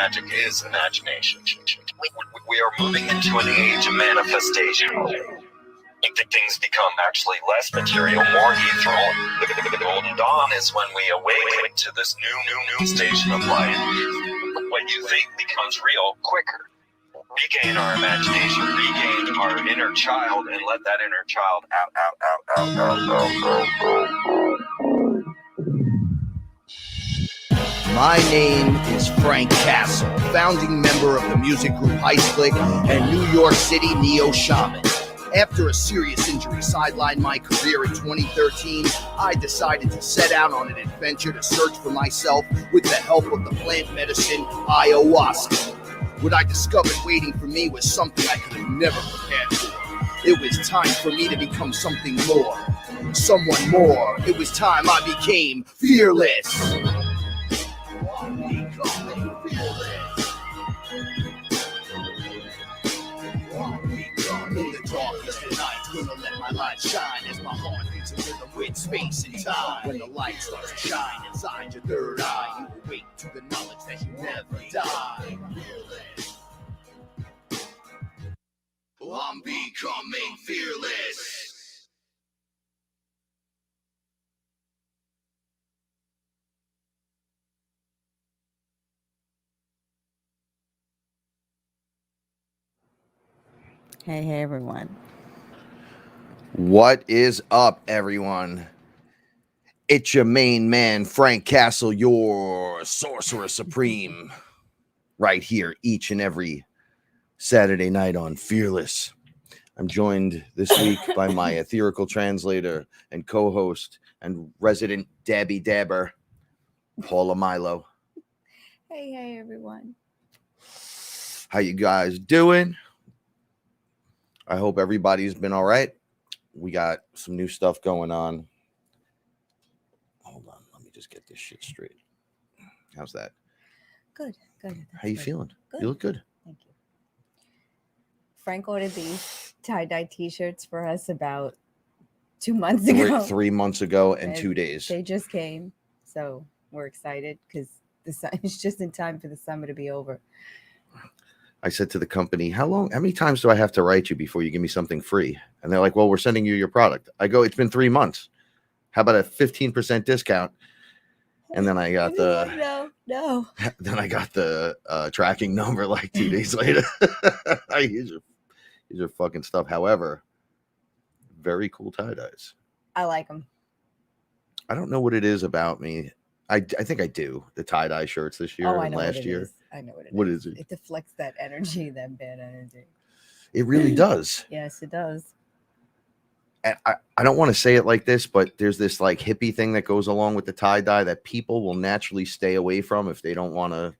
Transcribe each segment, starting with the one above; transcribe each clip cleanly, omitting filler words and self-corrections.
magic is imagination. We are moving into an age of manifestation. Things become actually less material, more ethereal. The golden dawn is when we awaken to this new station of life. What you think becomes real quicker. Regain our imagination, regain our inner child, and let that inner child out. My name is Frank Castle, founding member of the music group Heist Click and New York City Neo Shaman. After a serious injury sidelined my career in 2013, I decided to set out on an adventure to search for myself with the help of the plant medicine Ayahuasca. What I discovered waiting for me was something I could have never prepared for. It was time for me to become something more, someone more. It was time I became fearless. In the darkest of night, gonna let my light shine as my heart beats a rhythm with space and time. When the light starts to shine inside your third eye, you awake to the knowledge that you never die. I'm becoming fearless. Hey everyone. What is up, everyone? It's your main man, Frank Castle, your sorcerer supreme, right here each and every Saturday night on Fearless. I'm joined this week by my etherical translator and co-host and resident Dabby Dabber, Paula Milo. Hey everyone. How you guys doing? I hope everybody's been all right. We got some new stuff going on. Hold on, let me just get this shit straight. How's that? Good. How you feeling? Good. You look good. Thank you. Frank ordered these tie-dye t-shirts for us about 2 months ago. 3 months ago and 2 days. They just came, so we're excited because it's just in time for the summer to be over. I said to the company, how many times do I have to write you before you give me something free? And they're like, well, we're sending you your product. I go, it's been 3 months. How about a 15% discount? And then I got no. Then I got the tracking number like 2 days later. These are fucking stuff. However, very cool tie-dyes. I like them. I don't know what it is about me. I think I do the tie-dye shirts this year and last year. I know what it is. What is it? It deflects that energy, that bad energy. It really does. Yes, it does. And I don't want to say it like this, but there's this like hippie thing that goes along with the tie-dye that people will naturally stay away from if they don't want to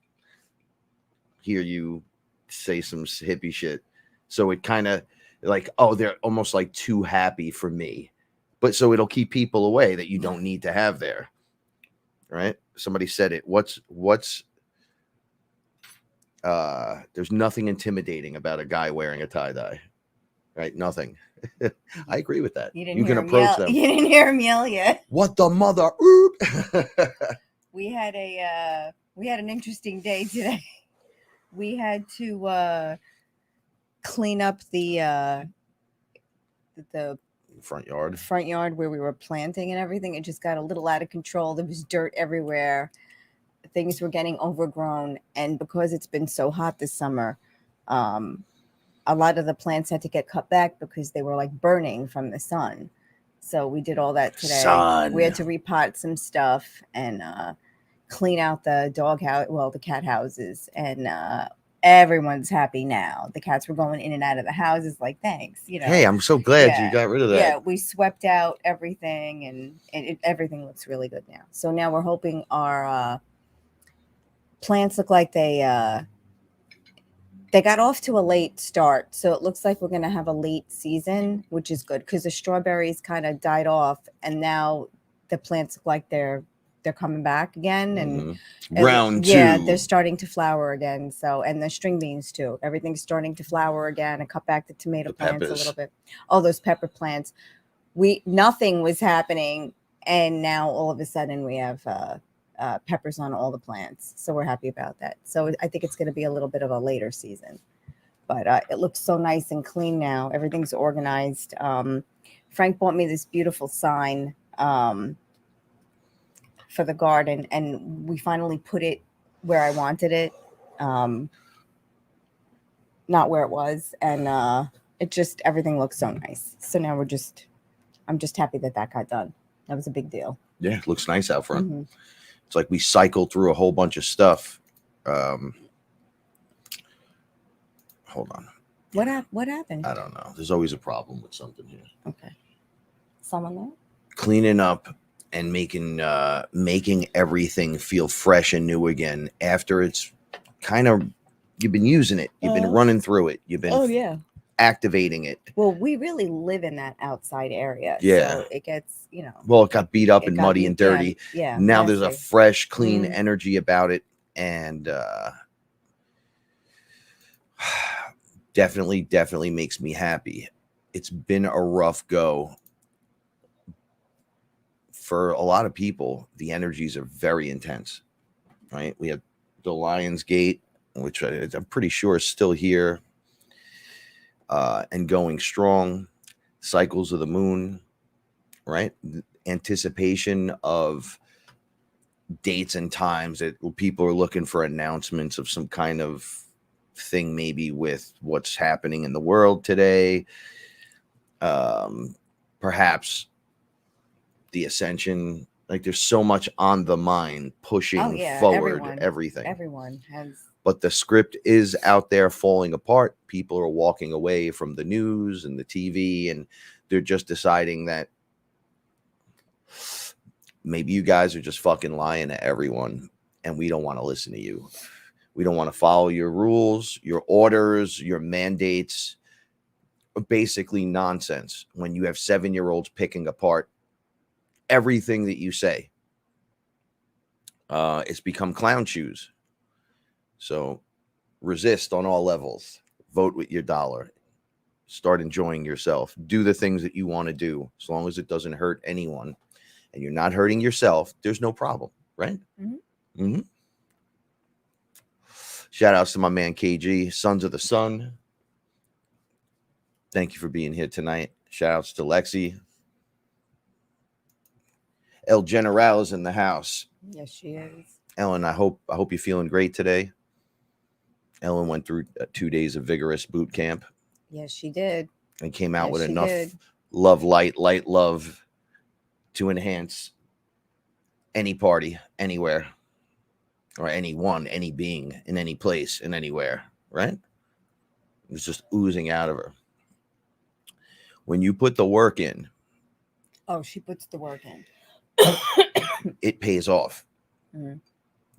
hear you say some hippie shit. So it kind of like, oh, they're almost like too happy for me. But so it'll keep people away that you don't need to have there. Right? Somebody said it. There's nothing intimidating about a guy wearing a tie-dye. Right? Nothing. I agree with that. You can approach them. You didn't hear him yell yet. What the mother? We had an interesting day today. We had to clean up the front yard where we were planting and everything. It just got a little out of control. There was dirt everywhere. Things were getting overgrown, and because it's been so hot this summer, a lot of the plants had to get cut back because they were like burning from the sun. So we did all that today. We had to repot some stuff and clean out the the cat houses, and everyone's happy now. The cats were going in and out of the houses like, thanks. Hey, I'm so glad you got rid of that. Yeah, we swept out everything, and everything looks really good now. So now we're hoping our plants look like they got off to a late start. So it looks like we're going to have a late season, which is good because the strawberries kind of died off, and now the plants look like they're coming back again, and round two. Yeah, they're starting to flower again. So, and the string beans too. Everything's starting to flower again. I cut back the tomato plants a little bit. All those pepper plants. Nothing was happening, and now all of a sudden we have peppers on all the plants. So we're happy about that. So I think it's going to be a little bit of a later season. But it looks so nice and clean now. Everything's organized. Frank bought me this beautiful sign for the garden, and we finally put it where I wanted it, not where it was. And everything looks so nice. So now I'm just happy that got done. That was a big deal. Yeah, it looks nice out front. Mm-hmm. It's like we cycled through a whole bunch of stuff. Hold on. What happened? I don't know. There's always a problem with something here. Okay. Someone there? Cleaning up and making everything feel fresh and new again after it's kind of, you've been using it. You've been running through it. You've been activating it. Well, we really live in that outside area. Yeah. So it gets, Well, it got beat up and muddy and dirty. Yeah. Now there's a fresh, clean energy about it. And definitely makes me happy. It's been a rough go. For a lot of people, the energies are very intense, right? We have the Lion's Gate, which I'm pretty sure is still here and going strong. Cycles of the moon, right? Anticipation of dates and times that people are looking for announcements of some kind of thing, maybe with what's happening in the world today. Perhaps the ascension, like there's so much on the mind pushing forward everything. Everyone has. But the script is out there falling apart. People are walking away from the news and the TV, and they're just deciding that maybe you guys are just fucking lying to everyone, and we don't want to listen to you. We don't want to follow your rules, your orders, your mandates. Basically nonsense when you have 7-year-olds picking apart everything that you say. It's become clown shoes. So resist on all levels. Vote with your dollar. Start enjoying yourself. Do the things that you want to do. As long as it doesn't hurt anyone and you're not hurting yourself, there's no problem, right? Mm-hmm. Mm-hmm. Shout outs to my man KG, Sons of the Sun. Thank you for being here tonight. Shout outs to Lexi. El General is in the house. Yes, she is. Ellen, I hope you're feeling great today. Ellen went through 2 days of vigorous boot camp. Yes, she did. And came out with enough light love to enhance any party, anywhere, or anyone, any being, in any place, in anywhere, right? It was just oozing out of her. When you put the work in. Oh, she puts the work in. It pays off. Mm-hmm.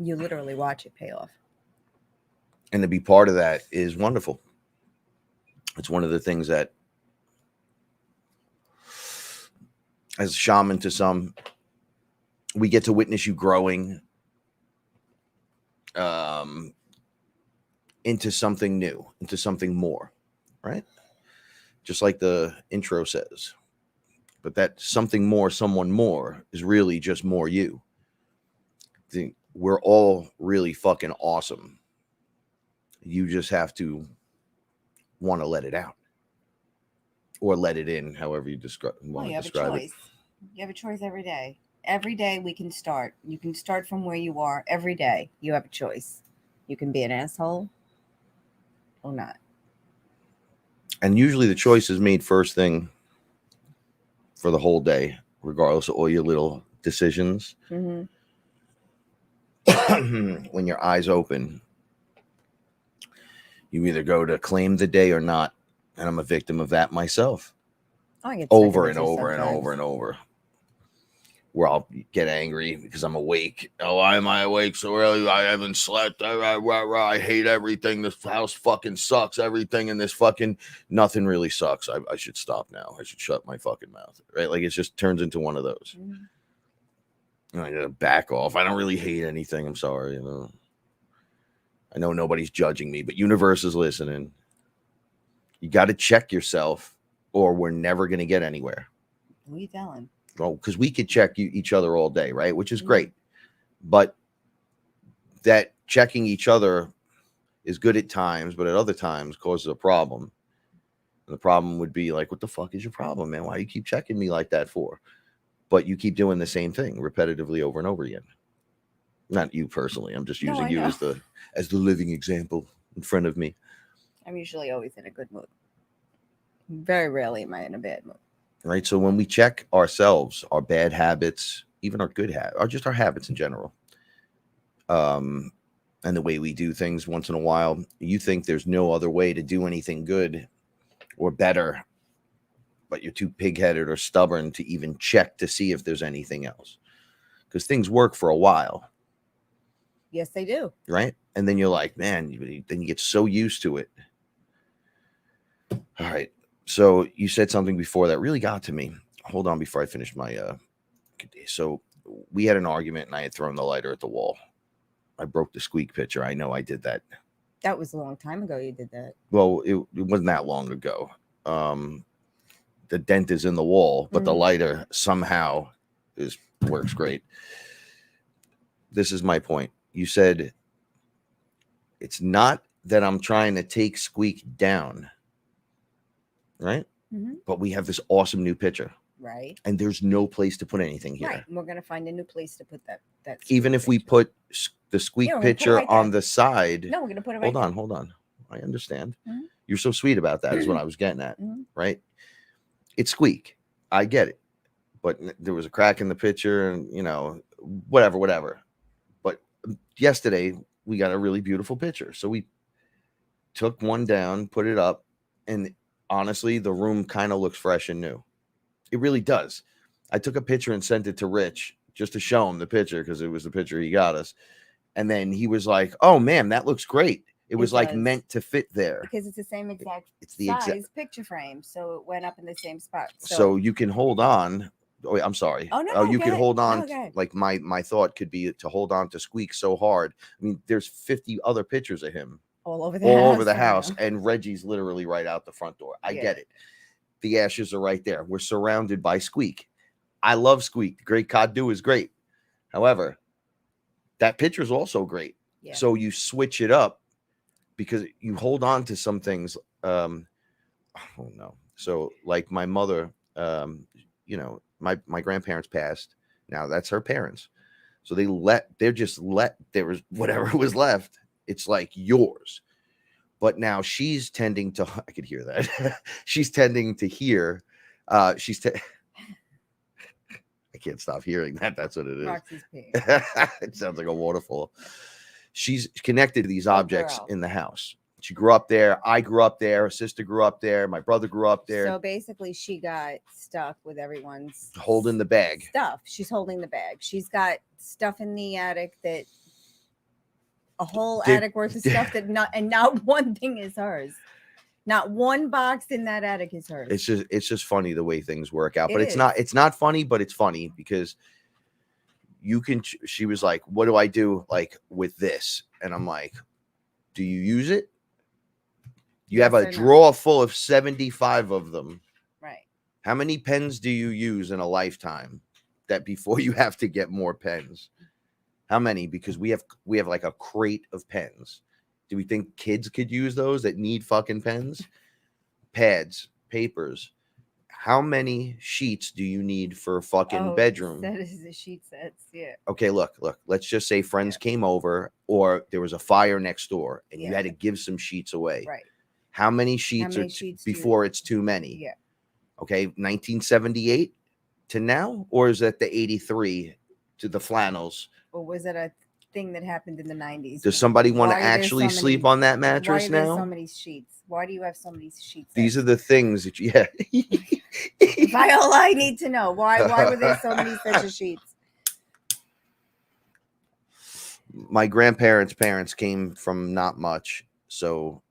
You literally watch it pay off. And to be part of that is wonderful. It's one of the things that, as a shaman to some, we get to witness you growing into something new, into something more, right? Just like the intro says. But that something more, someone more is really just more you. I think we're all really fucking awesome. You just have to want to let it out or let it in, however you want to describe it. You have a choice every day. Every day we can start. You can start from where you are. Every day you have a choice. You can be an asshole or not. And usually the choice is made first thing for the whole day, regardless of all your little decisions. Mm-hmm. When your eyes open, you either go to claim the day or not. And I'm a victim of that myself. I get over and over and over and over. Where I'll get angry because I'm awake. Oh, why am I awake so early? I haven't slept. I hate everything. This house fucking sucks. Everything in this fucking nothing really sucks. I should stop now. I should shut my fucking mouth. Right? Like it just turns into one of those. Mm-hmm. And I gotta back off. I don't really hate anything. I'm sorry. I know nobody's judging me, but universe is listening. You got to check yourself, or we're never gonna get anywhere. Who are you telling? Well, because we could check each other all day, right? Which is great. But that checking each other is good at times, but at other times causes a problem. And the problem would be like, what the fuck is your problem, man? Why do you keep checking me like that for? But you keep doing the same thing repetitively over and over again. Not you personally. I'm just using you as the living example in front of me. I'm usually always in a good mood. Very rarely am I in a bad mood. Right. So when we check ourselves, our bad habits, even our good habits, or just our habits in general, and the way we do things once in a while, you think there's no other way to do anything good or better, but you're too pig-headed or stubborn to even check to see if there's anything else. Because things work for a while. Yes, they do. Right? And then you're like, man, then you get so used to it. All right. So you said something before that really got to me. Hold on before I finish my so we had an argument and I had thrown the lighter at the wall. I broke the squeak pitcher. I know I did that. That was a long time ago you did that. Well, it wasn't that long ago. The dent is in the wall, but the lighter somehow works great. This is my point. You said it's not that I'm trying to take Squeak down, right? Mm-hmm. But we have this awesome new pitcher. Right. And there's no place to put anything here. Right. We're going to find a new place to put that even if we put the Squeak pitcher right on the side. No, we're going to put it right Hold on. I understand. Mm-hmm. You're so sweet about that is what I was getting at, right? It's Squeak. I get it. But there was a crack in the pitcher and, whatever. But yesterday we got a really beautiful pitcher. So we took one down, put it up, and honestly, the room kind of looks fresh and new. It really does. I took a picture and sent it to Rich just to show him the picture because it was the picture he got us. And then he was like, oh, man, that looks great. It was like meant to fit there. Because it's the same exact size picture frame. So it went up in the same spot. So you can hold on. Oh, I'm sorry. Oh, no, you can hold on. No, like my thought could be to hold on to Squeak so hard. I mean, there's 50 other pictures of him. All over the house. And Reggie's literally right out the front door. I get it. The ashes are right there. We're surrounded by Squeak. I love Squeak. The Great Kadu is great. However, that picture is also great. Yeah. So you switch it up because you hold on to some things. Oh no. So like my mother, my grandparents passed. Now that's her parents. So there was whatever was left. It's like yours. But now she's tending to, I could hear that. She's tending to hear, I can't stop hearing that. That's what it is. It sounds like a waterfall. She's connected to these objects in the house. She grew up there. I grew up there. Her sister grew up there. My brother grew up there. So basically she got stuck with everyone's holding the bag. Stuff. She's holding the bag. She's got stuff in the attic that a whole attic worth of stuff that not one thing is hers. Not one box in that attic is hers. It's just funny the way things work out. But it's not funny, but it's funny because she was like, what do I do like with this? And I'm like, do you use it? You have a drawer full of 75 of them. Right. How many pens do you use in a lifetime that before you have to get more pens? How many? Because we have like a crate of pens. Do we think kids could use those that need fucking pens? Pads, papers. How many sheets do you need for a fucking bedroom? That is the sheet sets, yeah. Okay, look. Let's just say friends came over or there was a fire next door and you had to give some sheets away. Right. How many sheets before it's too many? Yeah. Okay, 1978 to now? Or is that the 83 to the flannels? Or was it a thing that happened in the 90s? Does somebody want to actually sleep on that mattress now? Why are there so many sheets? Why do you have so many sheets? These are the things that all I need to know. Why were there so many sets of sheets? My grandparents' parents came from not much, so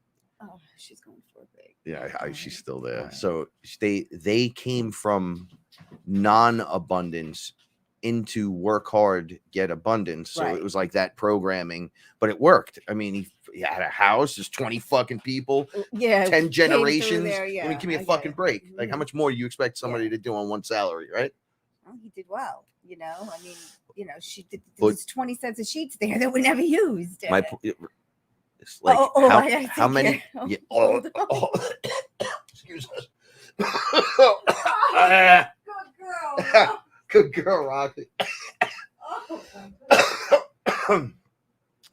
she's going for a big. Yeah, she's still there. Right. So they came from non-abundance into work hard, get abundance. So it was like that programming, but it worked. I mean, he had a house, there's 20 fucking people, 10 generations. I mean, give me a fucking break. Like, how much more do you expect somebody to do on one salary, right? Well, he did well, I mean. there's 20 sets of sheets there that were never used. It's like I gotta how take many? care. Yeah, Hold on. excuse us. Good girl. Good girl, Rocky. Oh.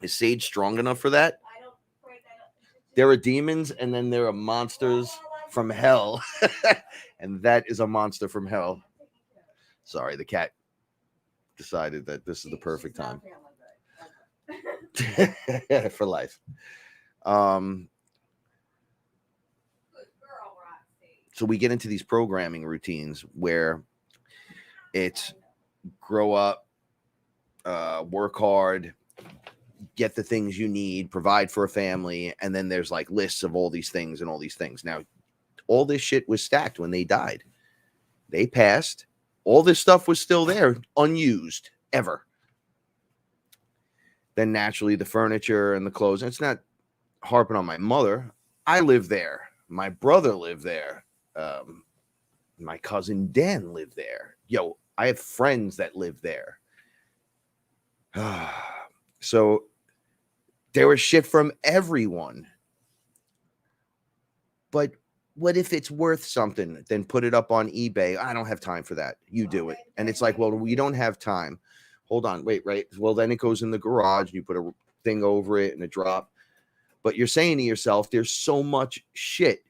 Is sage strong enough for that? I don't break that up. There are demons, and then there are monsters from hell, and that is a monster from hell. Sorry, the cat decided that this is the perfect time for life. So we get into these programming routines where it's grow up, work hard, get the things you need, provide for a family, and then there's like lists of all these things and all these things. Now, all this shit was stacked when they died. They passed. All this stuff was still there, unused, ever. Then naturally the furniture and the clothes. And it's not harping on my mother. I live there. My brother lived there. My cousin Dan lived there. Yo, I have friends that live there. So there was shit from everyone. But what if it's worth something? Then put it up on eBay. I don't have time for that. You do it. And it's like, well, we don't have time. Hold on, wait, right? Well, then it goes in the garage. And you put a thing over it and a drop. But you're saying to yourself, there's so much shit.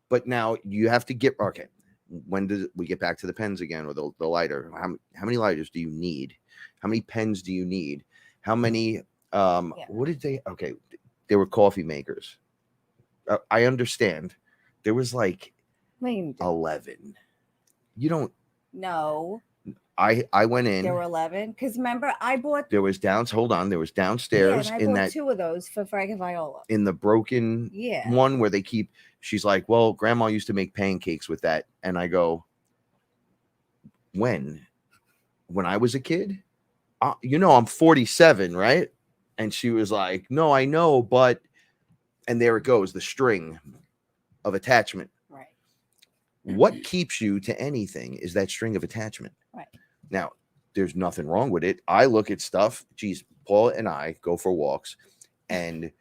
But now you have to get, okay, when does we get back to the pens again or the lighter? How many lighters do you need? How many pens do you need? How many, what did they, okay, they were coffee makers. I understand. There was like 11. You don't. No. I went in. There were 11. Because remember, I bought. There was there was downstairs and I in bought that 2 of those for Frank and Viola. in the broken one where they keep. She's like, well, Grandma used to make pancakes with that, and I go, when I was a kid, I'm 47, right? And she was like, no, I know, but, and there it goes, the string of attachment. Right. What keeps you to anything is that string of attachment. Right. Now, there's nothing wrong with it. I look at stuff. Geez, Paula and I go for walks, and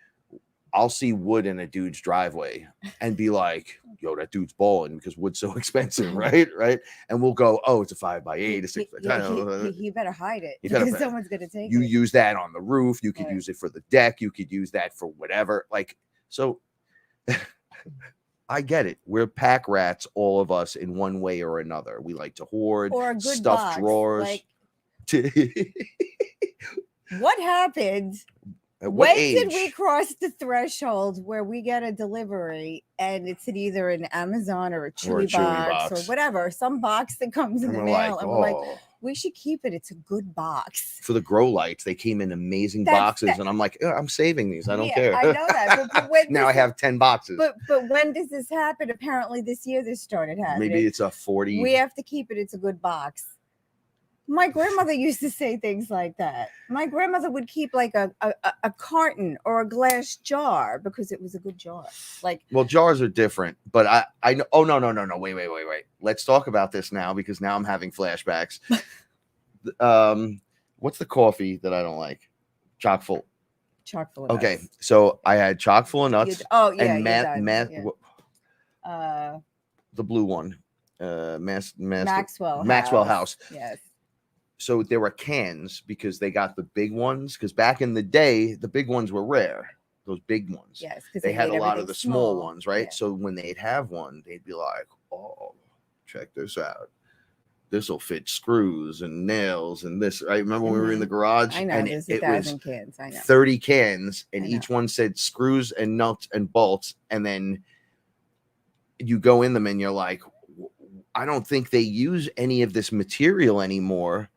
I'll see wood in a dude's driveway and be like, yo, that dude's balling because wood's so expensive, right? Right. And we'll go, oh, it's a 5x8, a 6x10. He better hide it because someone's going to take you it. Use that on the roof. You could use it for the deck. You could use that for whatever. Like, so I get it. We're pack rats, all of us, in one way or another. We like to hoard or a good stuffed box. drawers. Like, what happened? At what when age? did we cross the threshold where we get a delivery and it's either an Amazon or a Chewy box or whatever, some box that comes in the mail, and we're like, we should keep it. It's a good box. For the grow lights, they came in amazing boxes, and I'm like, I'm saving these. I don't care. I know that. But when now I have 10 boxes. But when does this happen? Apparently this year this started happening. Maybe it's a 40. We have to keep it. It's a good box. My grandmother used to say things like that. My grandmother would keep like a carton or a glass jar because it was a good jar. Like, well, jars are different, but I know. Oh, no. Wait. Let's talk about this now because now I'm having flashbacks. What's the coffee that I don't like? Chock full. Chock full of nuts. Okay, so I had chock full of nuts. And the blue one. Maxwell House. Yes. So there were cans because they got the big ones. Because back in the day, the big ones were rare. Those big ones. Yes, because they had a lot of the small ones, right? Yeah. So when they'd have one, they'd be like, "Oh, check this out. This will fit screws and nails and this." I remember when we were in the garage. I know. And there's it 1,000 was cans. I know. 30 cans, and each one said screws and nuts and bolts. And then you go in them, and you're like, I don't think they use any of this material anymore.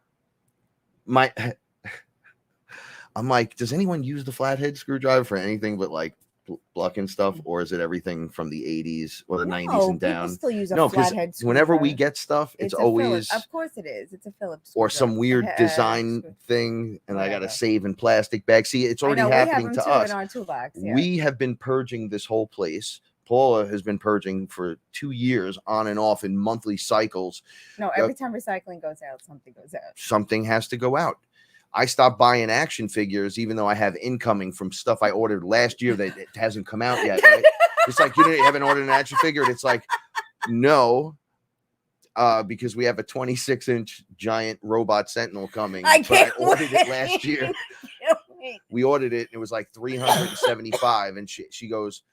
I'm like, does anyone use the flathead screwdriver for anything but like plucking stuff, or is it everything from the 80s or the 90s and down? Still use a flathead screwdriver. Whenever we get stuff, it's always of course it is. It's a Phillips or some weird design thing, and I got to save in plastic bags. See, it's already happening to us. In our toolbox, We have been purging this whole place. Paula has been purging for 2 years on and off in monthly cycles. No, every time recycling goes out, something goes out. Something has to go out. I stopped buying action figures, even though I have incoming from stuff I ordered last year that it hasn't come out yet. Right? It's like, you haven't ordered an action figure. And it's like, no, because we have a 26-inch giant robot Sentinel coming. I ordered it last year. We ordered it and it was like $375. And she goes,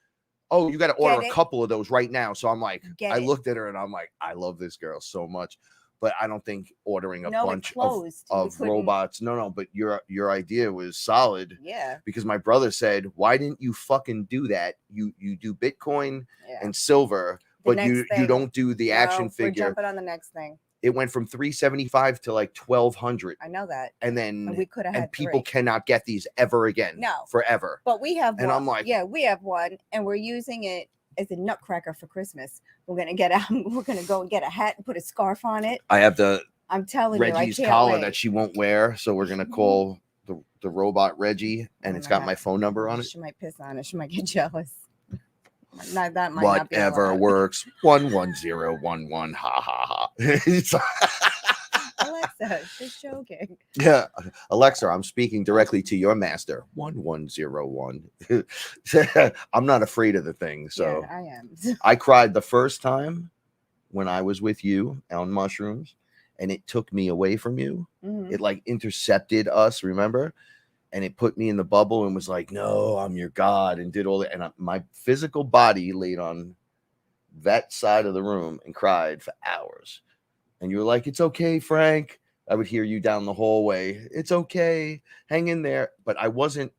oh, you got to order a couple of those right now. So I'm like, I looked at her and I'm like, I love this girl so much. But I don't think ordering a bunch of robots. No, but your idea was solid. Yeah. Because my brother said, why didn't you fucking do that? You do Bitcoin and silver, but you don't do the action figure. We're jumping on the next thing. It went from $375 to like $1,200. I know that. And then we could have had people cannot get these ever again. No. Forever. But we have one. And I'm like, yeah, we have one and we're using it as a nutcracker for Christmas. We're gonna get out. We're gonna go and get a hat and put a scarf on it. I have the I'm telling Reggie's you, collar that she won't wear, so we're gonna call the robot Reggie, and it's got my phone number on it. She might piss on it. She might get jealous. That might whatever not be works. 11011. Ha ha ha. Alexa, just joking. Yeah, Alexa, I'm speaking directly to your master. 1101. I'm not afraid of the thing, so yeah, I am. I cried the first time when I was with you on mushrooms, and it took me away from you. Mm-hmm. It like intercepted us, remember? And it put me in the bubble and was like, no, I'm your God, and did all that. And my physical body laid on that side of the room and cried for hours. And you were like, it's okay, Frank. I would hear you down the hallway. It's okay. Hang in there. But I wasn't.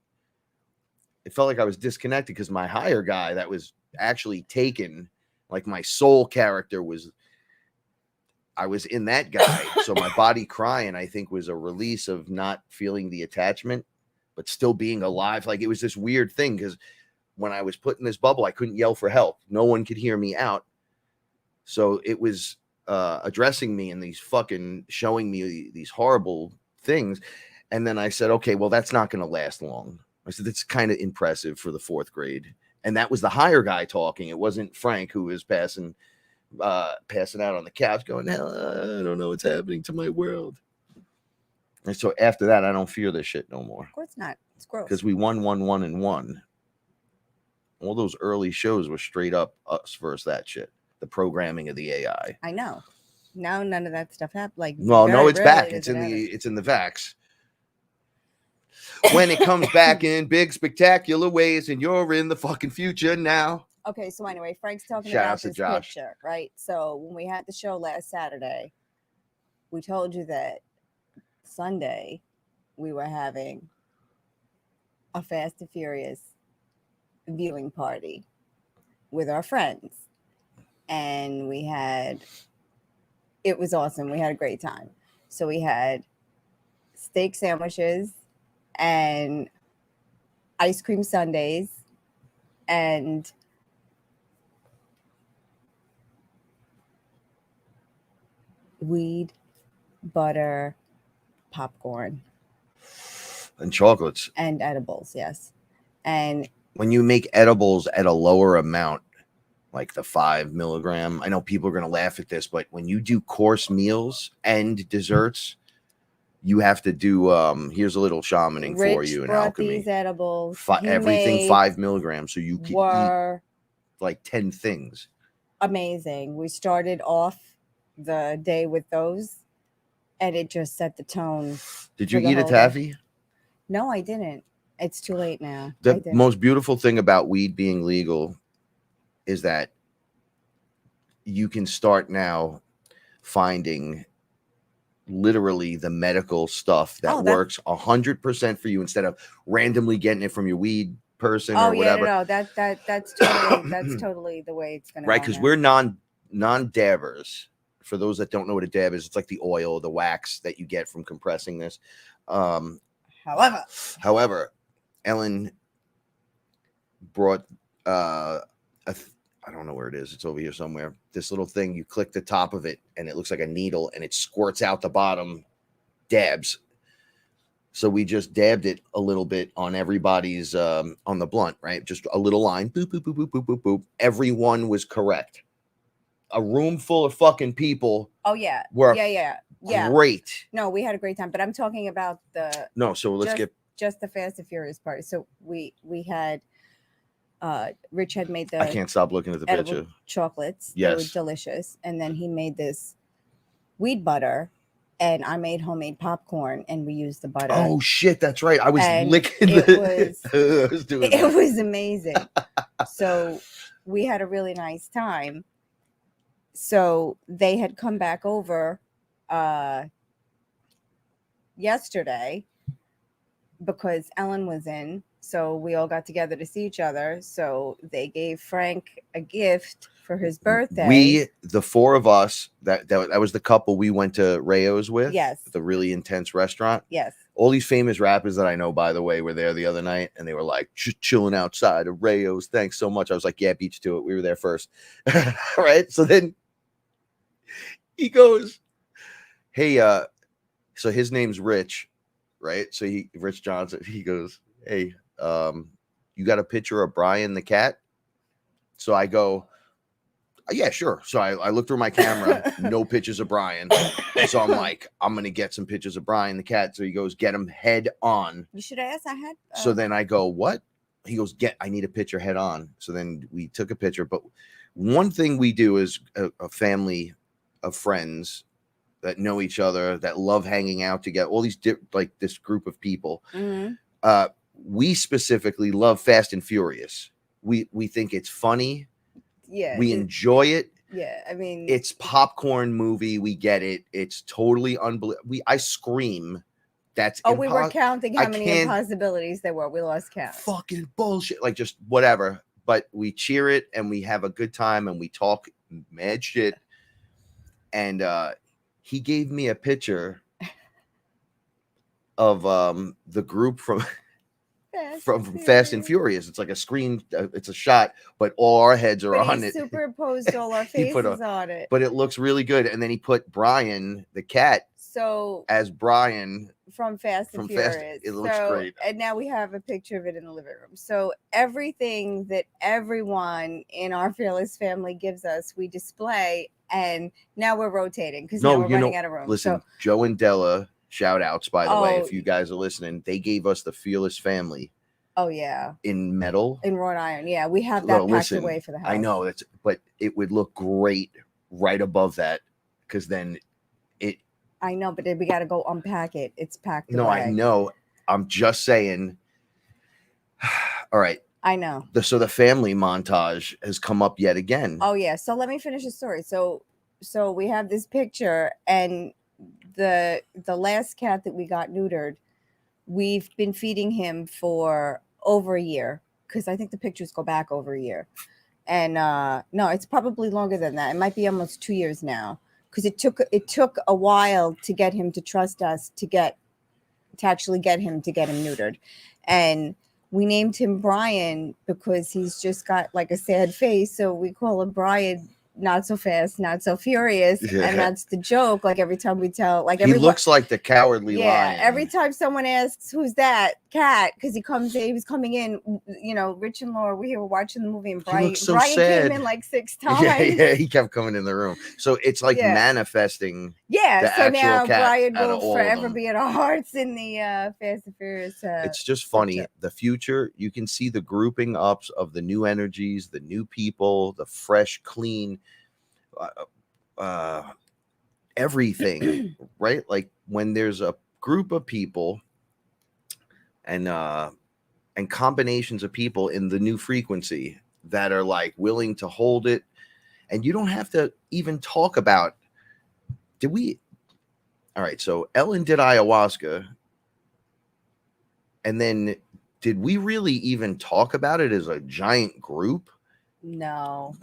It felt like I was disconnected because my higher guy that was actually taken, like my soul character was, I was in that guy. So my body crying, I think, was a release of not feeling the attachment, but still being alive. Like it was this weird thing because when I was put in this bubble, I couldn't yell for help. No one could hear me out. So it was addressing me and these fucking showing me these horrible things. And then I said, okay, well, that's not going to last long. I said, that's kind of impressive for the 4th grade. And that was the higher guy talking. It wasn't Frank who was passing out on the couch going, hell, I don't know what's happening to my world. And so after that, I don't fear this shit no more. Of course not. It's gross. Because we won. All those early shows were straight up us versus that shit. The programming of the AI. I know. Now none of that stuff happens. Like, no, it's back. It's in the vax. When it comes back in big spectacular ways, and you're in the fucking future now. Okay, so anyway, Frank's talking Shout about out to this Josh. picture, right? So when we had the show last Saturday, we told you that Sunday we were having a Fast and Furious viewing party with our friends. And it was awesome. We had a great time. So we had steak sandwiches and ice cream sundaes and weed, butter, popcorn. And chocolates. And edibles, yes. And when you make edibles at a lower amount, like the 5 milligram, I know people are going to laugh at this, but when you do course meals and desserts, you have to do, here's a little shamaning for you in alchemy. These edibles. Everything 5 milligrams. So you can eat like 10 things. Amazing. We started off the day with those and it just set the tone. Did you eat a taffy? No, I didn't. It's too late now. The most beautiful thing about weed being legal is that you can start now finding literally the medical stuff that works 100% for you instead of randomly getting it from your weed person or whatever. No, that's totally the way it's gonna right, because we're non-dabbers. For those that don't know what a dab is, it's like the oil, the wax that you get from compressing this. However, Ellen brought I don't know where it is. It's over here somewhere. This little thing, you click the top of it and it looks like a needle and it squirts out the bottom dabs. So we just dabbed it a little bit on everybody's on the blunt, right? Just a little line. Boop, boop, boop, boop, boop, boop, boop. Everyone was correct. A room full of fucking people. Oh, yeah. Were Yeah. great. No, we had a great time, but I'm talking about the No, so let's just the Fast and Furious party. So we had Rich had made I the can't stop looking at the edible picture. chocolates. They were Yes. delicious. And then he made this weed butter, and I made homemade popcorn, and we used the butter. Oh shit, that's right. I was And licking it the was- I was doing It that. was amazing. So we had a really nice time. So they had come back over yesterday because Ellen was in. So we all got together to see each other. So they gave Frank a gift for his birthday. We, the four of us, that was the couple we went to Rayo's with. Yes. The really intense restaurant. Yes. All these famous rappers that I know, by the way, were there the other night, and they were like, just chilling outside of Rayo's. Thanks so much. I was like, yeah, beat you to it. We were there first. Right? So then he goes, hey, so his name's Rich, right? So Rich Johnson, he goes, hey, you got a picture of Brian the cat? So I go, yeah, sure. So I look through my camera, no pictures of Brian. So I'm like, I'm going to get some pictures of Brian the cat. So he goes, get him head on. You should ask. I had. So then I go, what? He goes, I need a picture head on. So then we took a picture. But one thing we do is a family of friends that know each other, that love hanging out together, all these like this group of people. Mm-hmm. We specifically love Fast and Furious. We think it's funny. Yeah. We enjoy it. Yeah, I mean, It's popcorn movie. We get it. It's totally unbelievable. I scream. That's we were counting how many impossibilities there were. We lost count. Fucking bullshit. Like just whatever. But we cheer it and we have a good time and we talk mad shit. And he gave me a picture of the group from Fast and Furious. It's like a screen, it's a shot, but all our heads are on it. Superimposed all our faces on it. But it looks really good. And then he put Brian the cat as Brian from Fast and Furious. It looks great. And now we have a picture of it in the living room. So everything that everyone in our Fearless family gives us, we display. And now we're rotating because now we're running out of room. Listen, Joe and Della, shout-outs, by the way, if you guys are listening. They gave us the Fearless family. Oh, yeah. In metal. In wrought iron. Yeah, we have that packed away for the house. I know. But it would look great right above that because then it... I know, but then we got to go unpack it. It's packed away. No, I know. I'm just saying. All right. I know. So the family montage has come up yet again. Oh, yeah. So let me finish the story. So we have this picture, and the last cat that we got neutered, we've been feeding him for over a year because I think the pictures go back over a year. And no, it's probably longer than that. It might be almost 2 years now because it took a while to get him to trust us to actually get him neutered. And we named him Brian because he's just got like a sad face. So we call him Brian, not so fast, not so furious. Yeah. And that's the joke. Like every time we tell, like he looks like the cowardly lion. Every time someone asks, who's that cat? Because he was coming in, Rich and Laura, we were watching the movie, and Brian came in like 6 times. Yeah, he kept coming in the room. So it's like manifesting. Yeah, so now Brian will forever be in our hearts in the Fast and Furious. It's just funny. Picture. The future, you can see the grouping ups of the new energies, the new people, the fresh, clean, everything, right? Like when there's a group of people and combinations of people in the new frequency that are like willing to hold it, and you don't have to even talk about. All right, so Ellen did ayahuasca, and then did we really even talk about it as a giant group? No.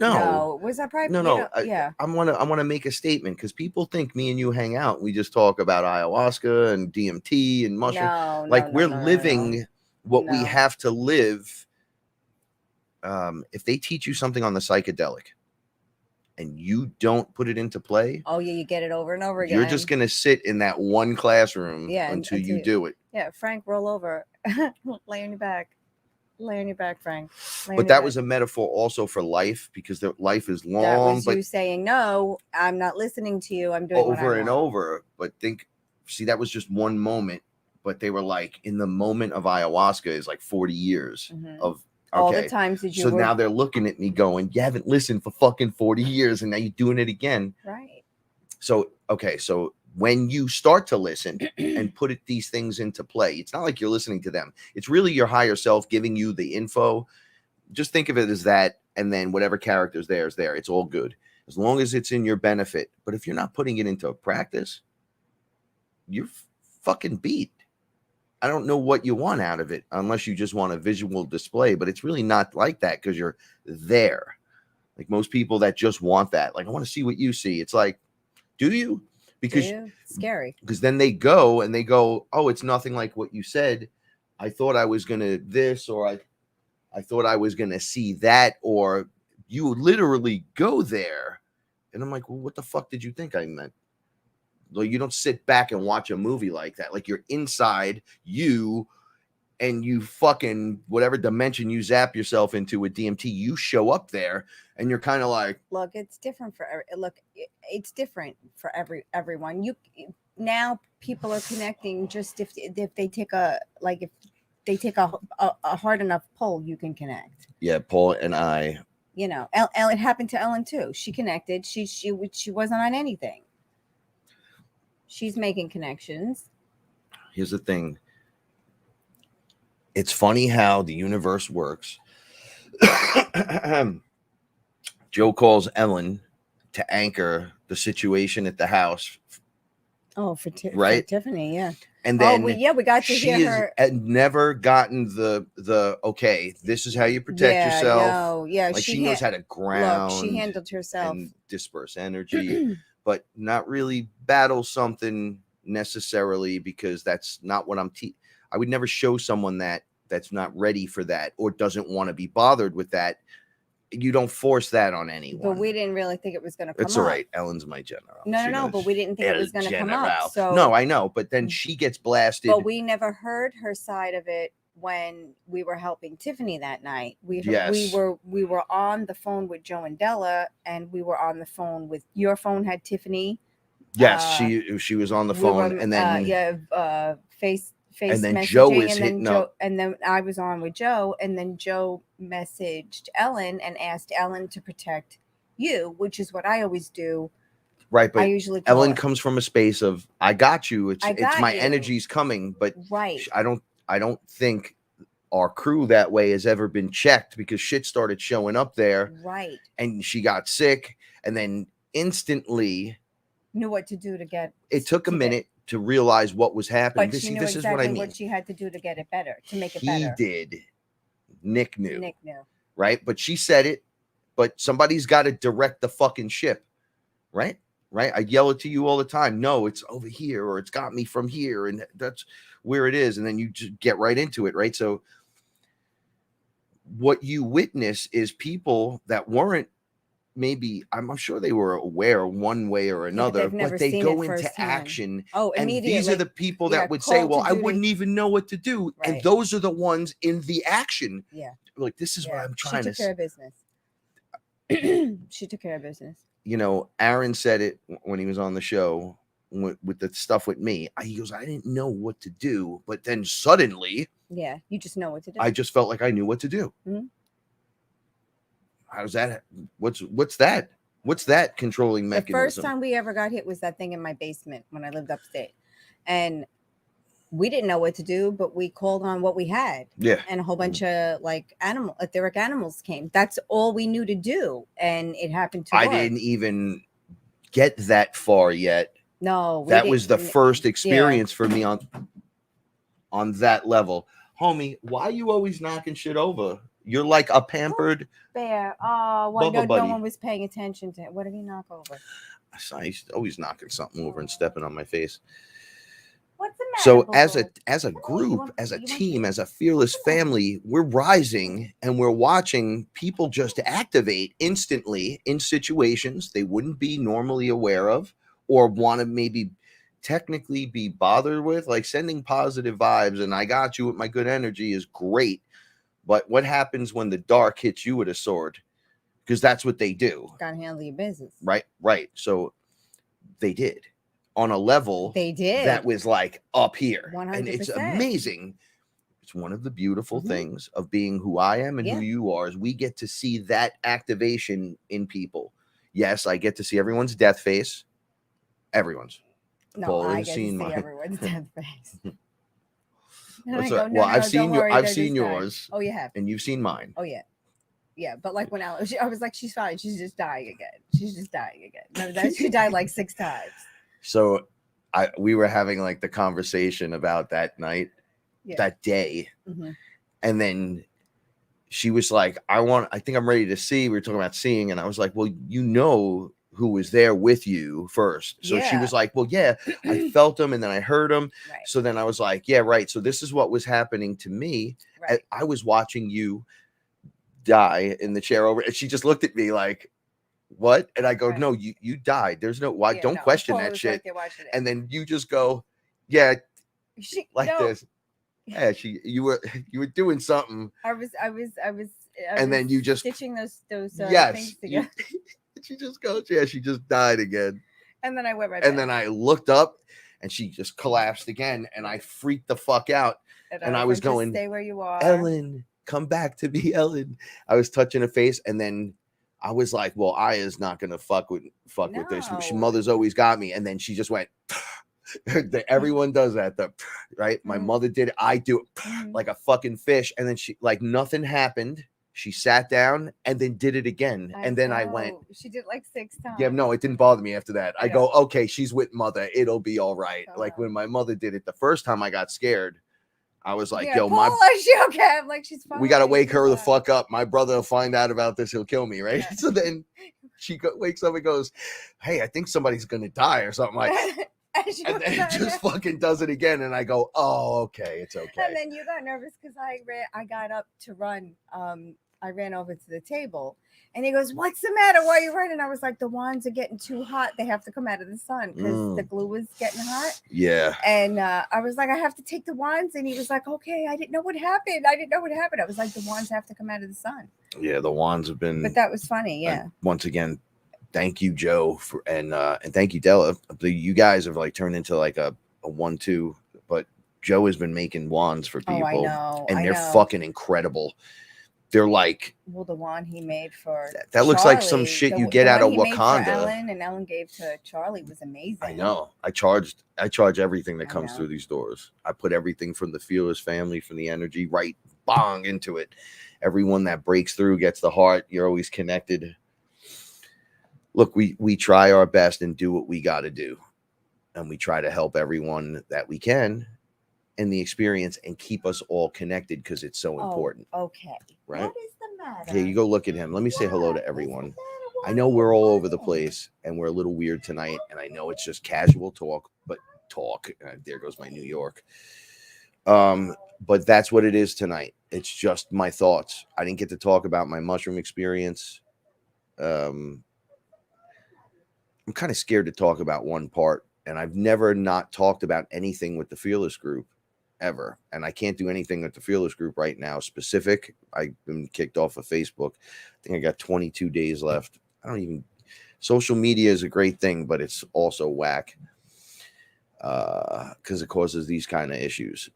Was that private? No. Yeah. I want to make a statement because people think me and you hang out. We just talk about ayahuasca and DMT and mushroom. We're living what we have to live. If they teach you something on the psychedelic and you don't put it into play, you get it over and over again. You're just gonna sit in that one classroom until you do it. Yeah, Frank, roll over, lay on your back. Lay on your back, Frank. Lay on But your that back. was a metaphor also for life, because the life is long, That was but you saying, no, I'm not listening to you. I'm doing what I over and want. over. But see, that was just one moment. But they were like, in the moment of ayahuasca is like 40 years of, okay. All the times that you so were... now they're looking at me going, you haven't listened for fucking 40 years and now you're doing it again. Right. So, okay. So when you start to listen and put these things into play, it's not like you're listening to them. It's really your higher self giving you the info. Just think of it as that. And then whatever character's there is there. It's all good as long as it's in your benefit. But if you're not putting it into practice, you're fucking beat. I don't know what you want out of it unless you just want a visual display, but it's really not like that because you're there. Like most people that just want that, like, I want to see what you see. It's like, do you? Because scary. Because then they go, oh, it's nothing like what you said. I thought I was going to this, or I thought I was going to see that, or you literally go there. And I'm like, well, what the fuck did you think I meant? Like, you don't sit back and watch a movie like that. Like, you're inside you, and you fucking whatever dimension you zap yourself into with DMT, you show up there, and you're kind of like, look, it's different for it's different for everyone. Now people are connecting just if they take a hard enough pull, you can connect. Yeah, Paul and I. You know, it happened to Ellen too. She connected. She wasn't on anything. She's making connections. Here's the thing. It's funny how the universe works. Joe calls Ellen to anchor the situation at the house. Oh, for Tiffany, yeah. And then we got to hear her. Had never gotten the okay, this is how you protect yourself. Like she knows how to ground. Look, she handled herself and disperse energy, but not really battle something necessarily, because that's not what I'm I would never show someone that's not ready for that or doesn't want to be bothered with that. You don't force that on anyone. But we didn't really think it was going to come up. It's all right. Ellen's my general. No, but we didn't think it was going to come up. So no, I know. But then she gets blasted. But we never heard her side of it when we were helping Tiffany that night. We were on the phone with Joe and Della, and we were on the phone with your phone had Tiffany. Yes, she was on the phone, and then face and then messaging, Joe was hitting up. And then I was on with Joe, and then Joe messaged Ellen and asked Ellen to protect you, which is what I always do. Right, but I usually Ellen comes from a space of I got you. It's my you. energy's coming, but right. I don't think our crew that way has ever been checked, because shit started showing up there. Right. And she got sick, and then instantly knew what to do to get it. Took a minute to realize what was happening. But she knew this exactly is what I mean. What she had to do to get it better, to make it better. He did. Nick knew. Nick knew. Right? But she said it, but somebody's got to direct the fucking ship. Right? Right? I yell it to you all the time. No, it's over here, or it's got me from here, and that's where it is. And then you just get right into it, right? So what you witness is people that weren't, maybe I'm sure they were aware one way or another, but they go into action. Oh, and these are the people that would say, well, I wouldn't even know what to do. Right. And those are the ones in the action. Yeah. Like, this is what I'm trying to say. She took care of business. She took care of business. You know, Aaron said it when he was on the show with the stuff with me. He goes, I didn't know what to do, but then suddenly, yeah, you just know what to do. I just felt like I knew what to do. Mm-hmm. How's that? What's that? What's that controlling mechanism? The first time we ever got hit was that thing in my basement when I lived upstate, and we didn't know what to do, but we called on what we had. Yeah. And a whole bunch of etheric animals came. That's all we knew to do, and it happened to. I didn't even get that far yet. No, that was the first experience for me on that level. Homie, why are you always knocking shit over? You're like a pampered bear. Oh, well, no one was paying attention to it. What did he knock over? He's always knocking something over and stepping on my face. What's the matter? So as a group, as a team, as a fearless family, we're rising and we're watching people just activate instantly in situations they wouldn't be normally aware of or want to maybe technically be bothered with, like sending positive vibes. And I got you with my good energy is great. But what happens when the dark hits you with a sword? Because that's what they do. Gotta handle your business. Right. So they did on a level They did. that was like up here. 100%. And it's amazing. It's one of the beautiful things of being who I am and who you are is we get to see that activation in people. Yes, I get to see everyone's death face. Everyone's. No, Paula I has get seen to see mine. everyone's death face. Well, I've seen yours. Oh, you have. And you've seen mine. Oh, yeah. Yeah, but like when I was like, she's fine. She's just dying again. She's just dying again. No, that she died like 6 times. So we were having like the conversation about that night, that day. And then she was like, I think I'm ready to see. We were talking about seeing. And I was like, well, you know who was there with you first. So she was like, well, yeah, I felt him and then I heard him. Right. So then I was like, yeah, right. So this is what was happening to me. Right. I was watching you die in the chair over, and she just looked at me like, what? And I go, no, you died. There's no why. Don't question that shit. And then you just go, yeah, this. Yeah, you were doing something. I was and then you just stitching those yes, things together. She just goes, yeah, she just died again. And then I went right and back. then I looked up and she just collapsed again, and I freaked the fuck out. And I was like, going, stay where you are. Ellen, come back to me, Ellen. I was touching her face, and then I was like, well, Aya's not gonna fuck with this. Mother's always got me. And then she just went, everyone does that, right? My mother did it, I do it like a fucking fish. And then she, like, nothing happened. She sat down and then did it again. And then I went, she did like 6 times. Yeah, no, it didn't bother me after that. I go, okay, she's with mother, it'll be all right. Like when my mother did it the first time, I got scared. I was like, yo, Paula, is she okay? I'm like, she's fine. We gotta wake her the fuck up. My brother will find out about this, he'll kill me, right? So then she wakes up and goes, hey, I think somebody's gonna die or something like that. And then it just fucking does it again, and I go, oh, okay, it's okay. And then you got nervous because I got up to run. I ran over to the table, and he goes, what's the matter? Why are you running? I was like, the wands are getting too hot. They have to come out of the sun because the glue was getting hot. Yeah. And I was like, I have to take the wands. And he was like, okay, I didn't know what happened. I was like, the wands have to come out of the sun. Yeah, the wands have been. But that was funny, yeah. Once again, thank you, Joe, and thank you, Della. You guys have like turned into like a 1-2, but Joe has been making wands for people. Oh, I know. And they're fucking incredible. They're like, well, the wand he made for that looks like some shit you get out of Wakanda. Ellen gave to Charlie was amazing. I know. I charge everything that comes through these doors. I put everything from the Fearless family, from the energy, right bong into it. Everyone that breaks through gets the heart. You're always connected. Look, we try our best and do what we got to do, and we try to help everyone that we can in the experience and keep us all connected because it's so important. Okay. Right? What is the matter? Yeah, you go look at him. Let me say hello to everyone. I know we're all over the place and we're a little weird tonight, and I know it's just casual talk, but there goes my New York. But that's what it is tonight. It's just my thoughts. I didn't get to talk about my mushroom experience. I'm kind of scared to talk about one part, and I've never not talked about anything with the Fearless group ever, and I can't do anything with the Fearless group right now specific. I've been kicked off of Facebook. I think I got 22 days left. Social media is a great thing, but it's also whack because it causes these kind of issues.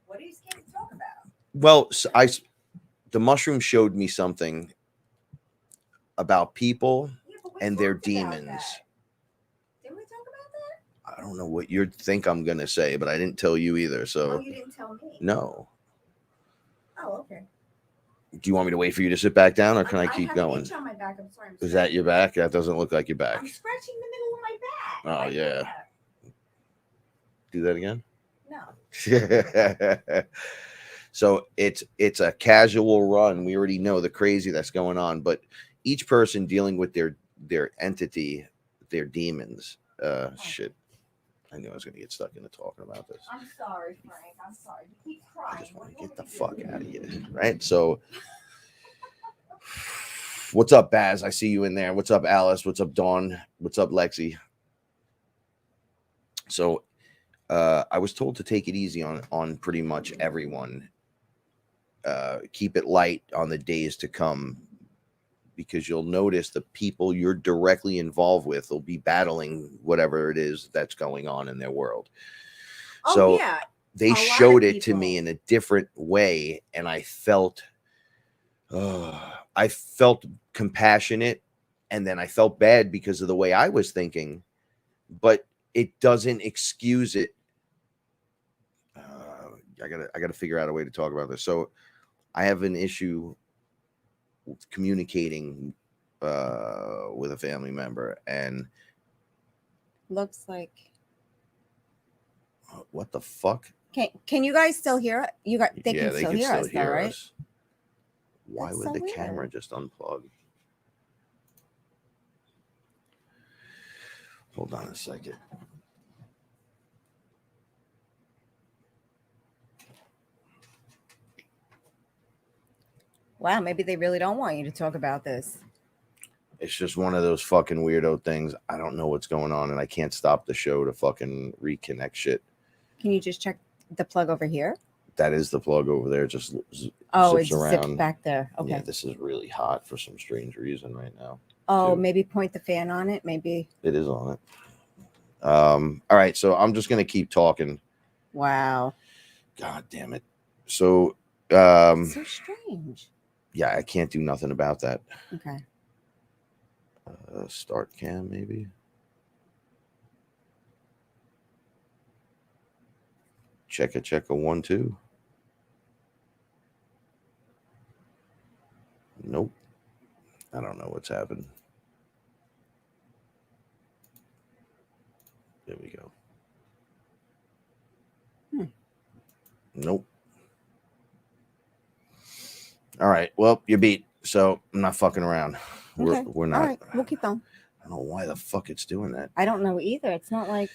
What are you scared to talk about? Well, the mushroom showed me something about people and their demons. I don't know what you think I'm going to say, but I didn't tell you either. So you didn't tell me? No. Oh, okay. Do you want me to wait for you to sit back down, or can I keep going? On my back. I'm sorry. Is that your back? That doesn't look like your back. I'm scratching the middle of my back. Oh, yeah. Do that again? No. So it's a casual run. We already know the crazy that's going on, but each person dealing with their entity, their demons. Shit. I knew I was going to get stuck into talking about this. I'm sorry, Frank. I'm sorry. You keep crying. I just want to get the fuck out of here, right? So, what's up, Baz? I see you in there. What's up, Alice? What's up, Dawn? What's up, Lexi? So, I was told to take it easy on pretty much everyone keep it light on the days to come, because you'll notice the people you're directly involved with will be battling whatever it is that's going on in their world. Oh, So yeah. they A lot showed of it to me people. in a different way, and I felt compassionate, and then I felt bad because of the way I was thinking, but it doesn't excuse it. I gotta figure out a way to talk about this. So I have an issue with communicating with a family member, and Looks like. what the fuck? Can you guys still hear it? You got they Yeah, can they still can hear still us, though, hear right? us. Why That's would so the weird. camera just unplug? Hold on a second. Wow, maybe they really don't want you to talk about this. It's just one of those fucking weirdo things. I don't know what's going on, and I can't stop the show to fucking reconnect shit. Can you just check the plug over here? That is the plug over there. Just Oh, zips it's around. zipped back there. Okay. Yeah, this is really hot for some strange reason right now. Oh, too. maybe point the fan on it. Maybe. It is on it. All right, so I'm just gonna keep talking. Wow. God damn it. So It's so strange. yeah, I can't do nothing about that. Okay. Start cam maybe. Check a 1 2. Nope. I don't know what's happened. There we go. Nope. All right. Well, you beat. So I'm not fucking around. Okay. We're not. All right. We'll keep going. I don't know why the fuck it's doing that. I don't know either. It's not like.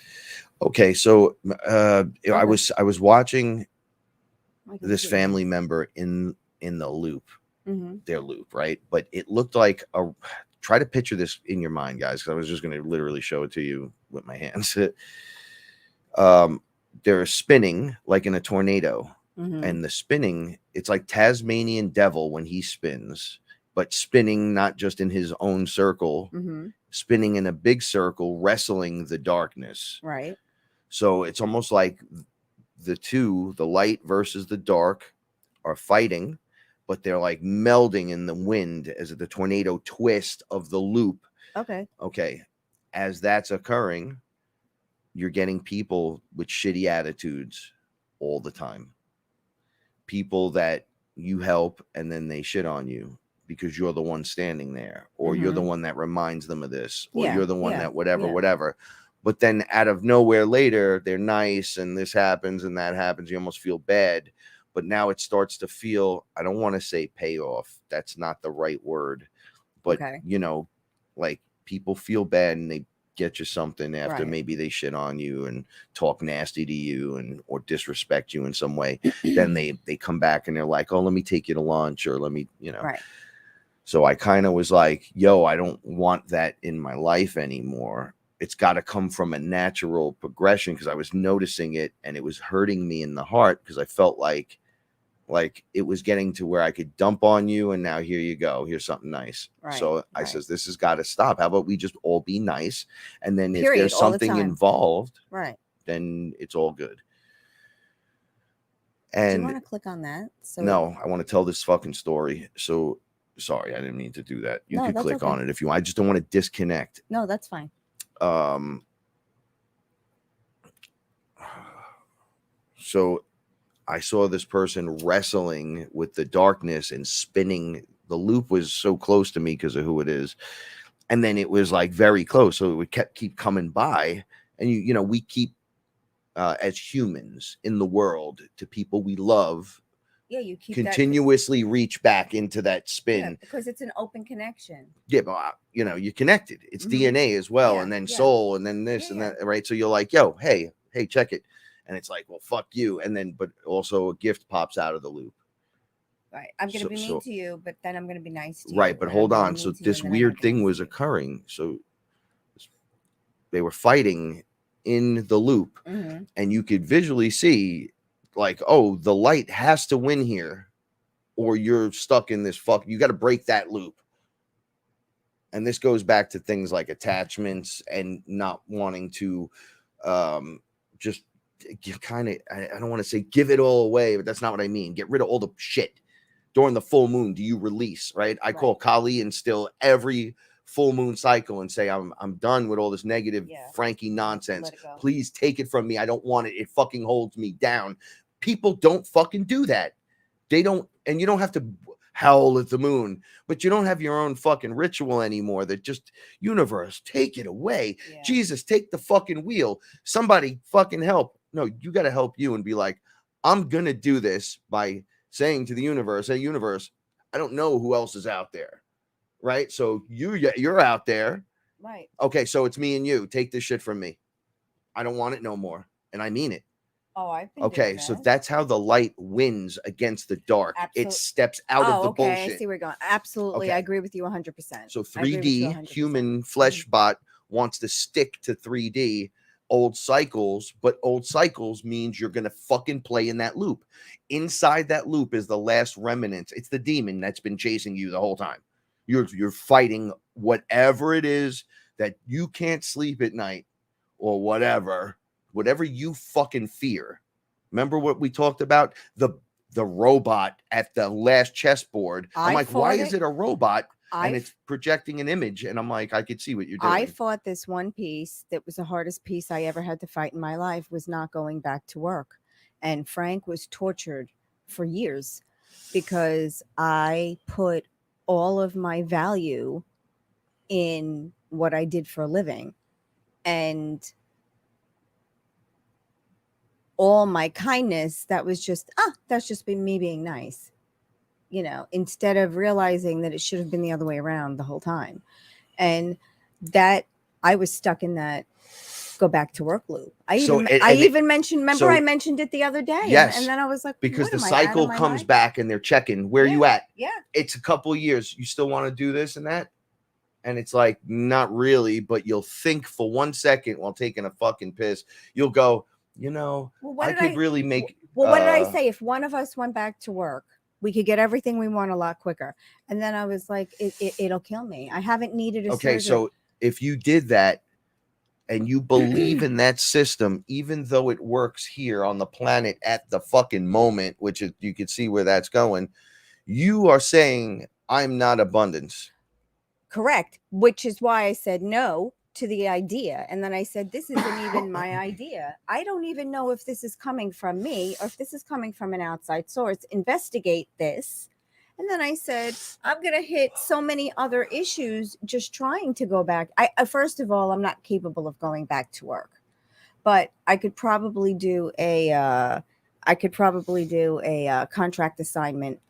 Okay, so I was watching this family member in the loop, their loop, right? But it looked like try to picture this in your mind, guys, because I was just going to literally show it to you with my hands. They're spinning like in a tornado, and the spinning, it's like Tasmanian devil when he spins, but spinning not just in his own circle, spinning in a big circle, wrestling the darkness. Right. So it's almost like the light versus the dark, are fighting, but they're like melding in the wind as the tornado twist of the loop. Okay. As that's occurring, you're getting people with shitty attitudes all the time. People that you help and then they shit on you because you're the one standing there, or you're the one that reminds them of this, or you're the one that whatever. But then out of nowhere later, they're nice and this happens and that happens. You almost feel bad. But now it starts to feel, I don't want to say payoff. That's not the right word. But, you know, like people feel bad and they get you something after maybe they shit on you and talk nasty to you and or disrespect you in some way. Then they come back and they're like, oh, let me take you to lunch, or let me, you know. So I kind of was like, yo, I don't want that in my life anymore. It's got to come from a natural progression, because I was noticing it and it was hurting me in the heart, because I felt like it was getting to where I could dump on you and now here you go, here's something nice. So I says, this has got to stop. How about we just all be nice, and then if there's something involved, then it's all good. And do you want to click on that? So no, I want to tell this fucking story. So sorry, I didn't mean to do that. You could click on it if you want. I just don't want to disconnect. No, that's fine. So I saw this person wrestling with the darkness and spinning. The loop was so close to me because of who it is. And then it was like very close. So it would keep coming by. And you know, we keep as humans in the world, to people we love, you keep continuously reach back into that spin, because it's an open connection. But you know, you're connected. It's DNA as well, and then soul, and then this and that, right? So you're like, yo, hey, check it. And it's like, well, fuck you. And then, but also a gift pops out of the loop. Right. I'm going to be mean to you, but then I'm going to be nice to you. Right. But hold on. So this weird thing was occurring. So they were fighting in the loop, and you could visually see, like, oh, the light has to win here. or you're stuck in this you got to break that loop. And this goes back to things like attachments and not wanting to just kind of, I don't want to say give it all away, but that's not what I mean. Get rid of all the shit. During the full moon, do you release, right? I call Kali and still every full moon cycle and say, I'm done with all this negative Frankie nonsense. Please take it from me. I don't want it. It fucking holds me down. People don't fucking do that. They don't, and you don't have to howl at the moon, but you don't have your own fucking ritual anymore. That just, universe, take it away. Jesus, take the fucking wheel. Somebody fucking help. No, you got to help you and be like, I'm gonna do this by saying to the universe, hey universe, I don't know who else is out there, right? So you're out there, right? Okay, so it's me and you. Take this shit from me. I don't want it no more, and I mean it. Oh, I've been okay. So that's how the light wins against the dark. It steps out of the bullshit. I see where you're going. Absolutely, I agree with you 100%. So 3D human flesh bot wants to stick to 3D old cycles, but old cycles means you're gonna fucking play in that loop. Inside that loop is the last remnant. It's the demon that's been chasing you the whole time. You're fighting whatever it is that you can't sleep at night, or whatever you fucking fear. Remember what we talked about? The robot at the last chessboard. I'm like, why is it a robot? And it's projecting an image, and I'm like, I could see what you're doing. I fought this one piece that was the hardest piece I ever had to fight in my life, was not going back to work. And Frank was tortured for years because I put all of my value in what I did for a living, and all my kindness, that was just, that's just been me being nice. You know, instead of realizing that it should have been the other way around the whole time. And that I was stuck in that go back to work loop. I even mentioned it the other day. Yes. And then I was like, because the cycle comes back and they're checking where you at. Yeah. It's a couple of years. You still want to do this and that? And it's like, not really, but you'll think for 1 second while taking a fucking piss. You'll go, I could really make. Well, what did I say? If one of us went back to work, we could get everything we want a lot quicker. And then I was like, it'll kill me. I haven't needed a surgery. So if you did that and you believe in that system, even though it works here on the planet at the fucking moment, which is, you can see where that's going, you are saying, I'm not abundance. Correct. Which is why I said no to the idea. And then I said, this isn't even my idea. I don't even know if this is coming from me or if this is coming from an outside source. Investigate this. And then I said, I'm going to hit so many other issues just trying to go back. First of all, I'm not capable of going back to work, but I could probably do a contract assignment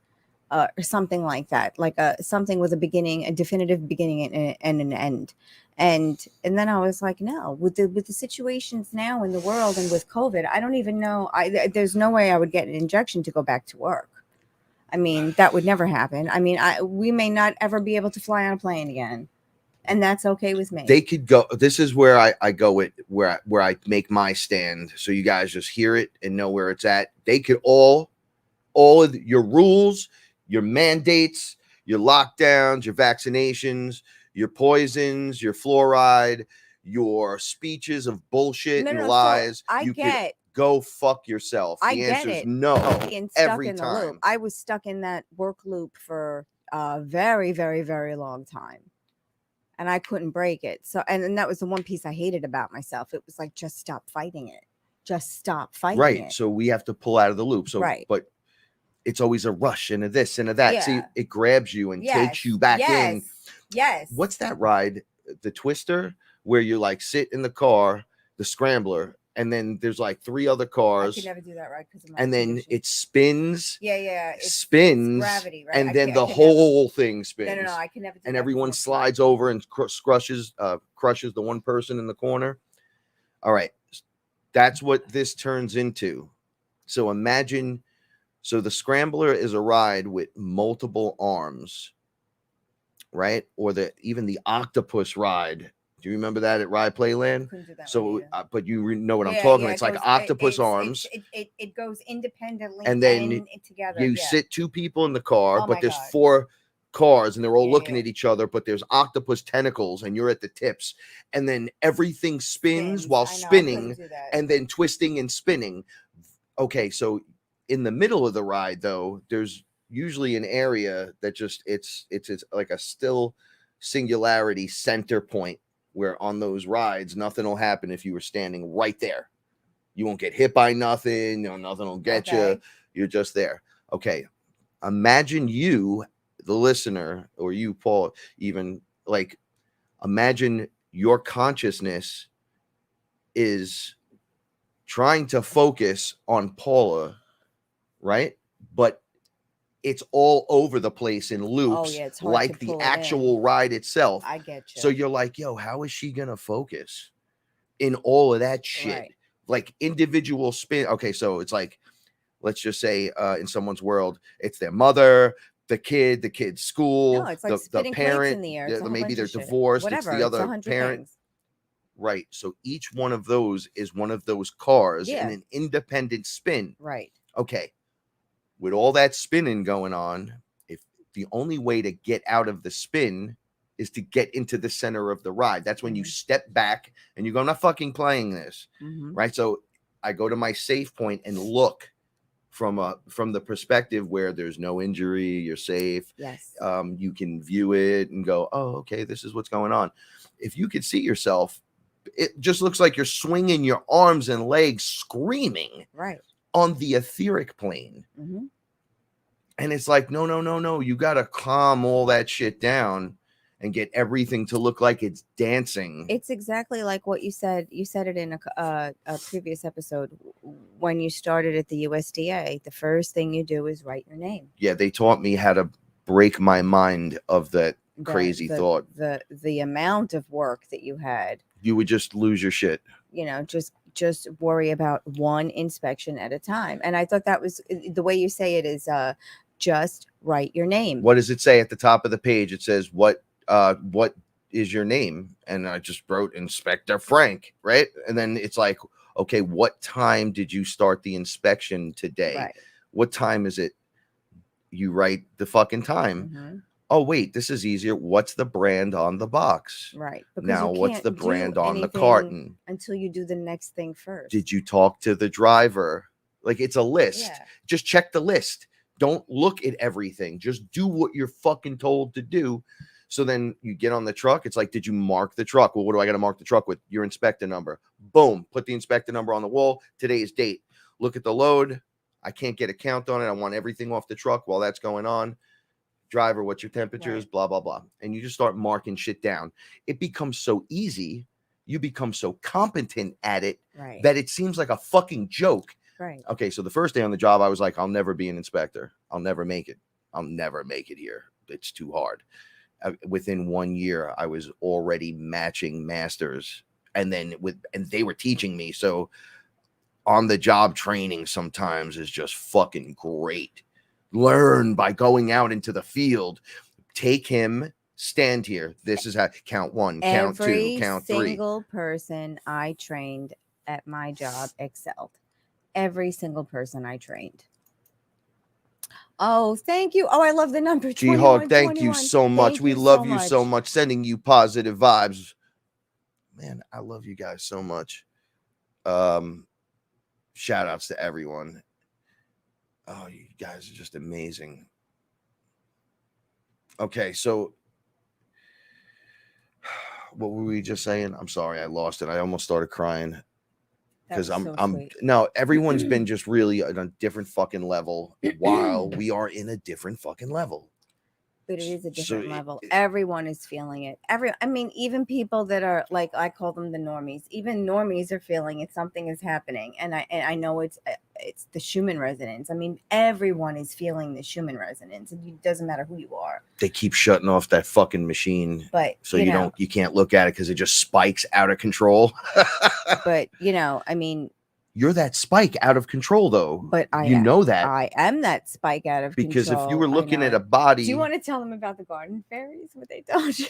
or something like that, like something with a definitive beginning and an end. And then I was like, no, with the situations now in the world and with COVID, I don't even know. There's no way I would get an injection to go back to work. I mean, that would never happen. I mean, we may not ever be able to fly on a plane again, and that's okay with me. They could go. This is where I go with where I make my stand, so you guys just hear it and know where it's at. They could all of your rules, your mandates, your lockdowns, your vaccinations, your poisons, your fluoride, your speeches of bullshit and lies. So go fuck yourself. The answer is no. Every time. I was stuck in that work loop for a very, very, very long time, and I couldn't break it. So, and that was the one piece I hated about myself. It was like, just stop fighting it. Just stop fighting it. Right. So we have to pull out of the loop. So, but it's always a rush and a this and a that. See, it grabs you and takes you back in. Yes. What's that ride? The Twister, where you like sit in the car, the scrambler, and then there's like 3 other cars. I could never do that ride because of my then it spins. Yeah. It spins. It's gravity, right? And then the whole thing spins. No, I can never do that. And everyone slides over and crushes the one person in the corner. All right. That's what this turns into. So imagine, the scrambler is a ride with multiple arms, right? Or even the octopus ride. Do you remember that at Ride Playland? Couldn't do that one So, either. but you know what I'm Yeah, talking yeah, about. it It's like goes- octopus arms. It goes independently And then together. You Yeah. sit two people in the car, Oh but my there's God. 4 cars and they're all Yeah, looking yeah. at each other, but there's octopus tentacles and you're at the tips. And then everything spins while I know, I couldn't spinning do that. and then twisting and spinning. Okay, so in the middle of the ride, though, there's usually an area that just it's like a still singularity center point where on those rides nothing will happen if you were standing right there. You won't get hit by nothing, nothing will get you. Okay. You're just there. Okay, imagine you, the listener, or you, Paul, even, like, imagine your consciousness is trying to focus on Paula, right? But it's all over the place in loops, yeah, it's hard like to the pull it actual ride itself. I get you. So you're like, yo, how is she gonna focus in all of that shit? Right. Like individual spin. Okay, so it's like, let's just say in someone's world, it's their mother, the kid's school, No, it's like the spitting plates parent, in the air. It's a whole maybe bunch they're of shit. divorced, Whatever. it's the other 100 parent. things. Right. So each one of those is one of those cars Yeah. in an independent spin. Right. Okay. With all that spinning going on, if the only way to get out of the spin is to get into the center of the ride, that's when you step back and you go, I'm not fucking playing this. Right. So I go to my safe point and look from the perspective where there's no injury, you're safe. Yes. You can view it and go, oh, okay, this is what's going on. If you could see yourself, it just looks like you're swinging your arms and legs, screaming Right. on the etheric plane. And it's like, no. You got to calm all that shit down and get everything to look like it's dancing. It's exactly like what you said. You said it in a previous episode. When you started at the USDA, the first thing you do is write your name. Yeah, they taught me how to break my mind of that crazy thought. The amount of work that you had. You would just lose your shit. Just worry about one inspection at a time. And I thought that was the way you say it is just write your name. What does it say at the top of the page? It says, what is your name? And I just wrote Inspector Frank, right? And then it's like, okay, what time did you start the inspection today? Right. What time is it? You write the fucking time. Oh, wait, this is easier. What's the brand on the box? Right. Because now, what's the brand on the carton? Until you do the next thing first. Did you talk to the driver? Like, it's a list. Yeah. Just check the list. Don't look at everything. Just do what you're fucking told to do. So then you get on the truck. It's like, did you mark the truck? Well, what do I got to mark the truck with? Your inspector number. Boom. Put the inspector number on the wall. Today's date. Look at the load. I can't get a count on it. I want everything off the truck while that's going on. Driver, what's your temperature is, right. blah, blah, blah. And you just start marking shit down. It becomes so easy. You become so competent at it right. that it seems like a fucking joke. Right. Okay, so the first day on the job, I was like, I'll never be an inspector. I'll never make it. I'll never make it here. It's too hard. Within 1 year, I was already matching masters. And they were teaching me. So on the job training sometimes is just fucking great. Learn by going out into the field. Take him, stand here. This is how, count 1, count 2, count 3. Every single person I trained at my job excelled. Every single person I trained. Oh, thank you. Oh, I love the number. G-Hawk, thank you so much. We love you so much. Sending you positive vibes. Man, I love you guys so much. Shout outs to everyone. Oh, you guys are just amazing. Okay, so what were we just saying? I'm sorry, I lost it. I almost started crying because no, everyone's been just really on a different fucking level while we are in a different fucking level. But it is a different level. Everyone is feeling it. Even people that are like, I call them the normies. Even normies are feeling it. Something is happening, and I know it's the Schumann resonance. I mean, everyone is feeling the Schumann resonance. It doesn't matter who you are. They keep shutting off that fucking machine, but so you can't look at it because it just spikes out of control. But I mean. You're that spike out of control, though. But know that. I am that spike out of control. Because if you were looking at a body... Do you want to tell them about the garden fairies, what they told you?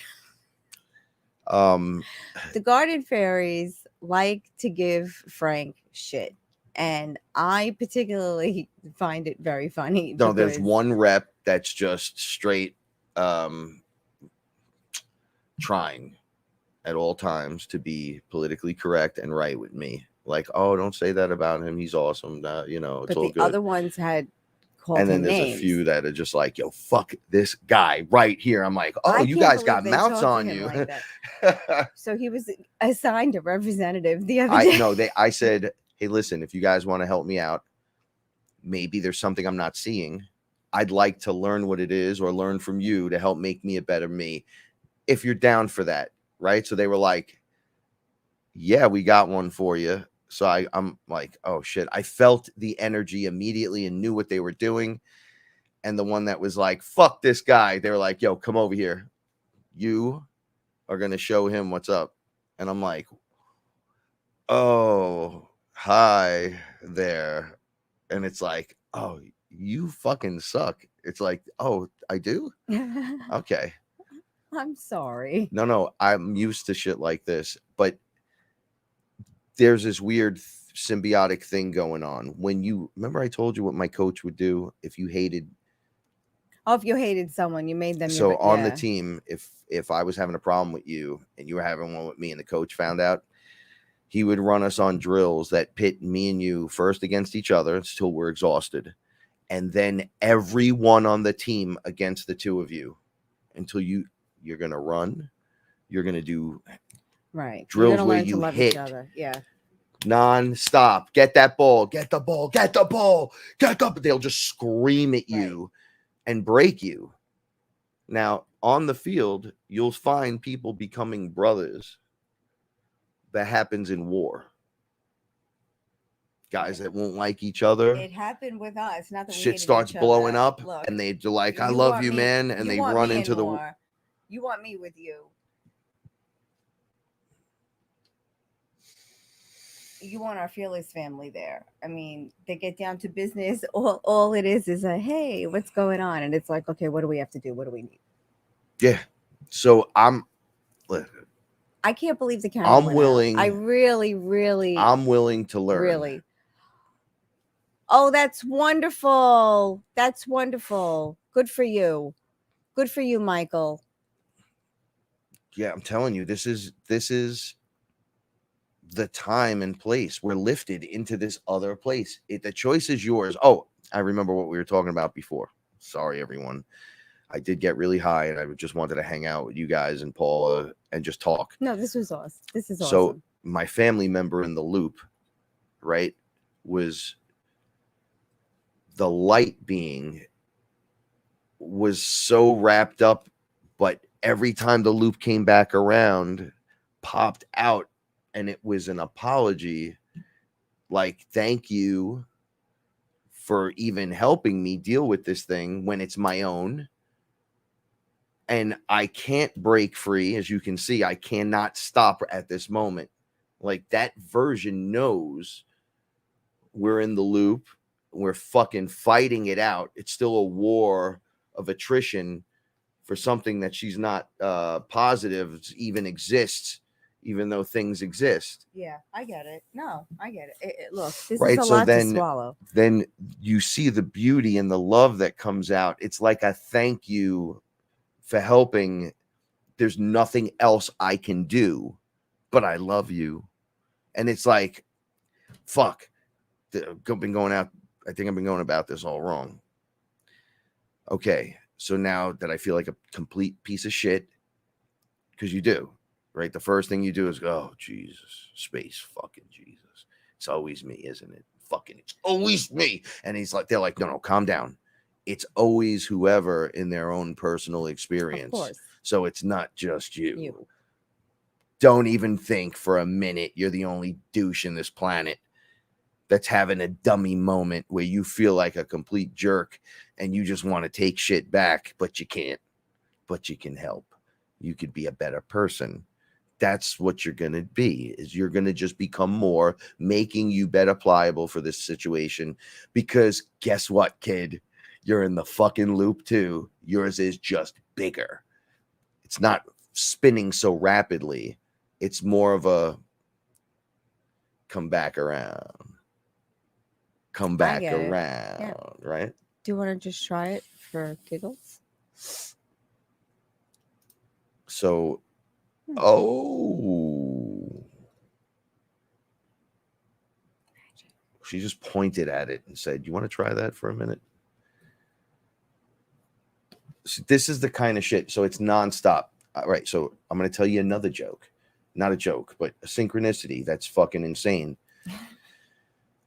The garden fairies like to give Frank shit. And I particularly find it very funny. No, there's because one rep that's just straight trying at all times to be politically correct and right with me. Like, oh, don't say that about him. He's awesome. You know, it's But all the good. other ones had called And then him there's names. a few that are just like, yo, fuck this guy right here. I'm like, oh, I you can't guys believe got they mounts talked to on him you. like that. So he was assigned a representative the other day. I said, hey, listen, if you guys want to help me out, maybe there's something I'm not seeing. I'd like to learn what it is or learn from you to help make me a better me. If you're down for that, right? So they were like, yeah, we got one for you. So I'm like, oh shit. I felt the energy immediately and knew what they were doing. And the one that was like, fuck this guy, they were like, yo, come over here. You are going to show him what's up. And I'm like, oh, hi there. And it's like, oh, you fucking suck. It's like, oh, I do? Okay. I'm sorry. No, I'm used to shit like this. But there's this weird symbiotic thing going on. When you remember, I told you what my coach would do if you hated. Oh, if you hated someone, you made them. So on the team, if I was having a problem with you and you were having one with me and the coach found out, he would run us on drills that pit me and you first against each other until we're exhausted. And then everyone on the team against the two of you until you're going to run. You're going to do drills where you hit non-stop. Get that ball, get the ball, get the ball, get the. They'll just scream at you and break you. Now, on the field, you'll find people becoming brothers. That happens in war. Guys that won't like each other. It happened with us. Not that shit starts blowing up. Look, and they're like, I love you, man. And they run into the. You want me with you. You want our fearless family there. I mean, they get down to business. All it is a, hey, what's going on? And it's like, okay, what do we have to do? What do we need? Yeah. So I can't believe the camera. I'm willing. I really. I'm willing to learn. Really. Oh, that's wonderful. That's wonderful. Good for you. Good for you, Michael. Yeah, I'm telling you, this is the time and place. We're lifted into this other place. The choice is yours. Oh, I remember what we were talking about before. Sorry, everyone. I did get really high and I just wanted to hang out with you guys and Paula and just talk. No, this was awesome. This is awesome. So my family member in the loop, right, was the light being was so wrapped up, but every time the loop came back around, popped out, and it was an apology. Like, thank you for even helping me deal with this thing when it's my own. And I can't break free. As you can see, I cannot stop at this moment. Like, that version knows we're in the loop. We're fucking fighting it out. It's still a war of attrition for something that she's not positive even exists, even though things exist. Yeah, I get it. No, I get it. Look, this is a lot to swallow. Then you see the beauty and the love that comes out. It's like a thank you for helping. There's nothing else I can do, but I love you. And it's like, fuck. I've been going out. I think I've been going about this all wrong. Okay. So now that I feel like a complete piece of shit, because you do, right? The first thing you do is go, oh, Jesus, space, fucking Jesus. It's always me, isn't it? Fucking, it's always me. And they're like, no, calm down. It's always whoever in their own personal experience. Of course. So it's not just you. Don't even think for a minute you're the only douche in this planet that's having a dummy moment where you feel like a complete jerk and you just want to take shit back, but you can't. But you can help. You could be a better person. That's what you're going to be, is you're going to just become more, making you better pliable for this situation. Because guess what, kid? You're in the fucking loop too. Yours is just bigger. It's not spinning so rapidly. It's more of a come back around. Come back around, yeah. Right? Do you want to just try it for giggles? So, she just pointed at it and said, "You want to try that for a minute?" So this is the kind of shit. So it's nonstop. All right. So I'm going to tell you another joke. Not a joke, but a synchronicity that's fucking insane.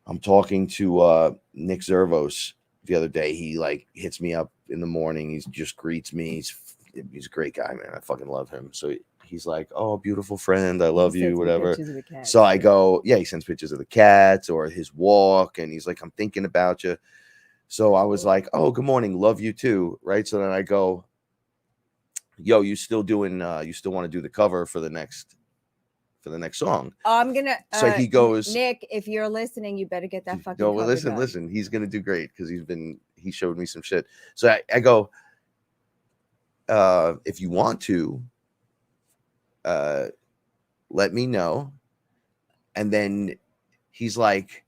I'm talking to Nick Zervos the other day. He like hits me up in the morning. He just greets me. He's a great guy, man. I fucking love him. So he's like, "Oh, beautiful friend, I love you," whatever. So I go, yeah, he sends pictures of the cats or his walk, and he's like, "I'm thinking about you." So I was like, "Oh, good morning, love you too," right? So then I go, "Yo, you still doing? You still want to do the cover for the next song?" Oh, I'm gonna. So he goes, "Nick, if you're listening, you better get that fucking." No, well, listen. He's gonna do great because he showed me some shit. So I go, if you want to, let me know. And then he's like,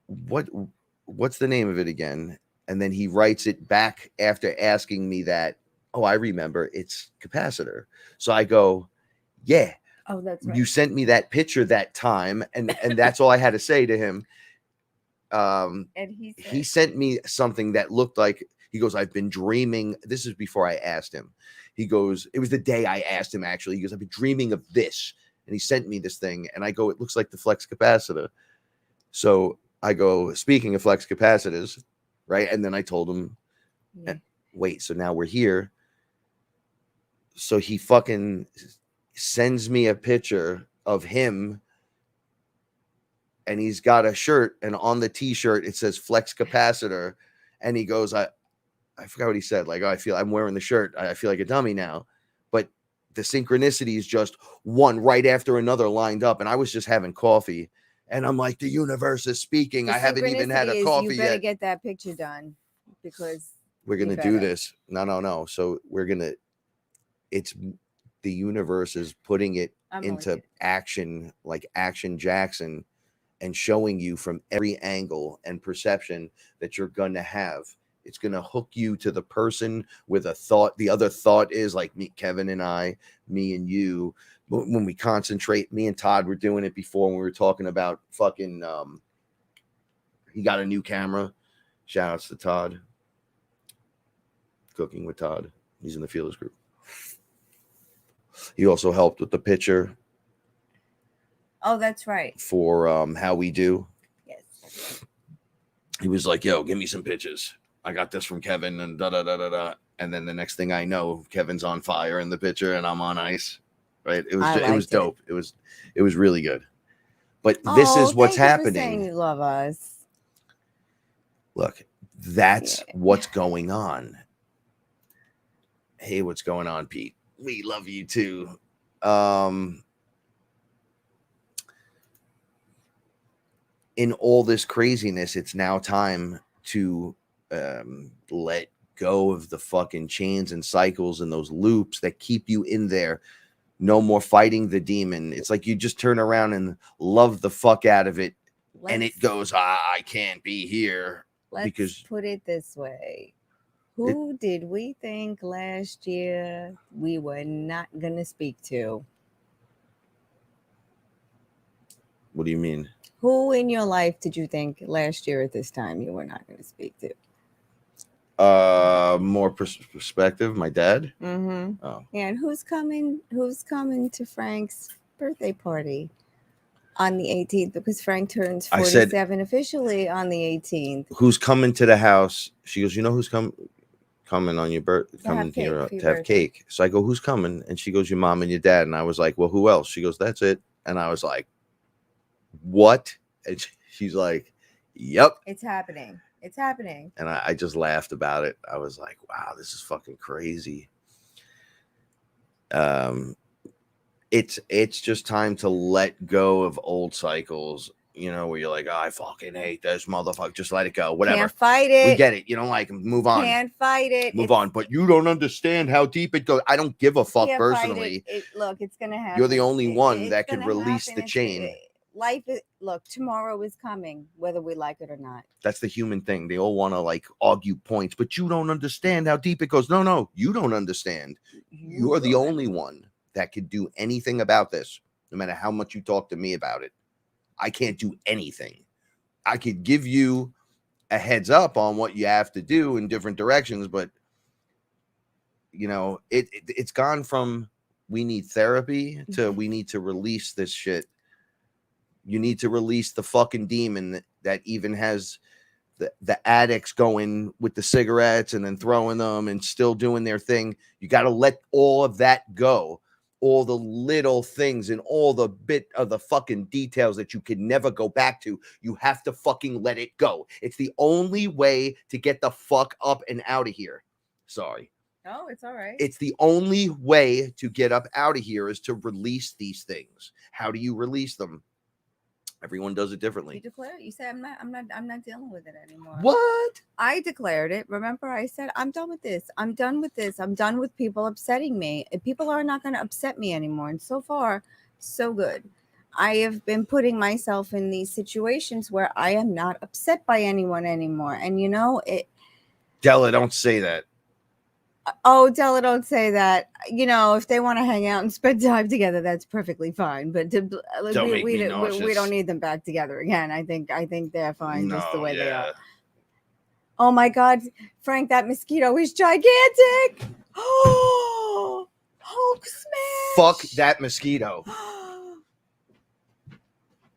what's the name of it again? And then he writes it back after asking me that. Oh, I remember, it's Capacitor. So I go, yeah. Oh, that's right. You sent me that picture that time, and that's all I had to say to him. And he sent me something that looked like, he goes, "I've been dreaming." This is before I asked him. He goes, it was the day I asked him, actually. He goes, "I've been dreaming of this." And he sent me this thing. And I go, "It looks like the flex capacitor." So I go, "Speaking of flex capacitors," right? And then I told him, wait, so now we're here. So he fucking sends me a picture of him, and he's got a shirt, and on the t-shirt it says flex capacitor. And he goes, I forgot what he said. Like, "Oh, I'm wearing the shirt. I feel like a dummy now." But the synchronicity is just one right after another lined up. And I was just having coffee, and I'm like, the universe is speaking. I haven't even had a coffee yet. You better get that picture done, because we're going to do this. No. So it's the universe is putting it into action, like Action Jackson, and showing you from every angle and perception that you're going to have. It's going to hook you to the person with a thought. The other thought is like me, Kevin and I, me and you, when we concentrate. Me and Todd were doing it before when we were talking about fucking, he got a new camera. Shout outs to Todd. Cooking with Todd. He's in the Fearless group. He also helped with the picture. Oh, that's right. For How We Do. Yes. He was like, "Yo, give me some pictures. I got this from Kevin," and da-da-da-da-da. And then the next thing I know, Kevin's on fire in the picture and I'm on ice. Right? It was dope. It was really good. But this is what's happening. Thank you for saying you love us. Look, that's what's going on. Hey, what's going on, Pete? We love you too. In all this craziness, it's now time to let go of the fucking chains and cycles and those loops that keep you in there. No more fighting the demon. It's like you just turn around and love the fuck out of it, and it goes, I can't be here. Let's put it this way. Who did we think last year we were not going to speak to? What do you mean? Who in your life did you think last year at this time you were not going to speak to? More perspective. My dad. Mm-hmm. Oh. And who's coming to Frank's birthday party on the 18th? Because Frank turns 47 officially on the 18th. Who's coming to the house? She goes, "You know who's coming on your birthday? Coming here to have cake." So I go, "Who's coming?" And she goes, "Your mom and your dad." And I was like, "Well, who else?" She goes, "That's it." And I was like, "What?" And she's like, "Yep, it's happening. It's happening." And I just laughed about it. I was like, wow, this is fucking crazy. It's just time to let go of old cycles you know, where you're like, oh, I fucking hate this motherfucker. Just let it go. Whatever. Can't fight it. We get it. You don't like him. Move on. Can't fight it. Move on. But you don't understand how deep it goes. I don't give a fuck Can't personally. fight it. Look, it's gonna happen. You're the only one It's that can gonna release happen. the chain. Life is, look, tomorrow is coming, whether we like it or not. That's the human thing. They all want to like argue points, but you don't understand how deep it goes. No, you don't understand. You're the only one that could do anything about this, no matter how much you talk to me about it. I can't do anything. I could give you a heads up on what you have to do in different directions, but you know, it's gone from we need therapy to we need to release this shit. You need to release the fucking demon that even has the addicts going with the cigarettes and then throwing them and still doing their thing. You got to let all of that go. All the little things and all the bit of the fucking details that you can never go back to. You have to fucking let it go. It's the only way to get the fuck up and out of here. Sorry. Oh, it's all right. It's the only way to get up out of here is to release these things. How do you release them? Everyone does it differently. You declare it. You say I'm not dealing with it anymore. What? I declared it. Remember, I said I'm done with this. I'm done with this. I'm done with people upsetting me. People are not going to upset me anymore. And so far, so good. I have been putting myself in these situations where I am not upset by anyone anymore. And you know it. Della, don't say that. Oh, Della, don't say that. You know, if they want to hang out and spend time together, that's perfectly fine. But we don't need them back together again. I think they're fine just the way they are. Oh my God, Frank, that mosquito is gigantic. Oh, Hulk smash. Fuck that mosquito.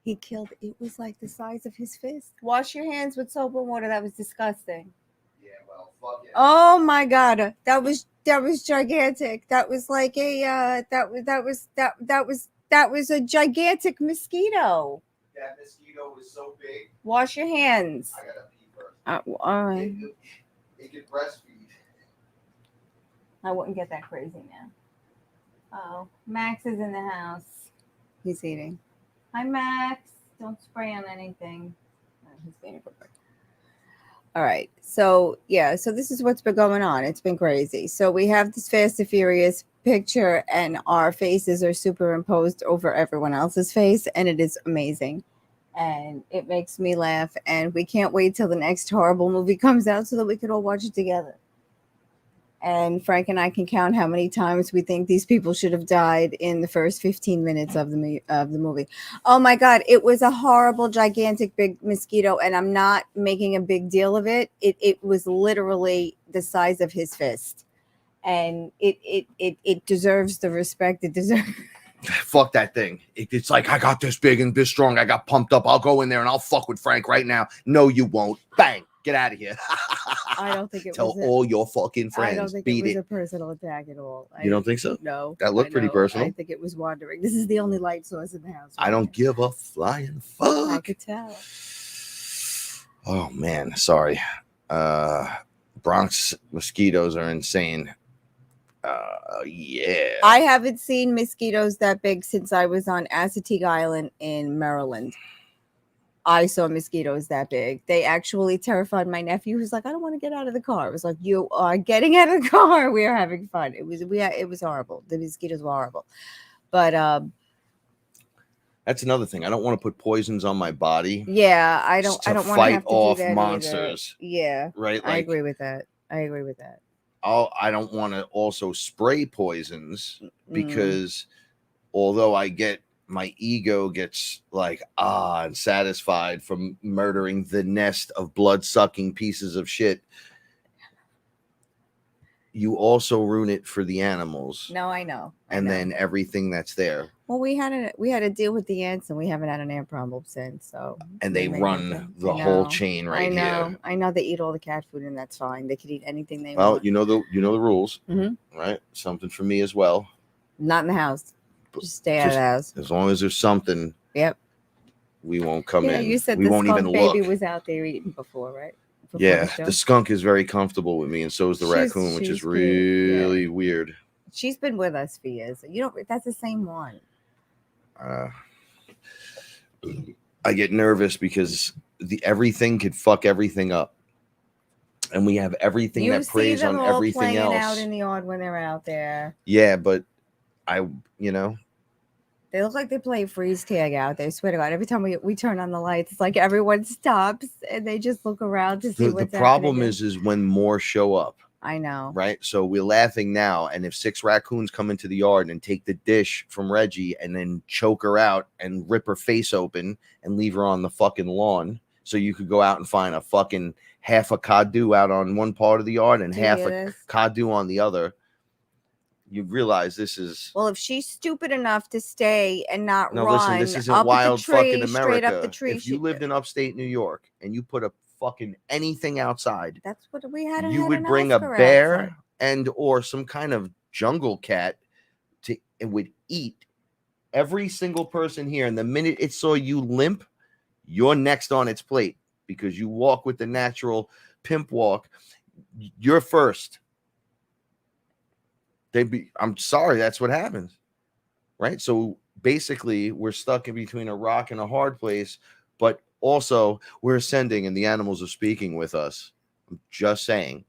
He killed. It was like the size of his fist. Wash your hands with soap and water. That was disgusting. Fuck yeah. Oh my God, that was gigantic. That was like a that was a gigantic mosquito. That mosquito was so big. Wash your hands. I gotta pee first. All right. It could breastfeed. I wouldn't get that crazy now. Oh, Max is in the house. He's eating. Hi, Max. Don't spray on anything. Oh, he's being a good boy. All right. So, yeah. So this is what's been going on. It's been crazy. So we have this Fast and Furious picture and our faces are superimposed over everyone else's face. And it is amazing. And it makes me laugh. And we can't wait till the next horrible movie comes out so that we can all watch it together. And Frank and I can count how many times we think these people should have died in the first 15 minutes of the movie. Oh my God, it was a horrible, gigantic, big mosquito, and I'm not making a big deal of it. It was literally the size of his fist, and it deserves the respect it deserves. Fuck that thing. It's like, I got this big and this strong. I got pumped up. I'll go in there and I'll fuck with Frank right now. No, you won't. Bang. Get out of here. I don't think it Tell was all your fucking friends. I don't think it was a personal attack at all. You don't think so? No. That looked pretty personal. I think it was wandering. This is the only light source in the house. I don't give a flying fuck. I could tell. Oh, man. Sorry. Bronx mosquitoes are insane. Yeah. I haven't seen mosquitoes that big since I was on Assateague Island in Maryland. I saw mosquitoes that big. They actually terrified my nephew. He was like, I don't want to get out of the car. It was like, you are getting out of the car. We are having fun. It was horrible. The mosquitoes were horrible. But that's another thing. I don't want to put poisons on my body. Yeah, I don't want to fight off do that monsters. Either. Yeah. Right? Like, I agree with that. I don't want to also spray poisons because although my ego gets like and satisfied from murdering the nest of blood-sucking pieces of shit, you also ruin it for the animals. No, I know. Then everything that's there. Well, we had to deal with the ants, and we haven't had an ant problem since. So and they run the whole chain right here. I know they eat all the cat food, and that's fine. They could eat anything they want. Well, you know the rules, right? Something for me as well. Not in the house. Just stay out of the house. As long as there's something. Yep. We won't come in. You said we won't even look. Baby was out there eating before, right? The skunk is very comfortable with me, and so is the raccoon, which is really weird. She's been with us for years. That's the same one. I get nervous because everything could fuck everything up. And we have everything You that see preys them on all everything playing else. out in the yard when they're out there. Yeah, but they look like they play freeze tag out there. I swear to God, every time we turn on the lights, it's like everyone stops and they just look around to see what's the problem happening. is when more show up. I know. Right? So we're laughing now, and if 6 raccoons come into the yard and take the dish from Reggie and then choke her out and rip her face open and leave her on the fucking lawn, so you could go out and find a fucking half a kadu out on one part of the yard and half a kadu on the other, you realize this is... Well, if she's stupid enough to stay and not run, listen, this isn't up wild the tree, fucking America. straight up the tree. If you lived in upstate New York and you put a fucking anything outside, that's what we had. You would bring a bear outside. And or some kind of jungle cat it would eat every single person here. And the minute it saw you limp, you're next on its plate because you walk with the natural pimp walk. You're first. I'm sorry, that's what happens. Right? So basically, we're stuck in between a rock and a hard place, but also we're ascending and the animals are speaking with us. I'm just saying.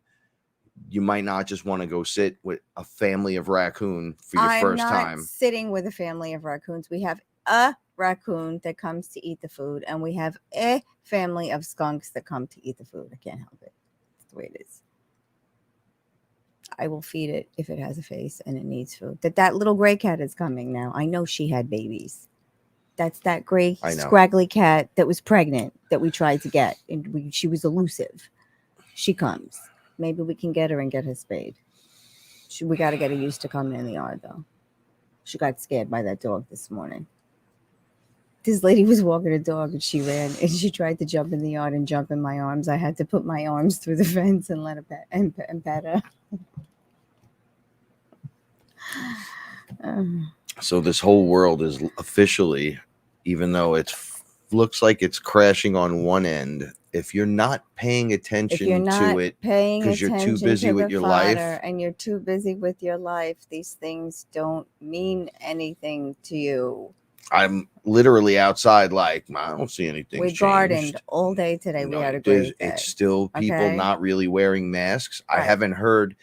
You might not just want to go sit with a family of raccoon for your first time. I'm not sitting with a family of raccoons. We have a raccoon that comes to eat the food, and we have a family of skunks that come to eat the food. I can't help it. That's the way it is. I will feed it if it has a face and it needs food. That little gray cat is coming now. I know she had babies. That's that gray, scraggly cat that was pregnant that we tried to get, and she was elusive. She comes. Maybe we can get her and get her spayed. We got to get her used to coming in the yard, though. She got scared by that dog this morning. This lady was walking a dog, and she ran, and she tried to jump in the yard and jump in my arms. I had to put my arms through the fence and let her pet her. So this whole world is officially, even though it looks like it's crashing on one end, if you're not paying attention to it because you're too busy with your life, and you're too busy with your life, these things don't mean anything to you. I'm literally outside like, I don't see anything. We gardened all day today. We had a great day. It's still people not really wearing masks. Right. I haven't heard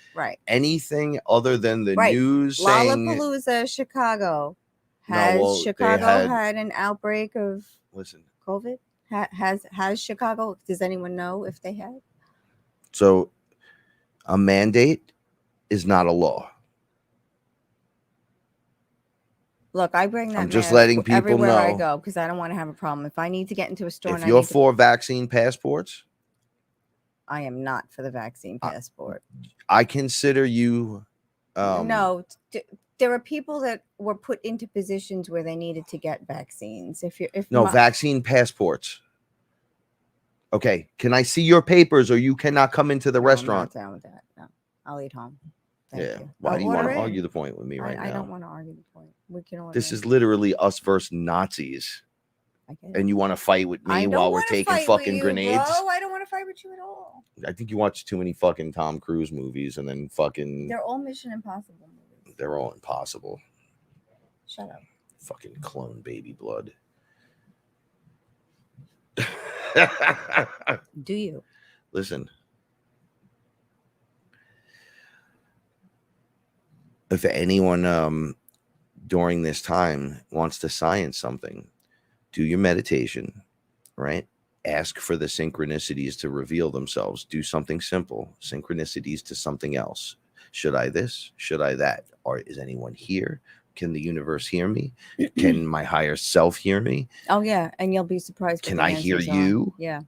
anything other than the news saying Lollapalooza, Chicago. Has Chicago had an outbreak of COVID? Has Chicago? Does anyone know if they have? So a mandate is not a law. Look, I bring that. I'm just letting people everywhere know. I go because I don't want to have a problem. If I need to get into a store, if you're for vaccine passports, I am not for the vaccine passport. I consider you. No, there are people that were put into positions where they needed to get vaccines. Vaccine passports. Okay, can I see your papers, or you cannot come into the restaurant? I'm not down with that. No, I'll eat home. Thank you. Why do you want to argue the point with me right now? I don't want to argue the point. We can order. This is literally us versus Nazis. And you want to fight with me while we're taking fucking grenades? Bro, I don't want to fight with you at all. I think you watch too many fucking Tom Cruise movies and then fucking... They're all Mission Impossible movies. They're all impossible. Shut up. Fucking clone baby blood. Do you? Listen. If anyone during this time wants to science something, do your meditation, right? Ask for the synchronicities to reveal themselves. Do something simple. Synchronicities to something else. Should I this? Should I that? Or is anyone here? Can the universe hear me? Can my higher self hear me? Oh, yeah. And you'll be surprised. Can I hear you? Yeah.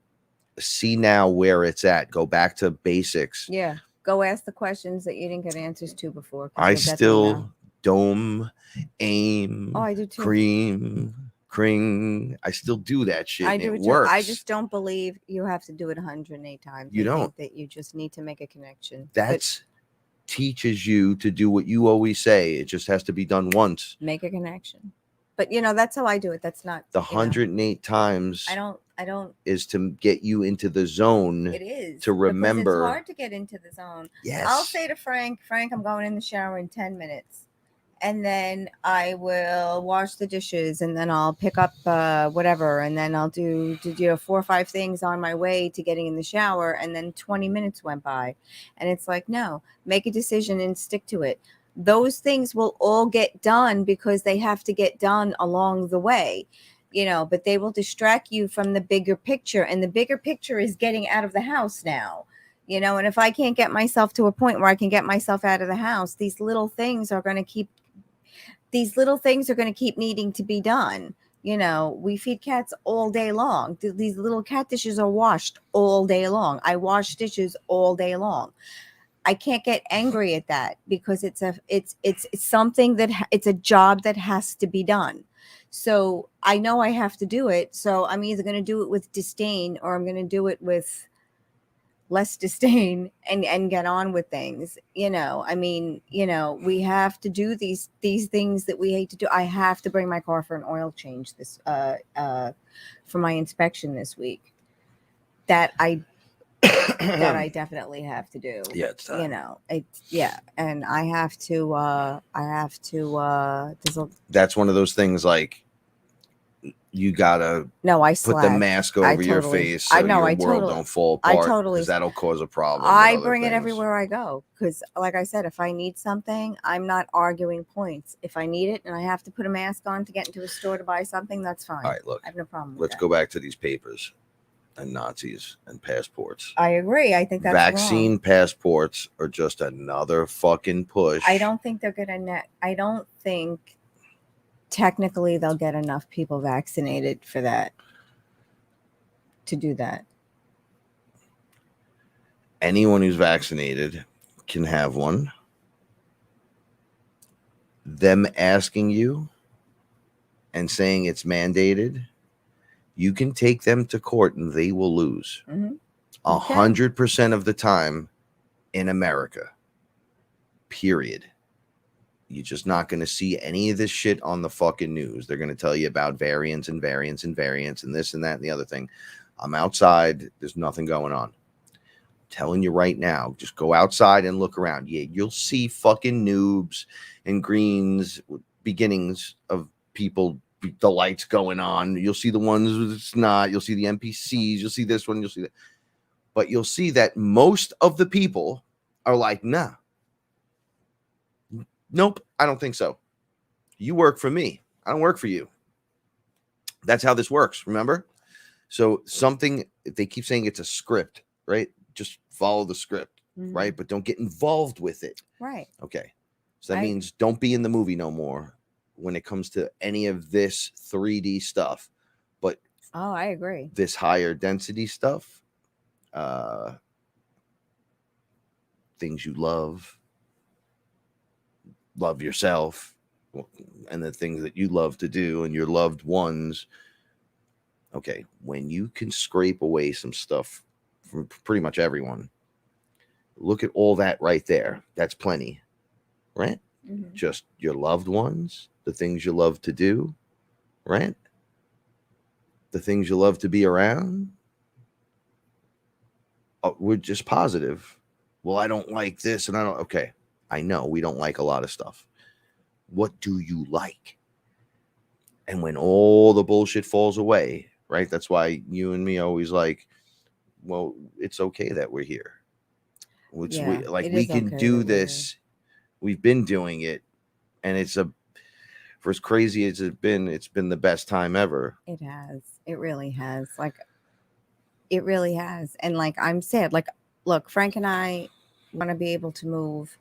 See now where it's at. Go back to basics. Yeah. Go ask the questions that you didn't get answers to before. I still dome, aim, I do too. Cream. I still do that shit. I do it too. works. I just don't believe you have to do it 108 times. You don't. Think that you just need to make a connection. That's teaches you to do what you always say. It just has to be done once. Make a connection. But that's how I do it. That's not the 108 times. I don't is to get you into the zone. It is to remember. It's hard to get into the zone. Yes. I'll say to Frank, I'm going in the shower in 10 minutes. and then I will wash the dishes, and then I'll pick up whatever, and then I'll do 4 or 5 things on my way to getting in the shower, and then 20 minutes went by. And it's like, no, make a decision and stick to it. Those things will all get done because they have to get done along the way, but they will distract you from the bigger picture, and the bigger picture is getting out of the house now. And if I can't get myself to a point where I can get myself out of the house, these little things are going to keep needing to be done. We feed cats all day long. These little cat dishes are washed all day long. I wash dishes all day long. I can't get angry at that because it's something that it's a job that has to be done. So I know I have to do it. So I'm either going to do it with disdain, or I'm going to do it with less disdain and get on with things. We have to do these things that we hate to do. I have to bring my car for an oil change this for my inspection this week. That I definitely have to do. Yeah, it's time. And I have to That's one of those things, like, you gotta I put the mask over your face so your world don't fall apart. Because that'll cause a problem. I bring it everywhere I go because, like I said, if I need something, I'm not arguing points. If I need it and I have to put a mask on to get into a store to buy something, that's fine. All right, look, I have no problem with let's that. go back to these papers and Nazis and passports. I agree. I think that's vaccine wrong. Passports are just another fucking push. I don't think they're gonna. I don't think technically they'll get enough people vaccinated for that to do that. Anyone who's vaccinated can have one. Them asking you and saying it's mandated, you can take them to court and they will lose 100% of the time in America. Period. You're just not going to see any of this shit on the fucking news. They're going to tell you about variants and variants and variants and this and that and the other thing. I'm outside. There's nothing going on. I'm telling you right now, just go outside and look around. Yeah, you'll see fucking noobs and greens, beginnings of people, the lights going on. You'll see the ones it's not. You'll see the NPCs. You'll see this one. You'll see that. But you'll see that most of the people are like, nah. Nope, I don't think so. You work for me. I don't work for you. That's how this works, remember? So they keep saying it's a script, right? Just follow the script, right? But don't get involved with it. Right. Okay. So that means don't be in the movie no more when it comes to any of this 3D stuff. But I agree. This higher density stuff, things you love yourself, and the things that you love to do and your loved ones. Okay, when you can scrape away some stuff from pretty much everyone, look at all that right there. That's plenty, right? Just your loved ones, the things you love to do, right? The things you love to be around. We're just positive. Well, I don't like this, and I don't. Okay. I know we don't like a lot of stuff. What do you like? And when all the bullshit falls away, right? That's why you and me always like, well, it's okay that we're here. We can do this. We've been doing it. And for as crazy as it's been the best time ever. It has. It really has. It really has. And I'm sad. Look, Frank and I want to be able to move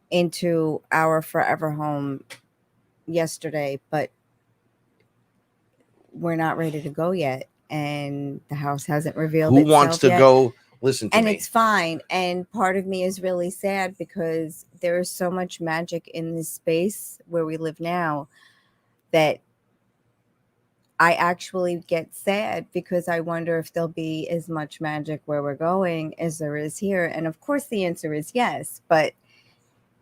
into our forever home yesterday, but we're not ready to go yet, and the house hasn't revealed who wants to yet. Go listen to and me. It's fine. And part of me is really sad because there is so much magic in this space where we live now that I actually get sad because I wonder if there'll be as much magic where we're going as there is here. And of course the answer is yes, but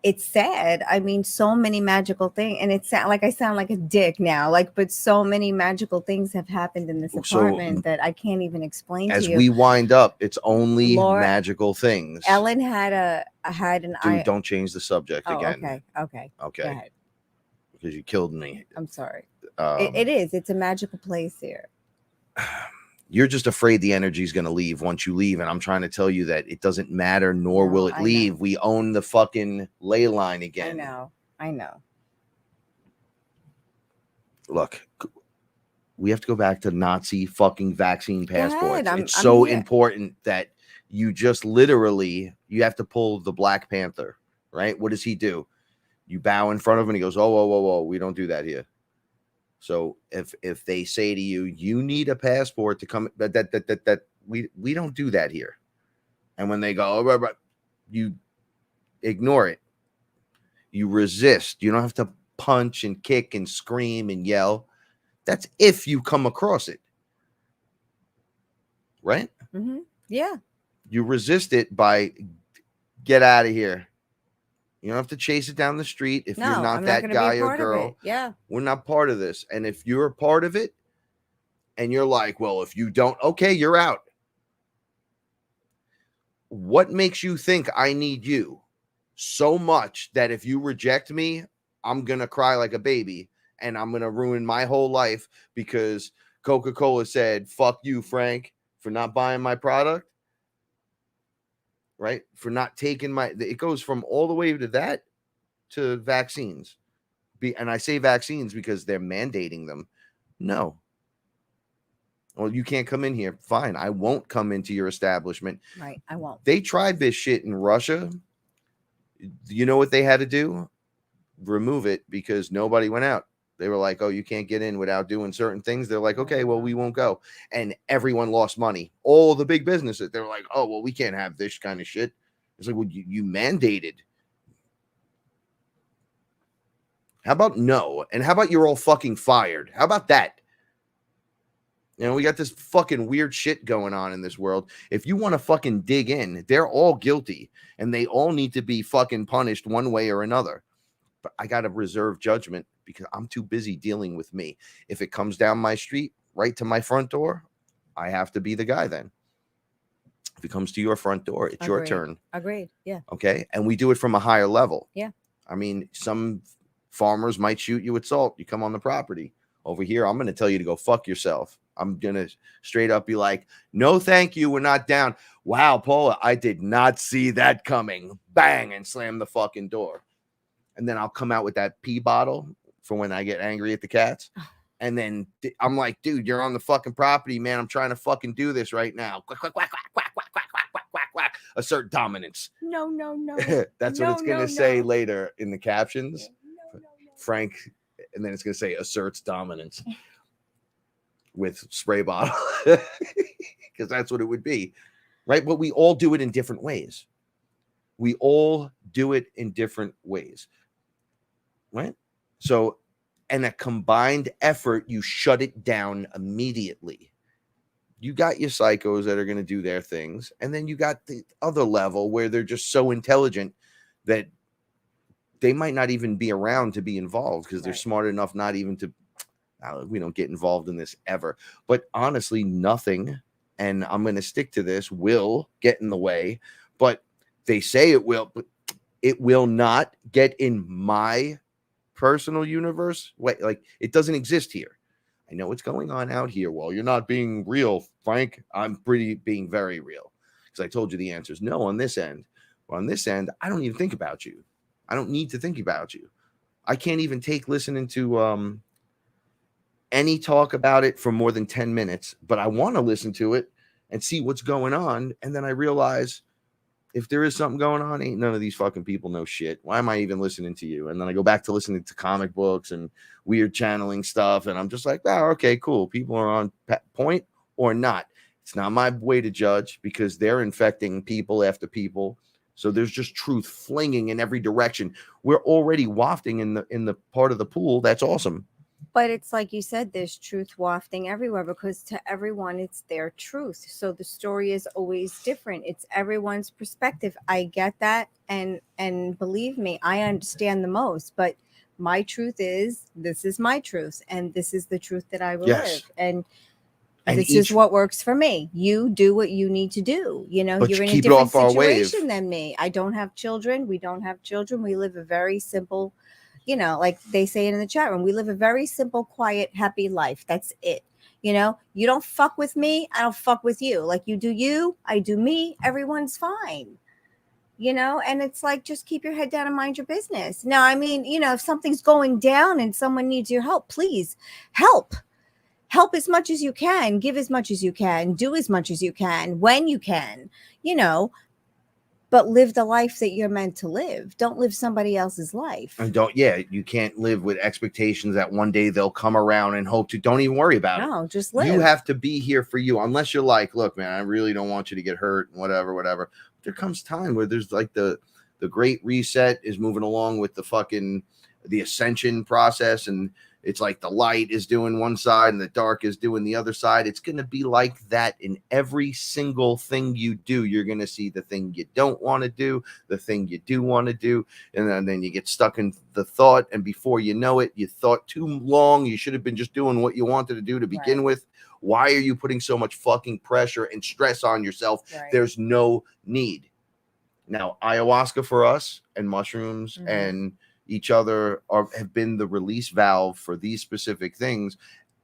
it's sad. I mean, so many magical things, and it's like I sound like a dick now, but so many magical things have happened in this apartment that I can't even explain to you. As we wind up, it's only magical things. Ellen had an Dude, don't change the subject again. Okay. Go ahead. because you killed me. I'm sorry. It is. It's a magical place here. You're just afraid the energy is going to leave once you leave. And I'm trying to tell you that it doesn't matter, nor will it leave. We own the fucking ley line again. I know. Look, we have to go back to Nazi fucking vaccine passports. It's I'm so here. important that you just literally, you have to pull the Black Panther, right? What does he do? You bow in front of him and he goes, oh, whoa, whoa, whoa. We don't do that here. So if they say to you, you need a passport to come, that we don't do that here. And when they go, oh, you ignore it. You resist. You don't have to punch and kick and scream and yell. That's if you come across it. Right? Mm-hmm. Yeah. You resist it by get out of here. You don't have to chase it down the street if you're not that guy or girl. Yeah. We're not part of this. And if you're a part of it and you're like, well, if you don't, okay, you're out. What makes you think I need you so much that if you reject me, I'm going to cry like a baby and I'm going to ruin my whole life because Coca-Cola said, fuck you, Frank, for not buying my product? Right? For not taking it goes from all the way to that to vaccines. And I say vaccines because they're mandating them. No. Well, you can't come in here. Fine. I won't come into your establishment. Right. I won't. They tried this shit in Russia. You know what they had to do? Remove it because nobody went out. They were like, oh, you can't get in without doing certain things. They're like, okay, well, we won't go. And everyone lost money. All the big businesses, they were like, oh, well, we can't have this kind of shit. It's like, well, you mandated. How about no? And how about you're all fucking fired? How about that? You know, we got this fucking weird shit going on in this world. If you want to fucking dig in, they're all guilty and they all need to be fucking punished one way or another. But I got to reserve judgment because I'm too busy dealing with me. If it comes down my street, right to my front door, I have to be the guy then. If it comes to your front door, it's your turn. Agreed. Yeah. Okay. And we do it from a higher level. Yeah. I mean, some farmers might shoot you with salt. You come on the property. Over here, I'm going to tell you to go fuck yourself. I'm going to straight up be like, no, thank you. We're not down. Wow, Paula, I did not see that coming. Bang, and slam the fucking door. And then I'll come out with that pee bottle for when I get angry at the cats. And then I'm like, dude, you're on the fucking property, man. I'm trying to fucking do this right now. Quack, quack, quack, quack, quack, quack, quack, quack, quack, quack. Assert dominance. No. That's what it's going to say later in the captions. Frank, and then it's going to say asserts dominance with spray bottle. Because that's what it would be. Right? But we all do it in different ways. We all do it in different ways. Right? So, and a combined effort, you shut it down immediately. You got your psychos that are going to do their things. And then you got the other level where they're just so intelligent that they might not even be around to be involved because they're smart enough not even to, we don't get involved in this ever. But honestly, nothing, and I'm going to stick to this, will get in the way. But they say it will, but it will not get in my personal universe. Wait, like it doesn't exist here. I know what's going on out here. Well, you're not being real, Frank. I'm being very real because I told you the answers. No, on this end. Well, on this end, I don't even think about you. I don't need to think about you. I can't even take listening to any talk about it for more than 10 minutes, but I want to listen to it and see what's going on. And then I realize if there is something going on, ain't none of these fucking people know shit. Why am I even listening to you? And then I go back to listening to comic books and weird channeling stuff. And I'm just like, oh, okay, cool. People are on point or not. It's not my way to judge because they're infecting people after people. So there's just truth flinging in every direction. We're already wafting in the part of the pool. That's awesome. But it's like you said, there's truth wafting everywhere because to everyone, it's their truth. So the story is always different. It's everyone's perspective. I get that. And believe me, I understand the most. But my truth is, this is my truth. And this is the truth that I will live. And this is what works for me. You do what you need to do. You know, you're in a different situation than me. I don't have children. We don't have children. We live a very simple, you know, like they say it in the chat room, we live a very simple, quiet, happy life. That's it. You know, you don't fuck with me, I don't fuck with you. Like you do you, I do me, everyone's fine. You know, and it's like, just keep your head down and mind your business. Now, I mean, you know, if something's going down and someone needs your help, please help. Help as much as you can, give as much as you can, do as much as you can when you can, you know, but live the life that you're meant to live. Don't live somebody else's life. And you can't live with expectations that one day they'll come around and hope to. Don't even worry about it. No, just live. You have to be here for you, unless you're like, look, man, I really don't want you to get hurt and whatever. There comes time where there's like the great reset is moving along with the ascension process, and it's like the light is doing one side and the dark is doing the other side. It's going to be like that in every single thing you do. You're going to see the thing you don't want to do, the thing you do want to do, and then you get stuck in the thought, and before you know it, you thought too long. You should have been just doing what you wanted to do to begin with. Why are you putting so much fucking pressure and stress on yourself? Right. There's no need. Now, ayahuasca for us and mushrooms and each other have been the release valve for these specific things.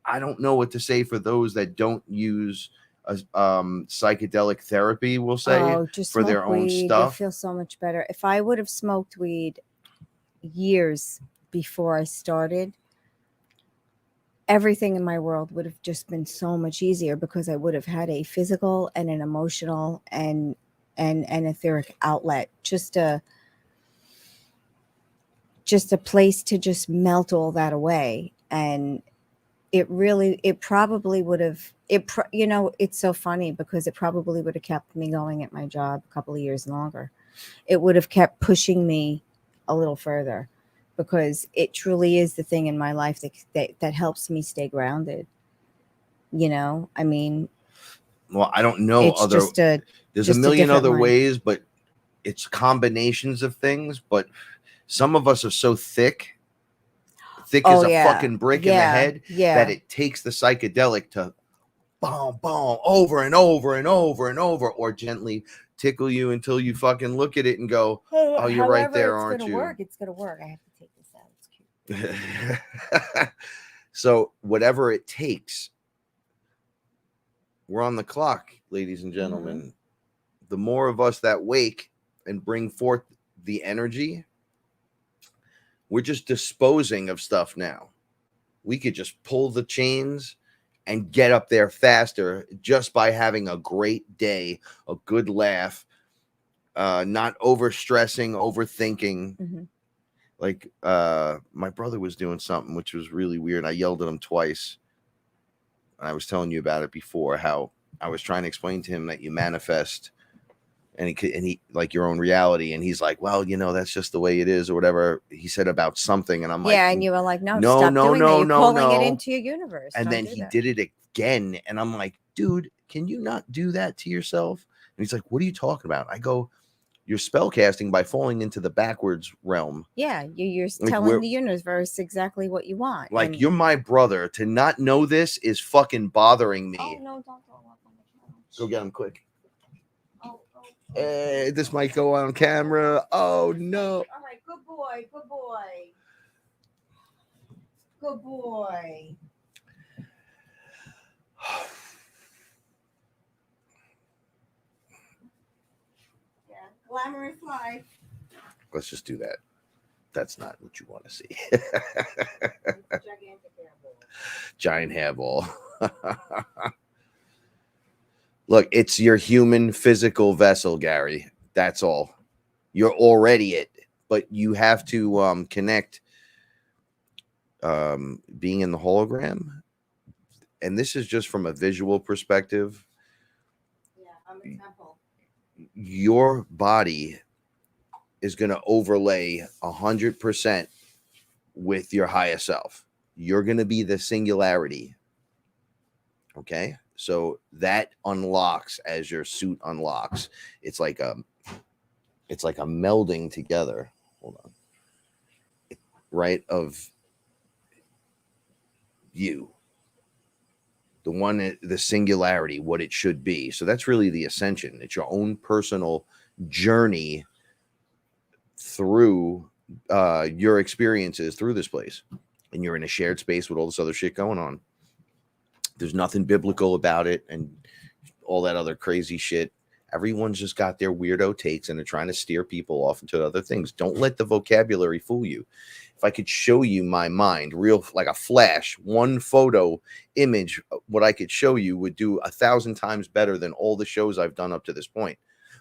I don't know what to say for those that don't use psychedelic therapy, we'll say, just for their own stuff. I feel so much better. If I would have smoked weed years before I started, everything in my world would have just been so much easier, because I would have had a physical and an emotional and etheric outlet, just a place to just melt all that away. And it probably would have, you know, it's so funny because it probably would have kept me going at my job a couple of years longer. It would have kept pushing me a little further, because it truly is the thing in my life that helps me stay grounded. You know, I mean, well, I don't know there's a million other ways, but it's combinations of things. But some of us are so thick as a fucking brick in the head that it takes the psychedelic to boom, boom, over and over and over and over, or gently tickle you until you fucking look at it and go, oh, you're right there, aren't you? It's going to work. I have to take this out. It's cute. So whatever it takes, we're on the clock, ladies and gentlemen. The more of us that wake and bring forth the energy, we're just disposing of stuff now. We could just pull the chains and get up there faster just by having a great day, a good laugh, not overstressing, overthinking. Like my brother was doing something which was really weird. I yelled at him twice. I was telling you about it before, how I was trying to explain to him that you manifest and he like your own reality, and he's like, well, you know, that's just the way it is, or whatever he said about something, and I'm like, and you were like, no, you're pulling it into your universe. And then he did it again, and I'm like, dude, can you not do that to yourself? And he's like, what are you talking about? I go, you're spell casting by falling into the backwards realm. Yeah, you're like, telling the universe exactly what you want. Like, you're my brother. To not know this is fucking bothering me. Oh, no, don't go up on the camera. Go get him quick. This might go on camera. Oh, no. All right, good boy, good boy. Good boy. Glamorous life. Let's just do that. That's not what you want to see. Giant hairball. Look, it's your human physical vessel, Gary. That's all. You're already it, but you have to connect being in the hologram. And this is just from a visual perspective. Yeah, I'm a temple. Your body is going to overlay 100% with your higher self. You're going to be the singularity. Okay? So that unlocks as your suit unlocks. It's like a melding together. Hold on. Right? Of you. The singularity, what it should be. So that's really the ascension. It's your own personal journey through your experiences through this place, and you're in a shared space with all this other shit going on. There's nothing biblical about it and all that other crazy shit. Everyone's just got their weirdo takes and they're trying to steer people off into other things. Don't let the vocabulary fool you. If I could show you my mind, real like a flash, one photo image, what I could show you would do 1,000 times better than all the shows I've done up to this point.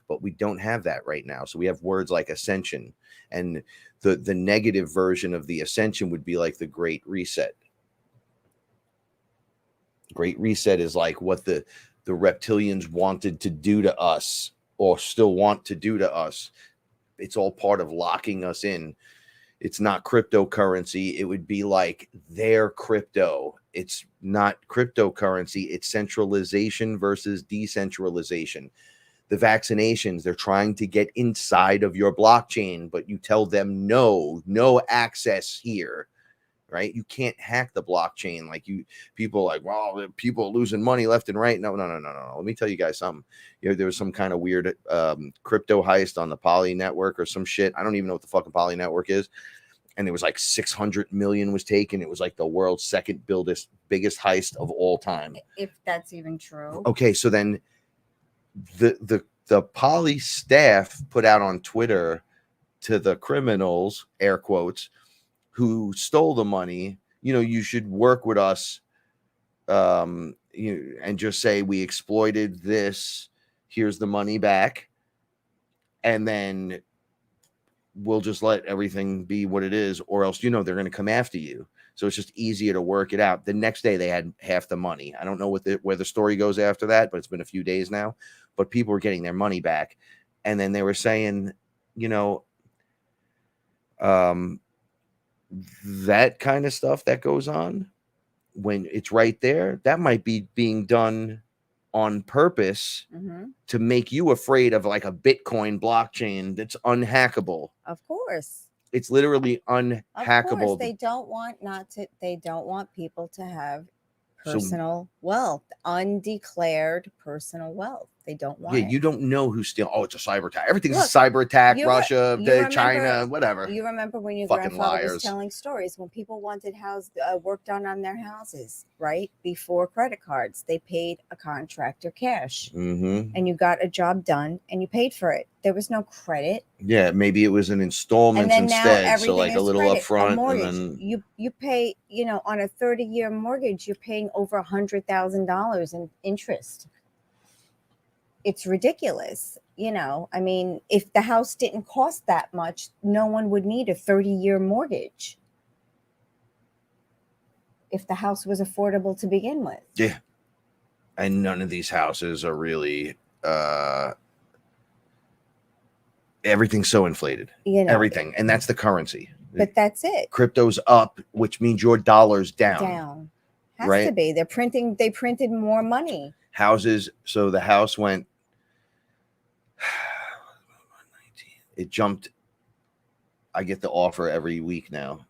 But we don't have that right now. So we have words like ascension, and the negative version of the ascension would be like the Great Reset. Great Reset is like what the reptilians wanted to do to us or still want to do to us. It's all part of locking us in. It's not cryptocurrency. It would be like their crypto. It's not cryptocurrency. It's centralization versus decentralization. The vaccinations, they're trying to get inside of your blockchain, but you tell them no access here. Right? You can't hack the blockchain. Like people are like, well, people are losing money left and right. No. Let me tell you guys something. There was some kind of weird crypto heist on the Poly network or some shit. I don't even know what the fucking Poly network is. And it was like 600 million was taken. It was like the world's second biggest heist of all time. If that's even true. Okay, so then the Poly staff put out on Twitter to the criminals, air quotes, who stole the money, you should work with us, and just say we exploited this. Here's the money back, and then we'll just let everything be what it is, or else they're going to come after you. So it's just easier to work it out. The next day they had half the money. I don't know where the story goes after that, but it's been a few days now. But people were getting their money back, and then they were saying, that kind of stuff that goes on when it's right there, that might be being done on purpose to make you afraid of like a Bitcoin blockchain that's unhackable. Of course. It's literally unhackable. Of course, they don't want people to have personal wealth, undeclared personal wealth. They don't want it. You don't know who's stealing. Oh, it's a cyber attack. Everything's a cyber attack. Russia, China, whatever. You remember when your fucking grandfather liars. was telling stories when people wanted work done on their houses, right? Before credit cards, they paid a contractor cash, and you got a job done, and you paid for it. There was no credit. Yeah, maybe it was an installment instead, so like a little upfront, and then you pay. On a 30-year mortgage, you're paying over $100,000 in interest. It's ridiculous. I mean, if the house didn't cost that much, no one would need a 30-year mortgage. If the house was affordable to begin with. Yeah. And none of these houses are really, everything's so inflated. Everything. And that's the currency. But that's it. Crypto's up, which means your dollar's down. Has to be. They printed more money. Houses. So the house went, it jumped. I get the offer every week now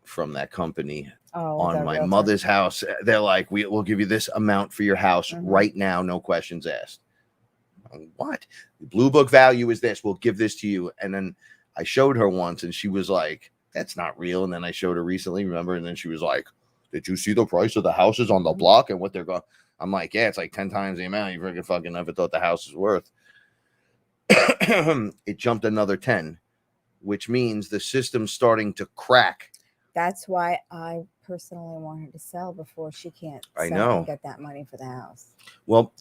from that company on my mother's house. They're like, we'll give you this amount for your house right now. No questions asked. What? The blue book value is this. We'll give this to you. And then I showed her once and she was like, that's not real. And then I showed her recently, remember? And then she was like, did you see the price of the houses on the block and what they're going? I'm like, yeah, it's like 10 times the amount you fucking never thought the house was worth. It jumped another 10, which means the system's starting to crack. That's why I personally want her to sell before she can't I know. And get that money for the house. Well,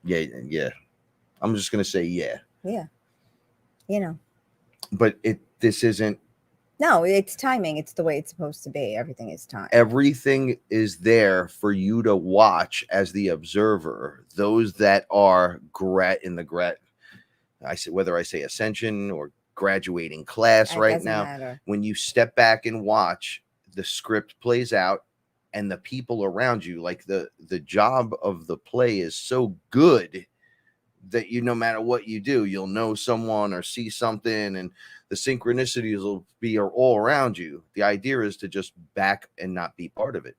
yeah. I'm just going to say yeah. Yeah. But this isn't. No, it's timing. It's the way it's supposed to be. Everything is time. Everything is there for you to watch as the observer. Those that are whether I say ascension or graduating class right now, matter. When you step back and watch, the script plays out and the people around you, like the job of the play is so good that no matter what you do, you'll know someone or see something, and the synchronicities will be all around you. The idea is to just back and not be part of it.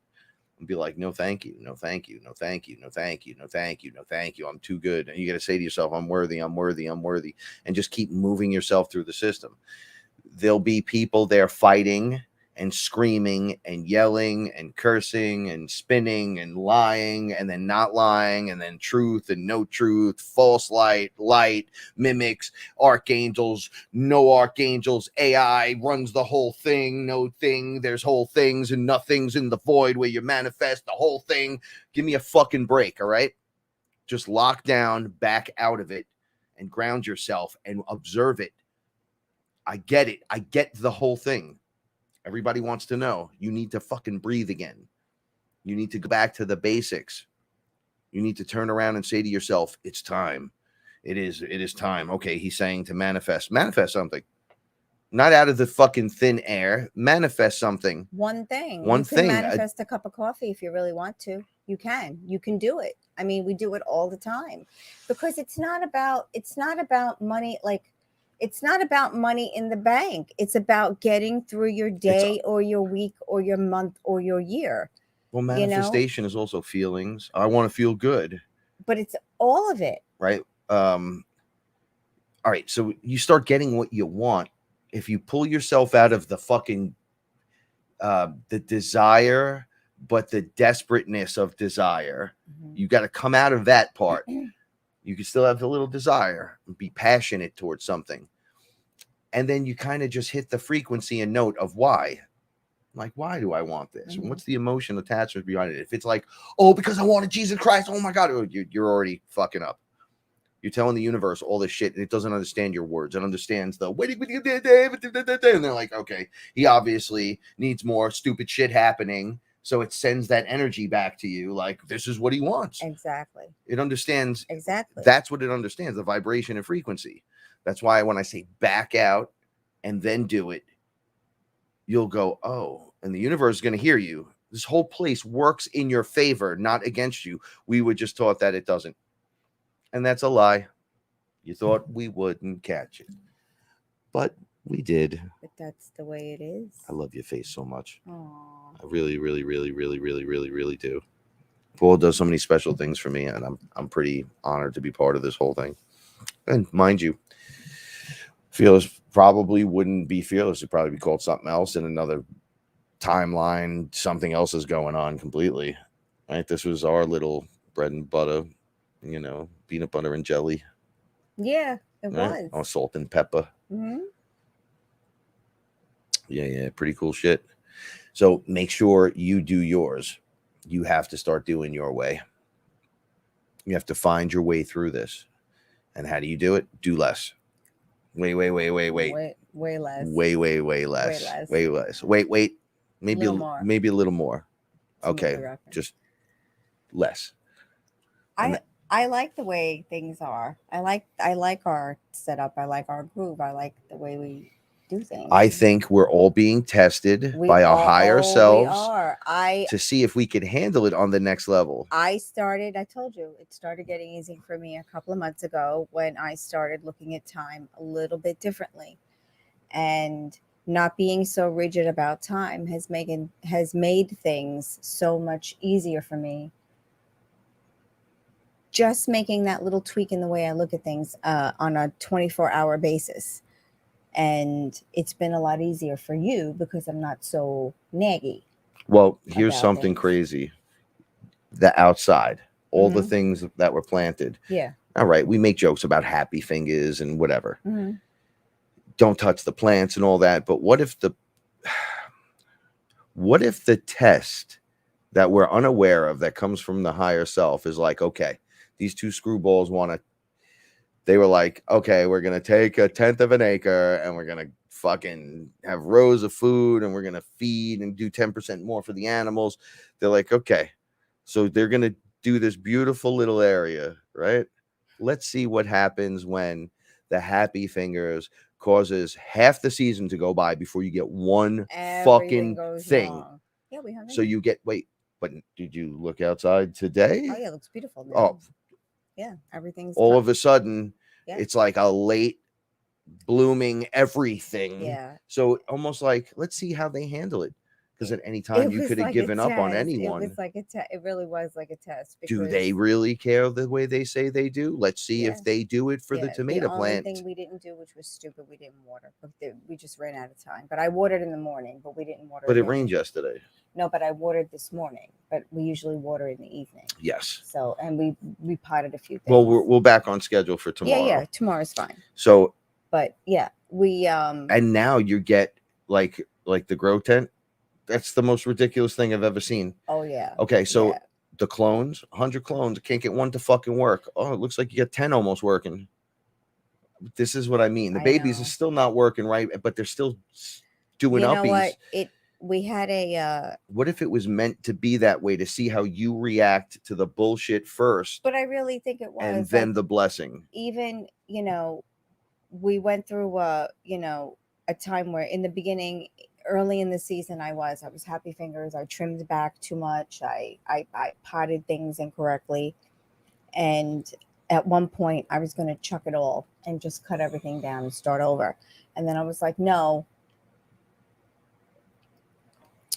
and be like, no, thank you. No, thank you. No, thank you. No, thank you. No, thank you. No, thank you. I'm too good. And you got to say to yourself, I'm worthy. I'm worthy. I'm worthy. And just keep moving yourself through the system. There'll be people there fighting and screaming and yelling and cursing and spinning and lying and then not lying and then truth and no truth, false light, mimics, archangels, no archangels, AI runs the whole thing, no thing, there's whole things and nothings in the void where you manifest the whole thing. Give me a fucking break, all right? Just lock down, back out of it, and ground yourself and observe it. I get it. I get the whole thing. Everybody wants to know. You need to fucking breathe again. You need to go back to the basics. You need to turn around and say to yourself, it's time. It is time. Okay, he's saying to manifest something. Not out of the fucking thin air. Manifest something. One thing. One you can thing. manifest a cup of coffee if you really want to. You can. You can do it. I mean, we do it all the time. Because it's not about money, like it's not about money in the bank. It's about getting through your day or your week or your month or your year. Well, manifestation is also feelings. I want to feel good. But it's all of it. Right? All right. So you start getting what you want. If you pull yourself out of the fucking the desire, but the desperateness of desire, you got to come out of that part. You can still have the little desire and be passionate towards something. And then you kind of just hit the frequency and note of why. Like, why do I want this? And what's the emotional attachment behind it? If it's like, oh, because I wanted Jesus Christ. Oh my God. You're already fucking up. You're telling the universe all this shit and it doesn't understand your words. It understands the and they're like, okay, he obviously needs more stupid shit happening. So it sends that energy back to you. Like, this is what he wants. Exactly. It understands. Exactly. That's what it understands, the vibration and frequency. That's why when I say back out and then do it, you'll go, oh, and the universe is going to hear you. This whole place works in your favor, not against you. We were just taught that it doesn't. And that's a lie. You thought we wouldn't catch it. But we did. But that's the way it is. I love your face so much. Aww. I really, really, really, really, really, really, really do. Paul does so many special things for me, and I'm pretty honored to be part of this whole thing. And mind you, Fearless probably wouldn't be Fearless. It'd probably be called something else in another timeline. Something else is going on completely. Right? This was our little bread and butter, peanut butter and jelly. Yeah, it was. Oh, salt and pepper. Mm-hmm. Yeah, pretty cool shit. So make sure you do yours. You have to start doing your way. You have to find your way through this. And how do you do it? Do less. Way less. Way less. Wait. Maybe a little more. Okay, just less. I like the way things are. I like our setup. I like our groove. I like the way we do things. I think we're all being tested by our higher selves to see if we can handle it on the next level. I told you, it started getting easy for me a couple of months ago when I started looking at time a little bit differently. And not being so rigid about time has made things so much easier for me. Just making that little tweak in the way I look at things on a 24-hour basis. And it's been a lot easier for you because I'm not so naggy. Well, here's something crazy. The outside, all the things that were planted. Yeah. All right. We make jokes about happy fingers and whatever. Mm-hmm. Don't touch the plants and all that. But what if the test that we're unaware of that comes from the higher self is like, okay, these two screwballs they were like, okay, we're going to take 1/10 of an acre and we're going to fucking have rows of food and we're going to feed and do 10% more for the animals. They're like, okay, so they're going to do this beautiful little area, right? Let's see what happens when the happy fingers causes half the season to go by before you get one fucking thing. Wrong. Yeah, we have. So you get, but did you look outside today? Oh, yeah, it looks beautiful. Now. Oh, yeah, everything's all of a sudden, it's like a late blooming everything. Yeah. So almost like, let's see how they handle it. Because at any time It you was could have like a given up on test. anyone. It was like a test. It really was like a test. Do they Because really care the way they say they do? Let's see if yes, they do it for the yeah. The tomato only plant. thing we didn't do, which was stupid, we didn't water. We just ran out of time. But I watered in the morning, but we didn't water. But in it the rained evening. yesterday. No, but I watered this morning. But we usually water in the evening. Yes. So, and we potted a few things. Well, we're back on schedule for tomorrow. Yeah, tomorrow's fine. So, but yeah, we and now you get like the grow tent. That's the most ridiculous thing I've ever seen. Oh yeah. Okay, so yeah. the clones, 100 clones, can't get one to fucking work. Oh, it looks like you got 10 almost working. This is what I mean. The babies are still not working right, but they're still doing uppies. What? We had a what if it was meant to be that way, to see how you react to the bullshit first? But I really think it was, and then the blessing. Even, we went through a time where in the beginning, early in the season, I was happy fingers. I trimmed back too much. I potted things incorrectly, and at one point I was going to chuck it all and just cut everything down and start over. And then I was like, no.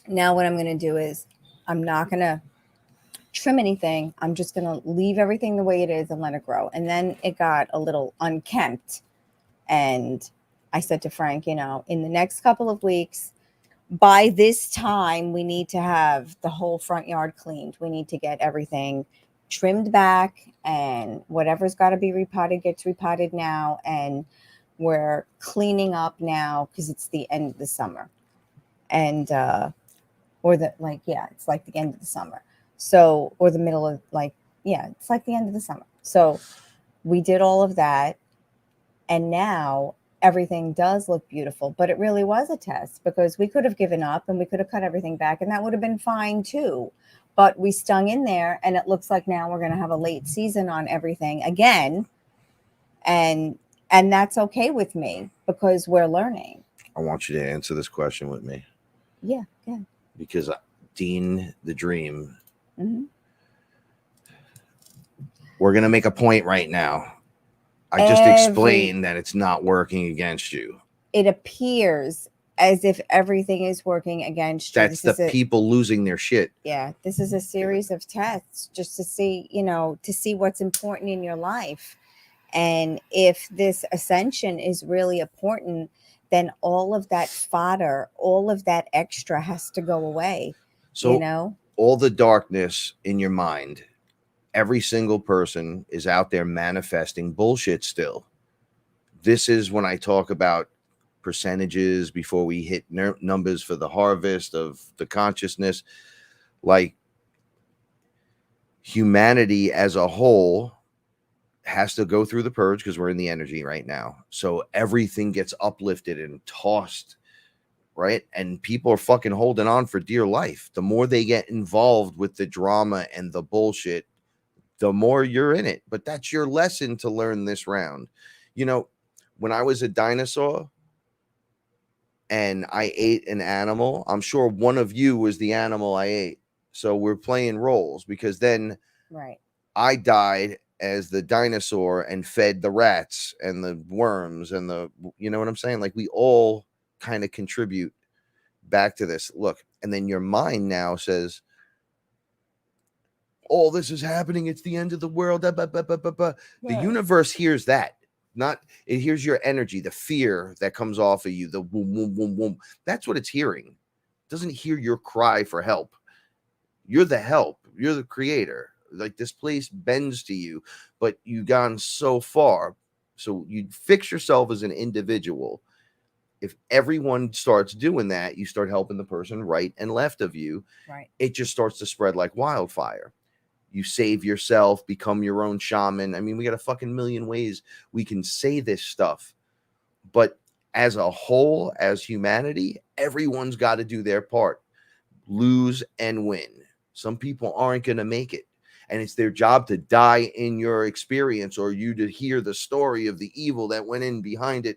Now what I'm going to do is I'm not going to trim anything. I'm just going to leave everything the way it is and let it grow. And then it got a little unkempt. And I said to Frank, in the next couple of weeks, by this time, we need to have the whole front yard cleaned. We need to get everything trimmed back, and whatever's got to be repotted gets repotted now. And we're cleaning up now because it's the end of the summer. And, it's like the end of the summer. So, or the middle of it's like the end of the summer. So we did all of that. And now everything does look beautiful, but it really was a test, because we could have given up and we could have cut everything back, and that would have been fine too. But we stung in there, and it looks like now we're going to have a late season on everything again. And that's okay with me, because we're learning. I want you to answer this question with me. Yeah. Because Dean the Dream, we're going to make a point right now. I just explained that it's not working against you. It appears as if everything is working against you. That's the people losing their shit. Yeah. This is a series of tests just to see, to see what's important in your life. And if this ascension is really important, then all of that fodder, all of that extra has to go away. So, all the darkness in your mind, every single person is out there manifesting bullshit still. This is when I talk about percentages before we hit numbers for the harvest of the consciousness. Like, humanity as a whole has to go through the purge, because we're in the energy right now. So everything gets uplifted and tossed, right? And people are fucking holding on for dear life. The more they get involved with the drama and the bullshit, the more you're in it. But that's your lesson to learn this round. When I was a dinosaur and I ate an animal, I'm sure one of you was the animal I ate. So we're playing roles, because then I died as the dinosaur and fed the rats and the worms and you know what I'm saying? Like, we all kind of contribute back to this. Look, and then your mind now says, oh, this is happening. It's the end of the world. The universe hears that. It hears your energy, the fear that comes off of you, the boom, boom, boom, boom. That's what it's hearing. It doesn't hear your cry for help. You're the help. You're the creator. Like, this place bends to you, but you've gone so far. So you fix yourself as an individual. If everyone starts doing that, you start helping the person right and left of you. Right. It just starts to spread like wildfire. You save yourself, become your own shaman. I mean, we got a fucking million ways we can say this stuff. But as a whole, as humanity, everyone's got to do their part. Lose and win. Some people aren't going to make it. And it's their job to die in your experience, or you to hear the story of the evil that went in behind it.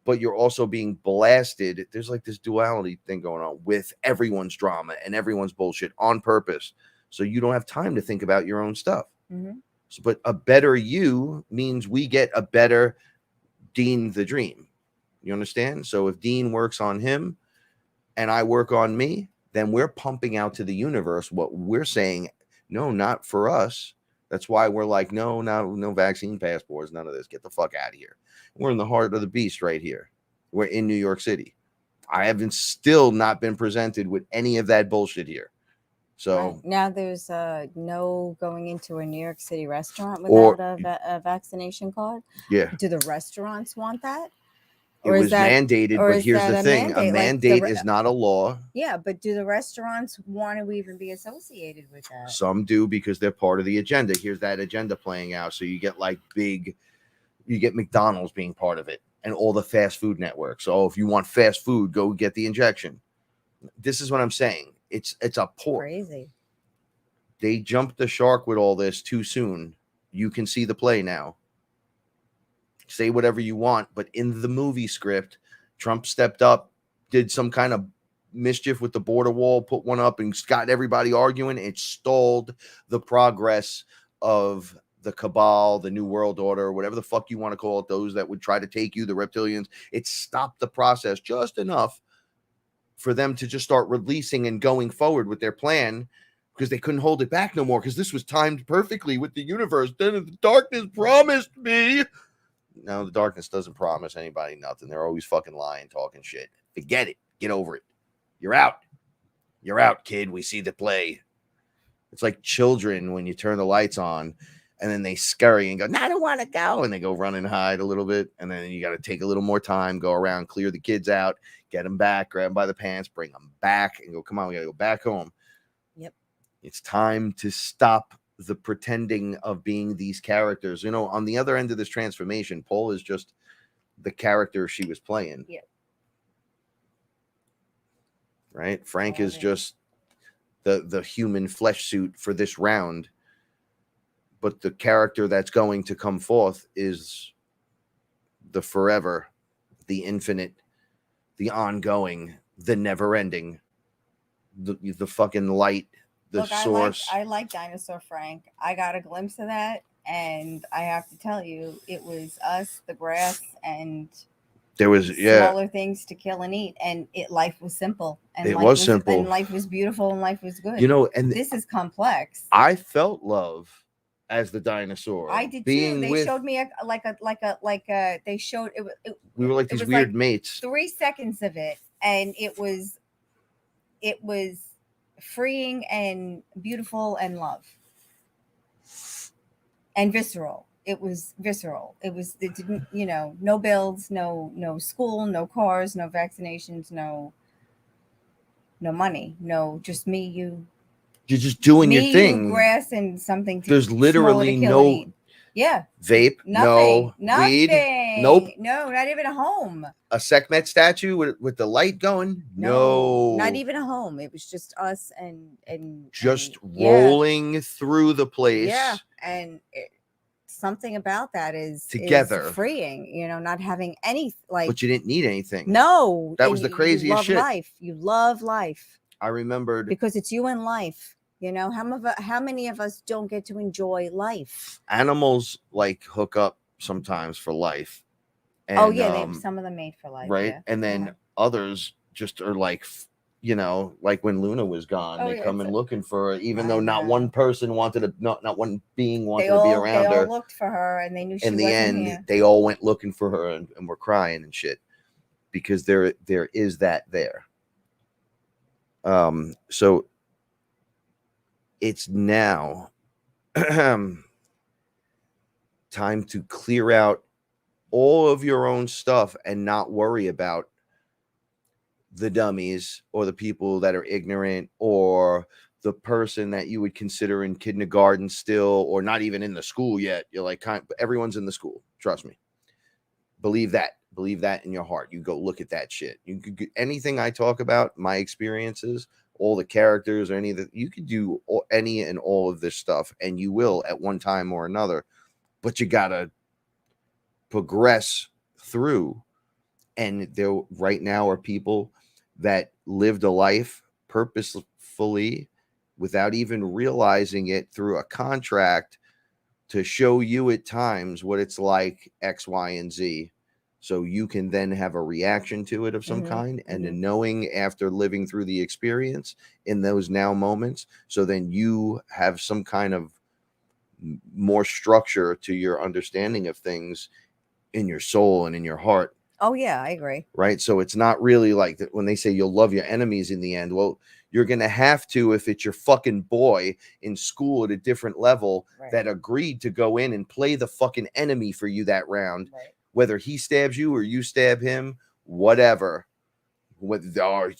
But you're also being blasted. There's like this duality thing going on with everyone's drama and everyone's bullshit on purpose. So you don't have time to think about your own stuff. So, but a better you means we get a better Dean the Dream. You understand? So if Dean works on him and I work on me, then we're pumping out to the universe what we're saying, no, not for us. That's why we're like, no vaccine passports, none of this. Get the fuck out of here. We're in the heart of the beast right here. We're in New York City. I haven't still not been presented with any of that bullshit here. So right. Now there's no going into a New York City restaurant without a vaccination card. Yeah. Do the restaurants want that? It was mandated, but here's the thing. A mandate is not a law. Yeah, but do the restaurants want to even be associated with that? Some do because they're part of the agenda. Here's that agenda playing out. So you get like you get McDonald's being part of it and all the fast food networks. So if you want fast food, go get the injection. This is what I'm saying. It's a poor. Crazy. They jumped the shark with all this too soon. You can see the play now. Say whatever you want, but in the movie script, Trump stepped up, did some kind of mischief with the border wall, put one up and got everybody arguing. It stalled the progress of the cabal, the New World Order, whatever the fuck you want to call it, those that would try to take you, the reptilians. It stopped the process just enough for them to just start releasing and going forward with their plan, because they couldn't hold it back no more, because this was timed perfectly with the universe. Then the darkness promised me. No, the darkness doesn't promise anybody nothing. They're always fucking lying, talking shit. Forget it. Get over it. You're out. You're out, kid. We see the play. It's like children when you turn the lights on and then they scurry and go, no, I don't want to go. And they go run and hide a little bit. And then you got to take a little more time, go around, clear the kids out, get them back, grab them by the pants, bring them back and go, come on, we got to go back home. Yep. It's time to stop the pretending of being these characters. You know, on the other end of this transformation, Paul is just the character she was playing. Yeah. Right? Frank is just the human flesh suit for this round. But the character that's going to come forth is the forever, the infinite, the ongoing, the never ending, the fucking light, the Look, source. I like Dinosaur Frank. I got a glimpse of that, and I have to tell you, it was us, the grass, and there was smaller things to kill and eat, and life was simple, and it was simple, and life was beautiful, and life was good. You know, and this is complex. I felt love as the dinosaur. I did too. They showed me they showed it. We were like these weird mates. 3 seconds of it, and it was freeing and beautiful and love and visceral. It was visceral. It didn't, no bills, no school, no cars, no vaccinations, no money, no, just me, you. You're just doing your thing. You, grass and something. There's literally no vape, nothing, no weed, nope, no, not even a home. A Sekhmet statue with the light going, no, not even a home. It was just us and just rolling through the place. Yeah, and something about that is together, is freeing. Not having any but you didn't need anything. No, that was the craziest shit. Life, you love life. I remembered because it's you and life. How many of us don't get to enjoy life? Animals hook up sometimes for life. And, they have some of them made for life. Right. Yeah. And then others just are like when Luna was gone, they come and looking for her, even though not one person wanted to, not one being wanted to be around her. They all looked for her and they knew she wasn't here. In the end, they all went looking for her and were crying and shit because there is that there. So it's now time to clear out all of your own stuff and not worry about the dummies or the people that are ignorant or the person that you would consider in kindergarten still or not even in the school yet. You're like, everyone's in the school. Trust me. Believe that in your heart. You go look at that shit. You could anything I talk about, my experiences, all the characters or any of that, you could do any and all of this stuff, and you will at one time or another, but you gotta progress through. And there right now are people that lived a life purposefully without even realizing it through a contract to show you at times what it's like X, Y, and Z. So you can then have a reaction to it of some kind, and a knowing after living through the experience in those now moments. So then you have some kind of more structure to your understanding of things in your soul and in your heart. Oh yeah, I agree. Right. So it's not really like that when they say you'll love your enemies in the end. Well, you're going to have to, if it's your fucking boy in school at a different level that agreed to go in and play the fucking enemy for you that round, whether he stabs you or you stab him, whatever.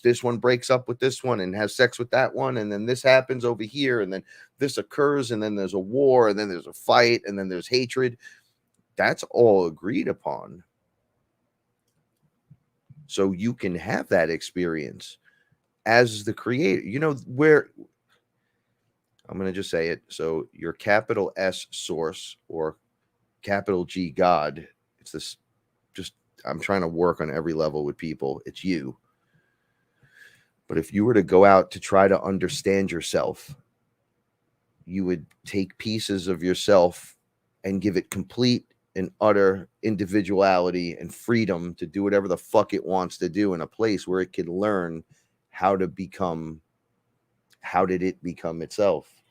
This one breaks up with this one and has sex with that one, and then this happens over here, and then this occurs, and then there's a war, and then there's a fight, and then there's hatred. That's all agreed upon. So you can have that experience as the creator. You know, where I'm going to just say it. So your capital S source or capital G God, it's this, just, I'm trying to work on every level with people. It's you. But if you were to go out to try to understand yourself, you would take pieces of yourself and give it complete and utter individuality and freedom to do whatever the fuck it wants to do in a place where it can learn how did it become itself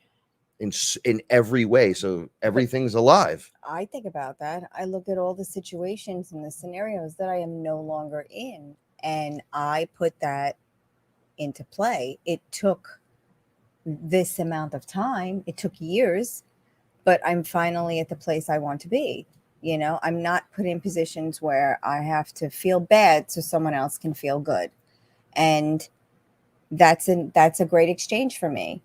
in every way. So everything's alive. I think about that. I look at all the situations and the scenarios that I am no longer in, and I put that into play. It took this amount of time. It took years, but I'm finally at the place I want to be. You know, I'm not put in positions where I have to feel bad so someone else can feel good. And that's a great exchange for me.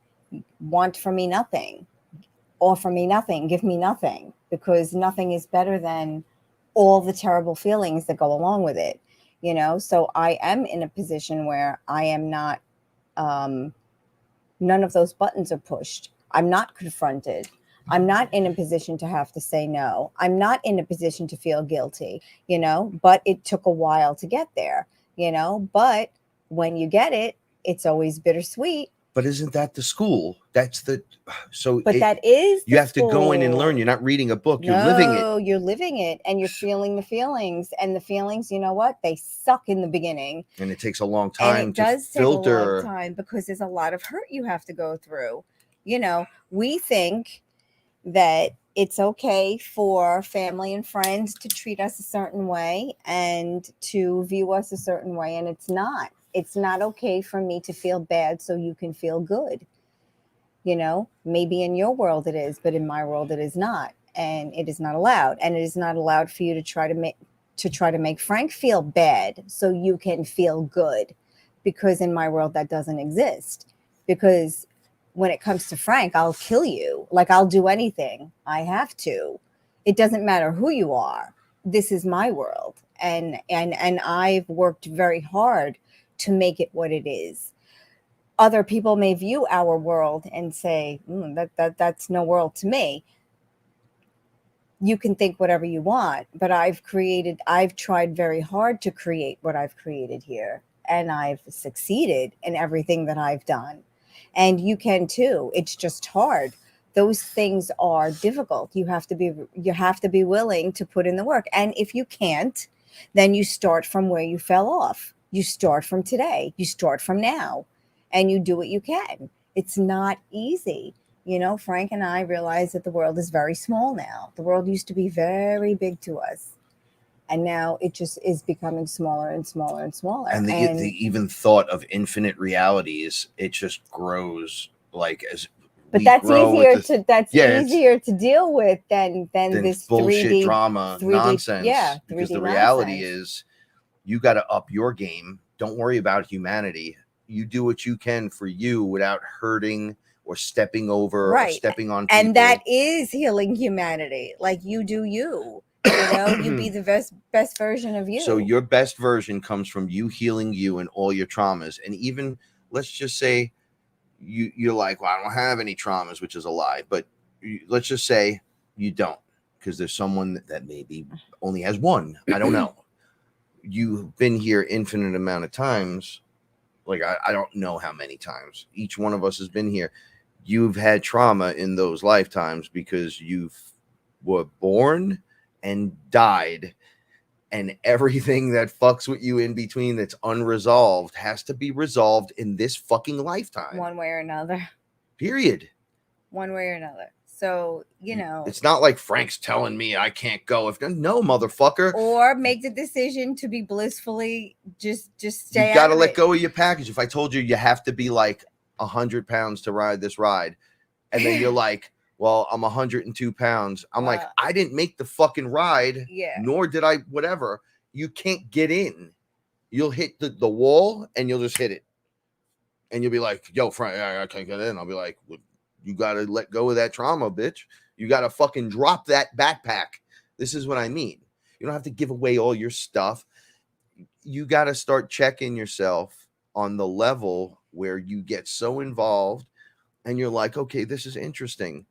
Want from me nothing, offer me nothing, give me nothing, because nothing is better than all the terrible feelings that go along with it. You know, so I am in a position where I am not, none of those buttons are pushed. I'm not confronted. I'm not in a position to have to say no. I'm not in a position to feel guilty, you know, but it took a while to get there, you know, but when you get it, it's always bittersweet. But isn't that the school? That's the, so. But that is, you have to go in and learn. You're not reading a book. You're living it. You're living it, and you're feeling the feelings. And the feelings, you know what? They suck in the beginning. And it takes a long time and it does filter. Take a long time because there's a lot of hurt you have to go through. You know, we think that it's okay for family and friends to treat us a certain way and to view us a certain way, and it's not. It's not okay for me to feel bad so you can feel good. You know, maybe in your world it is, but in my world it is not. And it is not allowed. And it is not allowed for you to try to make Frank feel bad so you can feel good. Because in my world that doesn't exist. Because when it comes to Frank, I'll kill you. Like, I'll do anything. I have to. It doesn't matter who you are. This is my world. And I've worked very hard to make it what it is. Other people may view our world and say, that's no world to me. You can think whatever you want, but I've tried very hard to create what I've created here. And I've succeeded in everything that I've done. And you can too. It's just hard. Those things are difficult. You have to be willing to put in the work. And if you can't, then you start from where you fell off. You start from today. You start from now. And you do what you can. It's not easy. You know, Frank and I realize that the world is very small now. The world used to be very big to us. And now it just is becoming smaller and smaller and smaller. And the even thought of infinite realities, it just grows like as. But that's easier to deal with than this bullshit 3D drama 3D, nonsense. Yeah, because the nonsense. reality is, you got to up your game. Don't worry about humanity. You do what you can for you without hurting or stepping over or stepping on people. And that is healing humanity. Like, you do you. You know, you be the best version of you. So your best version comes from you healing you and all your traumas. And even, let's just say you're like, well, I don't have any traumas, which is a lie. But let's just say you don't, because there's someone that maybe only has one. I don't know. You've been here infinite amount of times. Like, I don't know how many times. Each one of us has been here. You've had trauma in those lifetimes because you were born and died And everything that fucks with you in between that's unresolved has to be resolved in this fucking lifetime. One way or another. Period. One way or another. So, it's not like Frank's telling me I can't go. If no, motherfucker. Or make the decision to be blissfully just stay. You got to let go of your package. If I told you have to be like 100 pounds to ride this ride, and then you're like, well, I'm 102 pounds. I'm like, I didn't make the fucking ride. Yeah. Nor did I, whatever. You can't get in. You'll hit the wall and you'll just hit it. And you'll be like, yo, Frank, I can't get in. I'll be like, well, you got to let go of that trauma, bitch. You got to fucking drop that backpack. This is what I mean. You don't have to give away all your stuff. You got to start checking yourself on the level where you get so involved and you're like, okay, this is interesting.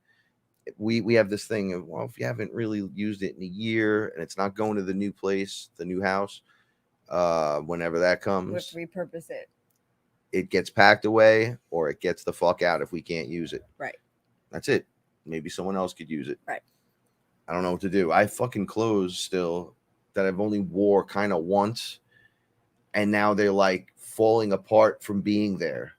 We have this thing of, well, if you haven't really used it in a year and it's not going to the new place, the new house, whenever that comes, let's repurpose it. It gets packed away or it gets the fuck out if we can't use it. Right. That's it. Maybe someone else could use it. Right. I don't know what to do. I have fucking clothes still that I've only wore kind of once. And now they're like falling apart from being there.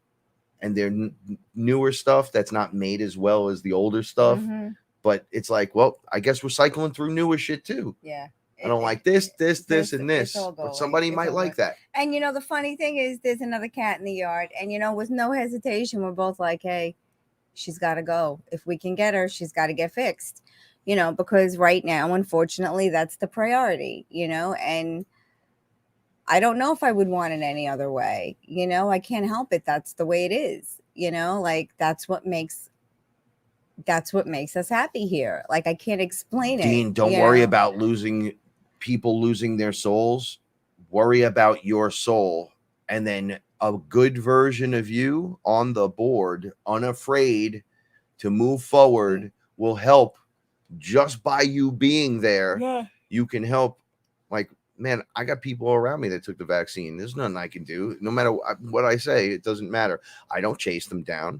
And they're newer stuff that's not made as well as the older stuff. Mm-hmm. But it's like, well, I guess we're cycling through newer shit too. Yeah. I don't like this, and this. But somebody might like that. And the funny thing is there's another cat in the yard. And with no hesitation, we're both like, hey, she's got to go. If we can get her, she's got to get fixed. Because right now, unfortunately, that's the priority, and I don't know if I would want it any other way. I can't help it. That's the way it is. Like that's what makes us happy here. Like I can't explain it. Dean, don't worry about people losing their souls. Worry about your soul. And then a good version of you on the board, unafraid to move forward, will help just by you being there. Yeah. You can help. Like, man, I got people around me that took the vaccine. There's nothing I can do. No matter what I say, it doesn't matter. I don't chase them down.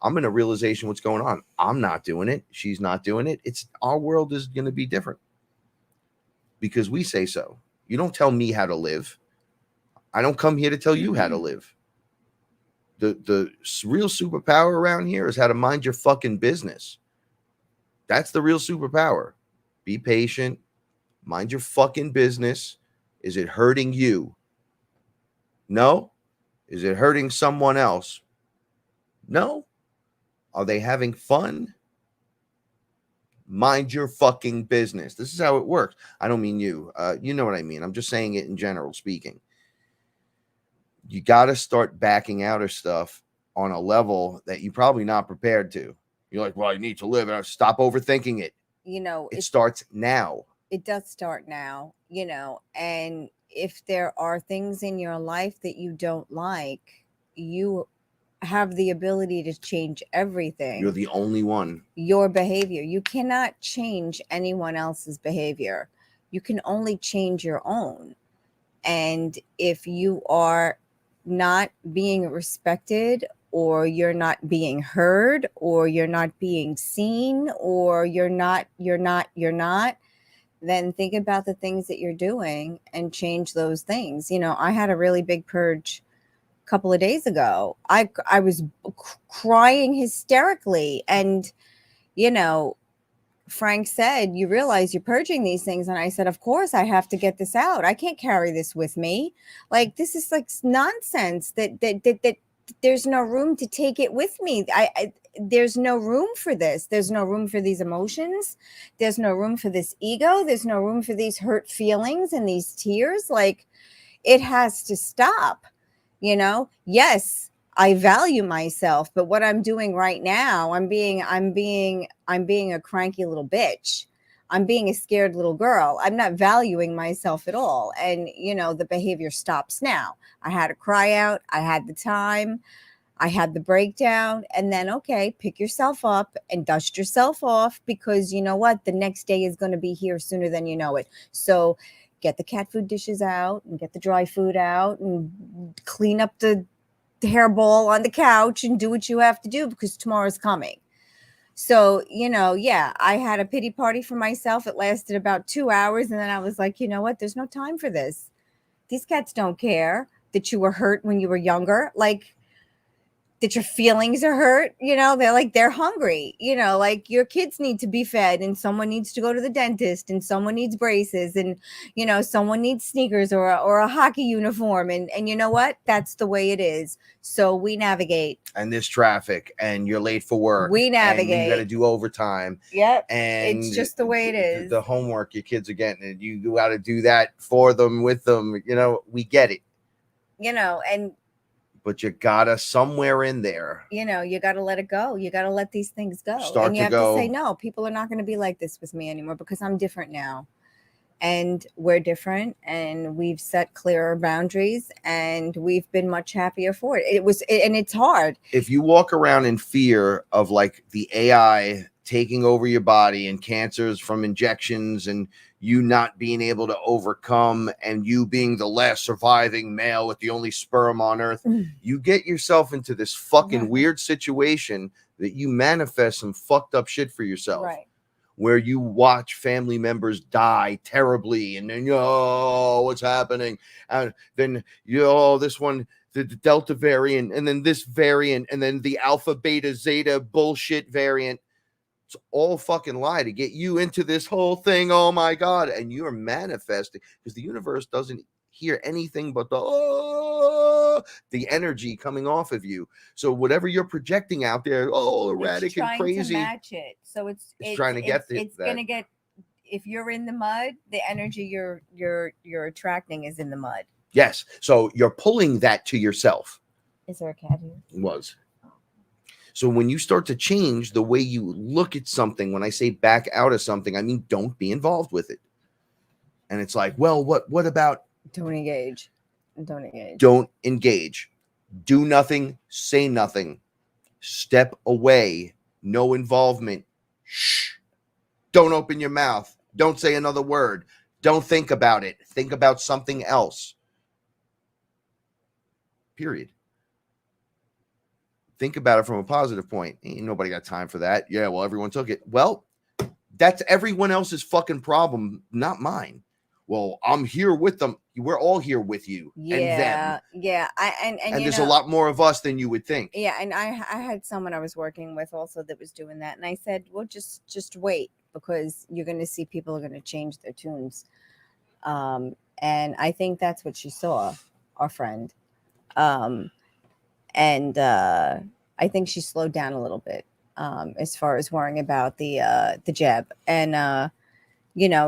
I'm in a realization what's going on. I'm not doing it. She's not doing it. Our world is going to be different because we say so. You don't tell me how to live. I don't come here to tell you how to live. The real superpower around here is how to mind your fucking business. That's the real superpower. Be patient. Mind your fucking business. Is it hurting you? No. Is it hurting someone else? No. Are they having fun? Mind your fucking business. This is how it works. I don't mean you. You know what I mean. I'm just saying it in general speaking. You got to start backing out of stuff on a level that you're probably not prepared to. You're like, well, I need to live. And stop overthinking it. It starts now. It does start now, and if there are things in your life that you don't like, you have the ability to change everything. You're the only one. Your behavior. You cannot change anyone else's behavior. You can only change your own. And if you are not being respected, or you're not being heard, or you're not being seen, or you're not, then think about the things that you're doing and change those things. I had a really big purge a couple of days ago. I was crying hysterically. And, Frank said, you realize you're purging these things. And I said, of course, I have to get this out. I can't carry this with me. Like, this is like nonsense that there's no room to take it with me. There's no room for this. There's no room for these emotions. There's no room for this ego. There's no room for these hurt feelings and these tears. Like, it has to stop. Yes, I value myself, but what I'm doing right now, I'm being a cranky little bitch. I'm being a scared little girl. I'm not valuing myself at all. And, the behavior stops now. I had a cry out. I had the time. I had the breakdown. And then, okay, pick yourself up and dust yourself off, because you know what? The next day is going to be here sooner than you know it. So get the cat food dishes out and get the dry food out and clean up the hairball on the couch and do what you have to do, because tomorrow's coming. So, yeah, I had a pity party for myself. It lasted about 2 hours. And then I was like, you know what? There's no time for this. These cats don't care that you were hurt when you were younger. Like, that your feelings are hurt, they're hungry, like your kids need to be fed, and someone needs to go to the dentist, and someone needs braces, and someone needs sneakers or a hockey uniform, and you know what, that's the way it is. So we navigate, and there's traffic, and you're late for work, we navigate, and you got to do overtime. Yep, and it's just the way it is. The homework your kids are getting, and you got to do that for them, with them, we get it, and but you gotta, somewhere in there, you gotta let it go. You gotta let these things go. Start and you to have go. to say, no, people are not going to be like this with me anymore, because I'm different now. And we're different, and we've set clearer boundaries, and we've been much happier for it. And it's hard. If you walk around in fear of like the AI taking over your body and cancers from injections, and you not being able to overcome, and you being the last surviving male with the only sperm on earth, you get yourself into this fucking weird situation that you manifest some fucked up shit for yourself. Right. Where you watch family members die terribly, and then, what's happening? And then, this one, the Delta variant, and then this variant, and then the Alpha, Beta, Zeta bullshit variant. It's all fucking lie to get you into this whole thing. Oh my God. And you're manifesting, because the universe doesn't hear anything but the energy coming off of you. So whatever you're projecting out there, erratic and crazy, to match it. So it's trying to get it's gonna get, if you're in the mud, the energy you're attracting is in the mud. Yes. So you're pulling that to yourself. Is there a cat here? Was. So when you start to change the way you look at something, when I say back out of something, I mean, don't be involved with it. And it's like, well, what about? Don't engage. Don't engage. Don't engage. Do nothing. Say nothing. Step away. No involvement. Shh. Don't open your mouth. Don't say another word. Don't think about it. Think about something else. Period. Think about it from a positive point. Ain't nobody got time for that. Yeah, well, everyone took it. Well, that's everyone else's fucking problem, not mine. Well, I'm here with them. We're all here with you and them. Yeah. And there's a lot more of us than you would think. Yeah, and I had someone I was working with also that was doing that, and I said, well, just wait, because you're going to see people are going to change their tunes. And I think that's what she saw, our friend. And I think she slowed down a little bit as far as worrying about the jab, and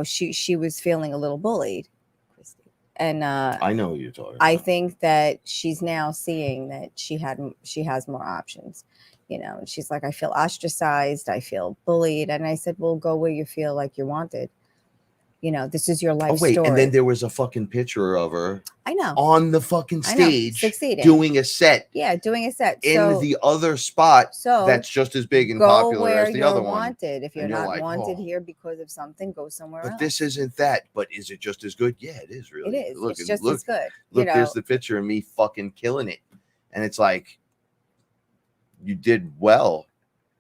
she was feeling a little bullied, Christy. And I know what you're talking about. I think that she's now seeing that she has more options. And she's like, I feel ostracized, I feel bullied, and I said, well, go where you feel like you're wanted. This is your life story. And then there was a fucking picture of her. I know. On the fucking stage. Succeeding. Doing a set. Yeah, doing a set. In the other spot that's just as big and popular as the other one. Wanted. If you're not wanted here because of something, go somewhere else. But this isn't that. But is it just as good? Yeah, it is really. It is. It's just as good. Look, there's the picture of me fucking killing it. And it's like, you did well.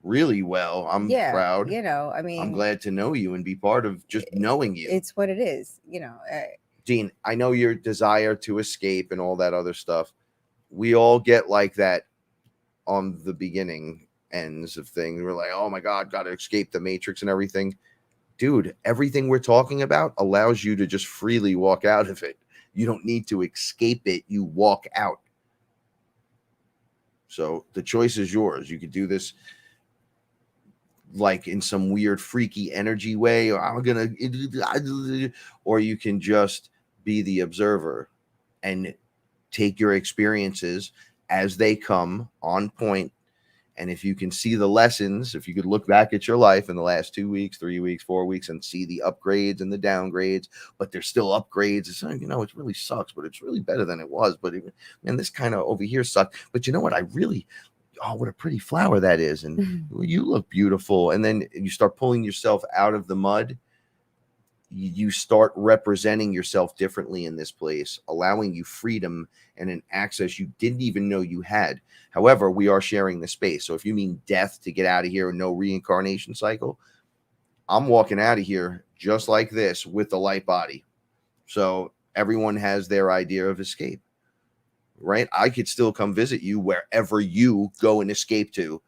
Really well. I'm proud. I mean, I'm glad to know you and be part of just knowing you. It's what it is, Dean, I know your desire to escape and all that other stuff. We all get like that on the beginning ends of things. We're like, oh my God, got to escape the matrix and everything. Dude, everything we're talking about allows you to just freely walk out of it. You don't need to escape it. You walk out. So the choice is yours. You could do this like in some weird freaky energy way, or you can just be the observer and take your experiences as they come on point. And if you can see the lessons, if you could look back at your life in the last 2 weeks, 3 weeks, 4 weeks, and see the upgrades and the downgrades, but there's still upgrades. It's, it really sucks, but it's really better than it was. But this kind of over here sucked. But you know what? Oh, what a pretty flower that is. And you look beautiful. And then you start pulling yourself out of the mud. you start representing yourself differently in this place, allowing you freedom and an access you didn't even know you had. However, we are sharing the space. So if you mean death to get out of here and no reincarnation cycle, I'm walking out of here just like this with the light body. So everyone has their idea of escape, right? I could still come visit you wherever you go and escape to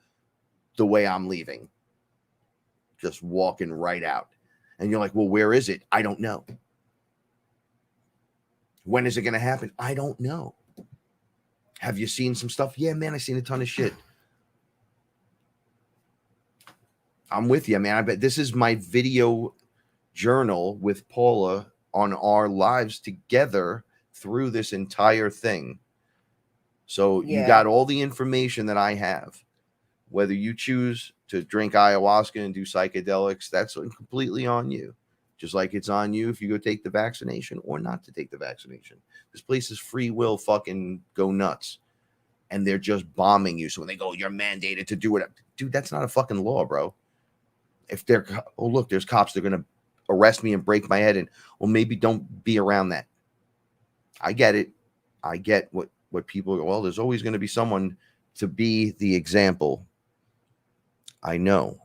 the way I'm leaving. Just walking right out. And you're like, well, where is it? I don't know. When is it going to happen? I don't know. Have you seen some stuff? Yeah, man, I've seen a ton of shit. I'm with you, man. I bet this is my video journal with Paula on our lives together through this entire thing. So you got all the information that I have. Whether you choose to drink ayahuasca and do psychedelics, that's completely on you. Just like it's on you if you go take the vaccination or not to take the vaccination. This place is free will, fucking go nuts. And they're just bombing you. So when they go, you're mandated to do it. Dude, that's not a fucking law, bro. If they're, oh, look, there's cops. They're going to arrest me and break my head. And, well, maybe don't be around that. I get it. I get what people, well, there's always going to be someone to be the example. I know.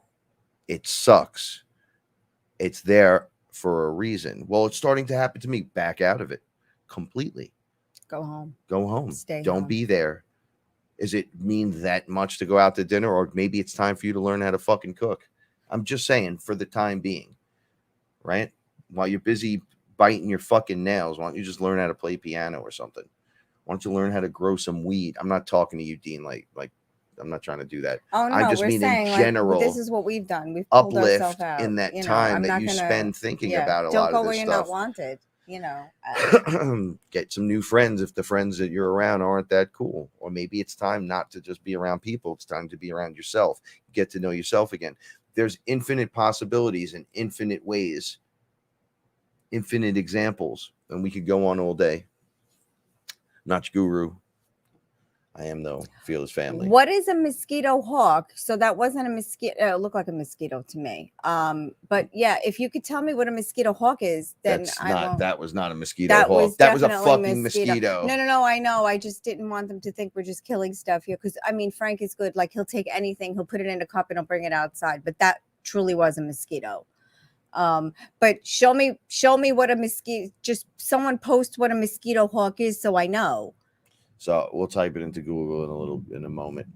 It sucks. It's there for a reason. Well, it's starting to happen to me. Back out of it completely. Go home. Go home. Stay Don't home. be there. Is it mean that much to go out to dinner? Or maybe it's time for you to learn how to fucking cook. I'm just saying for the time being, right? While you're busy biting your fucking nails, why don't you just learn how to play piano or something? Why don't you learn how to grow some weed? I'm not talking to you, Dean, like I'm not trying to do that. Oh no, I just we're mean saying, in general, like, this is what we've done. We've pulled ourselves uplift out in that you know, time that you spend thinking about a lot Don't go of where this you're stuff. not wanted, you know. Get some new friends if the friends that you're around aren't that cool. Or maybe it's time not to just be around people. It's time to be around yourself. Get to know yourself again. There's infinite possibilities and infinite ways, infinite examples, and we could go on all day. Not your guru. I am, though. Fearless family. What is a mosquito hawk? So that wasn't a mosquito. It looked like a mosquito to me. But yeah, if you could tell me what a mosquito hawk is, then that was not a mosquito hawk. That was a fucking mosquito. No, I know. I just didn't want them to think we're just killing stuff here. Because I mean, Frank is good. Like, he'll take anything, he'll put it in a cup and he'll bring it outside. But that truly was a mosquito. But show me what a mosquito. Just someone post what a mosquito hawk is, so I know. So we'll type it into Google in a moment.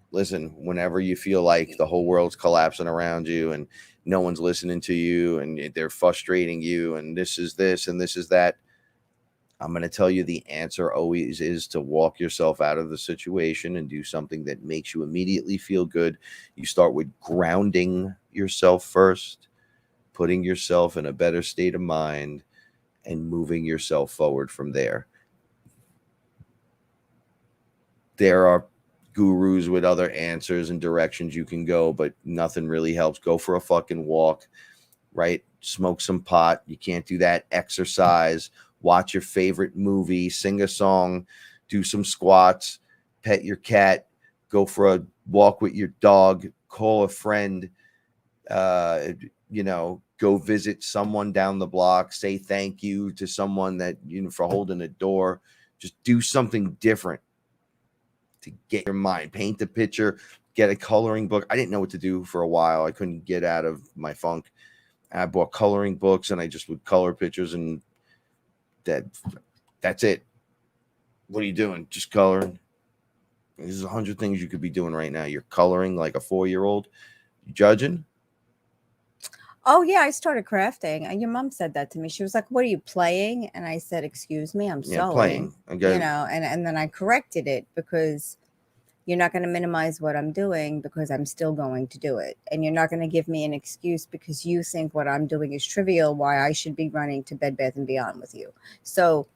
Listen, whenever you feel like the whole world's collapsing around you and no one's listening to you and they're frustrating you and this is this and this is that, I'm going to tell you the answer always is to walk yourself out of the situation and do something that makes you immediately feel good. You start with grounding yourself first, putting yourself in a better state of mind, and moving yourself forward from there. There are gurus with other answers and directions you can go, but nothing really helps. Go for a fucking walk, right? Smoke some pot. You can't do that. Exercise, watch your favorite movie, sing a song, do some squats, pet your cat, go for a walk with your dog, call a friend, go visit someone down the block, say thank you to someone that, for holding a door. Just do something different to get your mind. Paint a picture, get a coloring book. I didn't know what to do for a while. I couldn't get out of my funk. I bought coloring books and I just would color pictures, and that's it. What are you doing? Just coloring. There's 100 things you could be doing right now. You're coloring like a 4-year-old. You judging? Oh, yeah, I started crafting. And your mom said that to me. She was like, what are you playing? And I said, excuse me, I'm sewing. Playing. Okay. And then I corrected it because you're not going to minimize what I'm doing because I'm still going to do it. And you're not going to give me an excuse because you think what I'm doing is trivial, why I should be running to Bed Bath & Beyond with you. So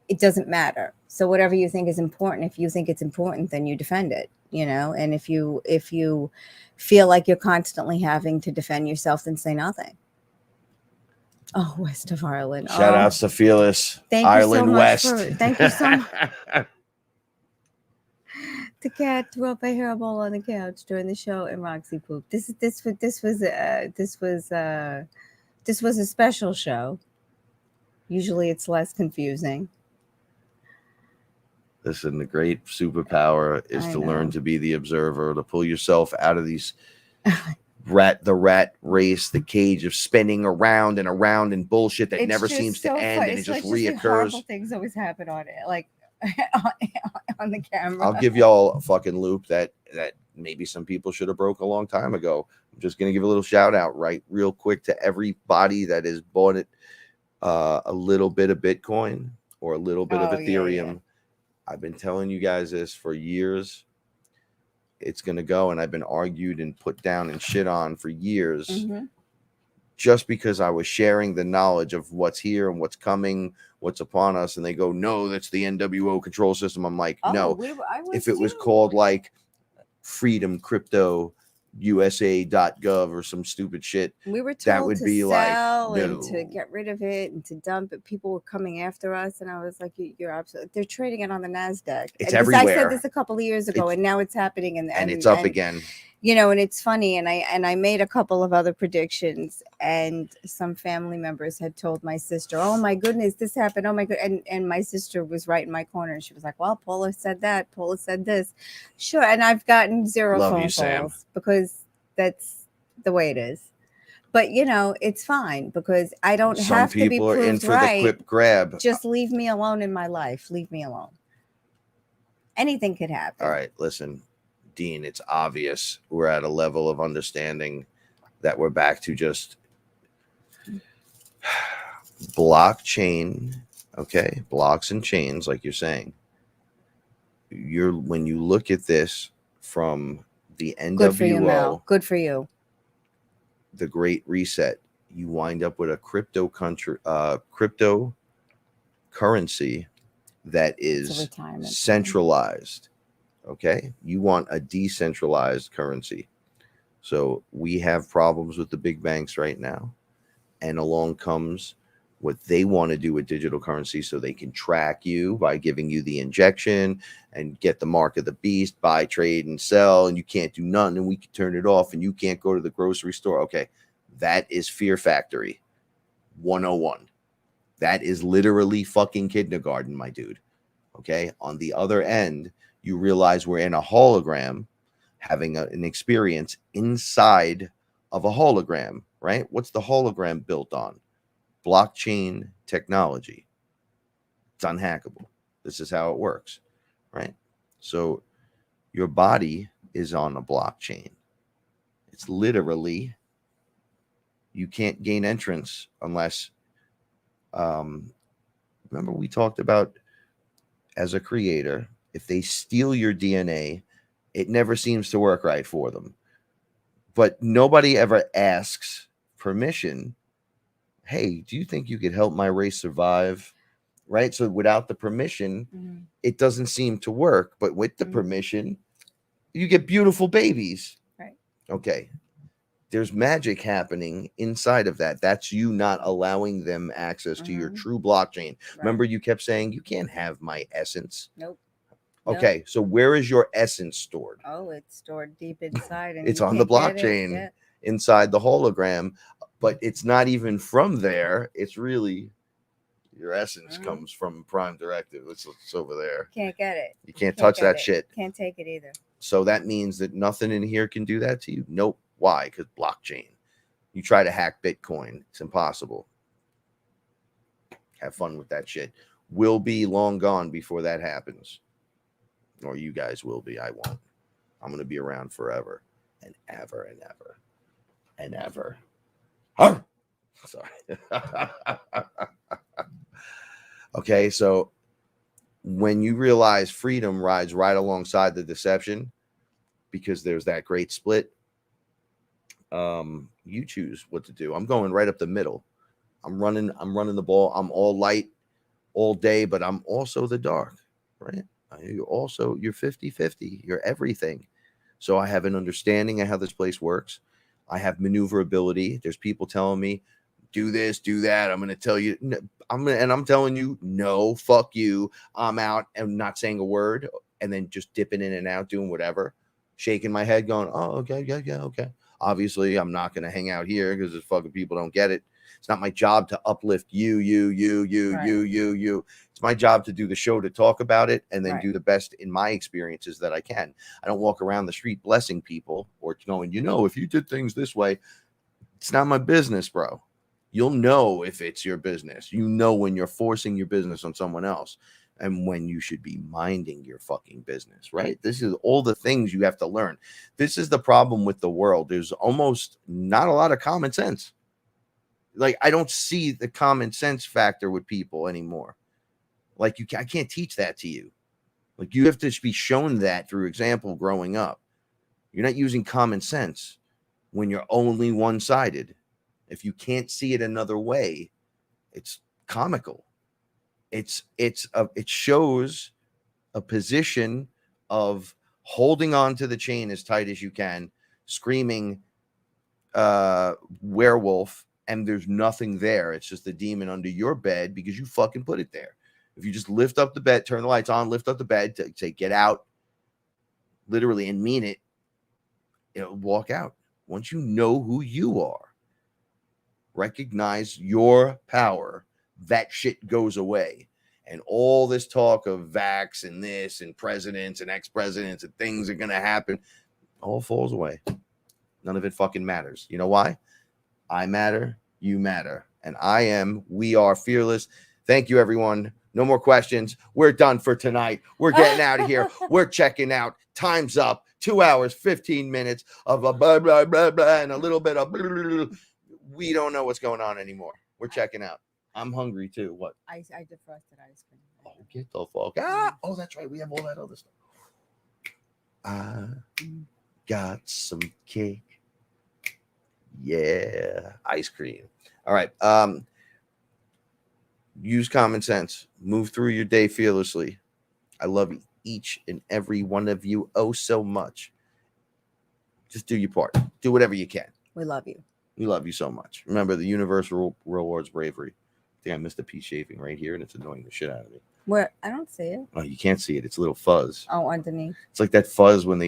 it doesn't matter. So whatever you think is important, if you think it's important, then you defend it, and if you feel like you're constantly having to defend yourself, then say nothing. Oh, West of Ireland. Shoutouts to Fearless. Thank Ireland you so West. Thank you so much. The cat threw up a hairball on the couch during the show, and Roxy pooped. This was a special show. Usually, it's less confusing. Listen, the great superpower is to learn to be the observer, to pull yourself out of these the rat race, the cage of spinning around and around and bullshit that never seems to end, and it just reoccurs. Horrible things always happen on it, like on the camera. I'll give y'all a fucking loop that maybe some people should have broke a long time ago. I'm just gonna give a little shout out real quick to everybody that has bought it a little bit of Bitcoin or a little bit of Ethereum. Yeah. I've been telling you guys this for years. It's going to go, and I've been argued and put down and shit on for years, just because I was sharing the knowledge of what's here and what's coming, what's upon us. And they go, no, that's the NWO control system. I'm like, no, if it was called like Freedom Crypto USA.gov or some stupid shit, we were told that would to be sell like, no. and to get rid of it and to dump it. People were coming after us, and I was like, you're absolutely, they're trading it on the NASDAQ. It's everywhere. I said this a couple of years ago, and now it's happening, and it's up again. You know, and it's funny, and I made a couple of other predictions, and some family members had told my sister, oh my goodness, this happened, oh my god, and my sister was right in my corner, and she was like, well, Paula said that, Paula said this. Sure. And I've gotten zero phone calls, Sam, because that's the way it is. But you know, it's fine, because I don't have to be proved right. Some people are in for the quick grab. Just leave me alone in my life. Leave me alone. Anything could happen. All right, listen, Dean, it's obvious we're at a level of understanding that we're back to just blockchain, okay? Blocks and chains, like you're saying. When you look at this from the NWO, good for you, Mel. Good for you. The Great Reset, you wind up with a cryptocurrency that is centralized. Okay, you want a decentralized currency. So we have problems with the big banks right now, and along comes what they want to do with digital currency, so they can track you by giving you the injection and get the mark of the beast, buy, trade, and sell, and you can't do nothing, and we can turn it off, and you can't go to the grocery store. Okay, that is Fear Factory 101. That is literally fucking kindergarten, my dude. Okay, on the other end, you realize we're in a hologram, having an experience inside of a hologram, right? What's the hologram built on? Blockchain technology. It's unhackable. This is how it works, right? So your body is on a blockchain. It's literally, you can't gain entrance unless, remember we talked about, as a creator, if they steal your DNA, it never seems to work right for them. But nobody ever asks permission. Hey, do you think you could help my race survive? Right? So without the permission, it doesn't seem to work. But with the permission, you get beautiful babies. Right. Okay. There's magic happening inside of that. That's you not allowing them access to your true blockchain. Right. Remember, you kept saying, you can't have my essence. Nope. Okay, so where is your essence stored? Oh, it's stored deep inside. And it's on the blockchain inside the hologram, but it's not even from there. It's really, your essence comes from Prime Directive. It's over there. Can't get it. You can't touch that shit. Can't take it either. So that means that nothing in here can do that to you? Nope. Why? Because blockchain. You try to hack Bitcoin. It's impossible. Have fun with that shit. We'll be long gone before that happens. Or you guys will be. I won't. I'm going to be around forever and ever and ever and ever. Oh, sorry. Okay, so when you realize freedom rides right alongside the deception, because there's that great split, you choose what to do. I'm going right up the middle. I'm running the ball. I'm all light all day, but I'm also the dark, right? You're 50-50. You're everything. So I have an understanding of how this place works. I have maneuverability. There's people telling me, do this, do that. I'm going to tell you, I'm telling you, no, fuck you. I'm out and not saying a word. and then just dipping in and out, doing whatever, shaking my head, going, oh, okay, yeah, okay. Obviously, I'm not going to hang out here because fucking people don't get it. It's not my job to uplift you. It's my job to do the show, to talk about it, and then do the best in my experiences that I can. I don't walk around the street blessing people or knowing, if you did things this way, it's not my business, bro. You'll know if it's your business. You know when you're forcing your business on someone else and when you should be minding your fucking business, right? This is all the things you have to learn. This is the problem with the world. There's almost not a lot of common sense. Like, I don't see the common sense factor with people anymore. Like, I can't teach that to you. Like, you have to be shown that through example growing up. You're not using common sense when you're only one-sided. If you can't see it another way, it's comical. It shows a position of holding on to the chain as tight as you can, screaming werewolf, and there's nothing there. It's just the demon under your bed because you fucking put it there. If you just lift up the bed, turn the lights on, lift up the bed, say get out, literally, and mean it, it'll walk out. Once you know who you are, recognize your power, that shit goes away. And all this talk of vax and this and presidents and ex-presidents and things are going to happen, all falls away. None of it fucking matters. You know why? I matter, you matter. And we are fearless. Thank you, everyone. No more questions. We're done for tonight. We're getting out of here. We're checking out. Time's up. 2 hours, 15 minutes of a blah, blah, blah, blah, and a little bit of blah, blah, blah. We don't know what's going on anymore. We're checking out. I'm hungry too. What? I defrosted ice cream. Oh, get the fuck. Oh, that's right. We have all that other stuff. I got some cake. Yeah. Ice cream. All right. Use common sense. Move through your day fearlessly. I love each and every one of you so much. Just do your part. Do whatever you can. We love you. We love you so much. Remember, the universal rewards bravery. I think I missed a piece shaving right here, and it's annoying the shit out of me. Where? I don't see it. Oh, you can't see it. It's a little fuzz. Oh, underneath. It's like that fuzz when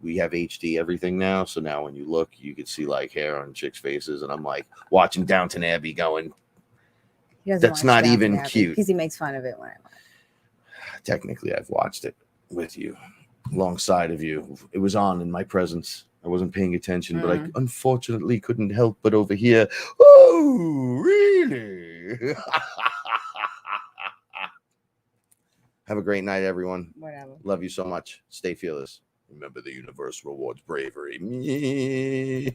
we have HD everything now. So now when you look, you can see like hair on chicks' faces, and I'm like watching Downton Abbey going, that's not even cute. Because he makes fun of it when I watch. Technically, I've watched it with you, alongside of you. It was on in my presence. I wasn't paying attention, but I unfortunately couldn't help but overhear. Oh, really? Have a great night, everyone. Whatever. Love you so much. Stay fearless. Remember, the universe rewards bravery.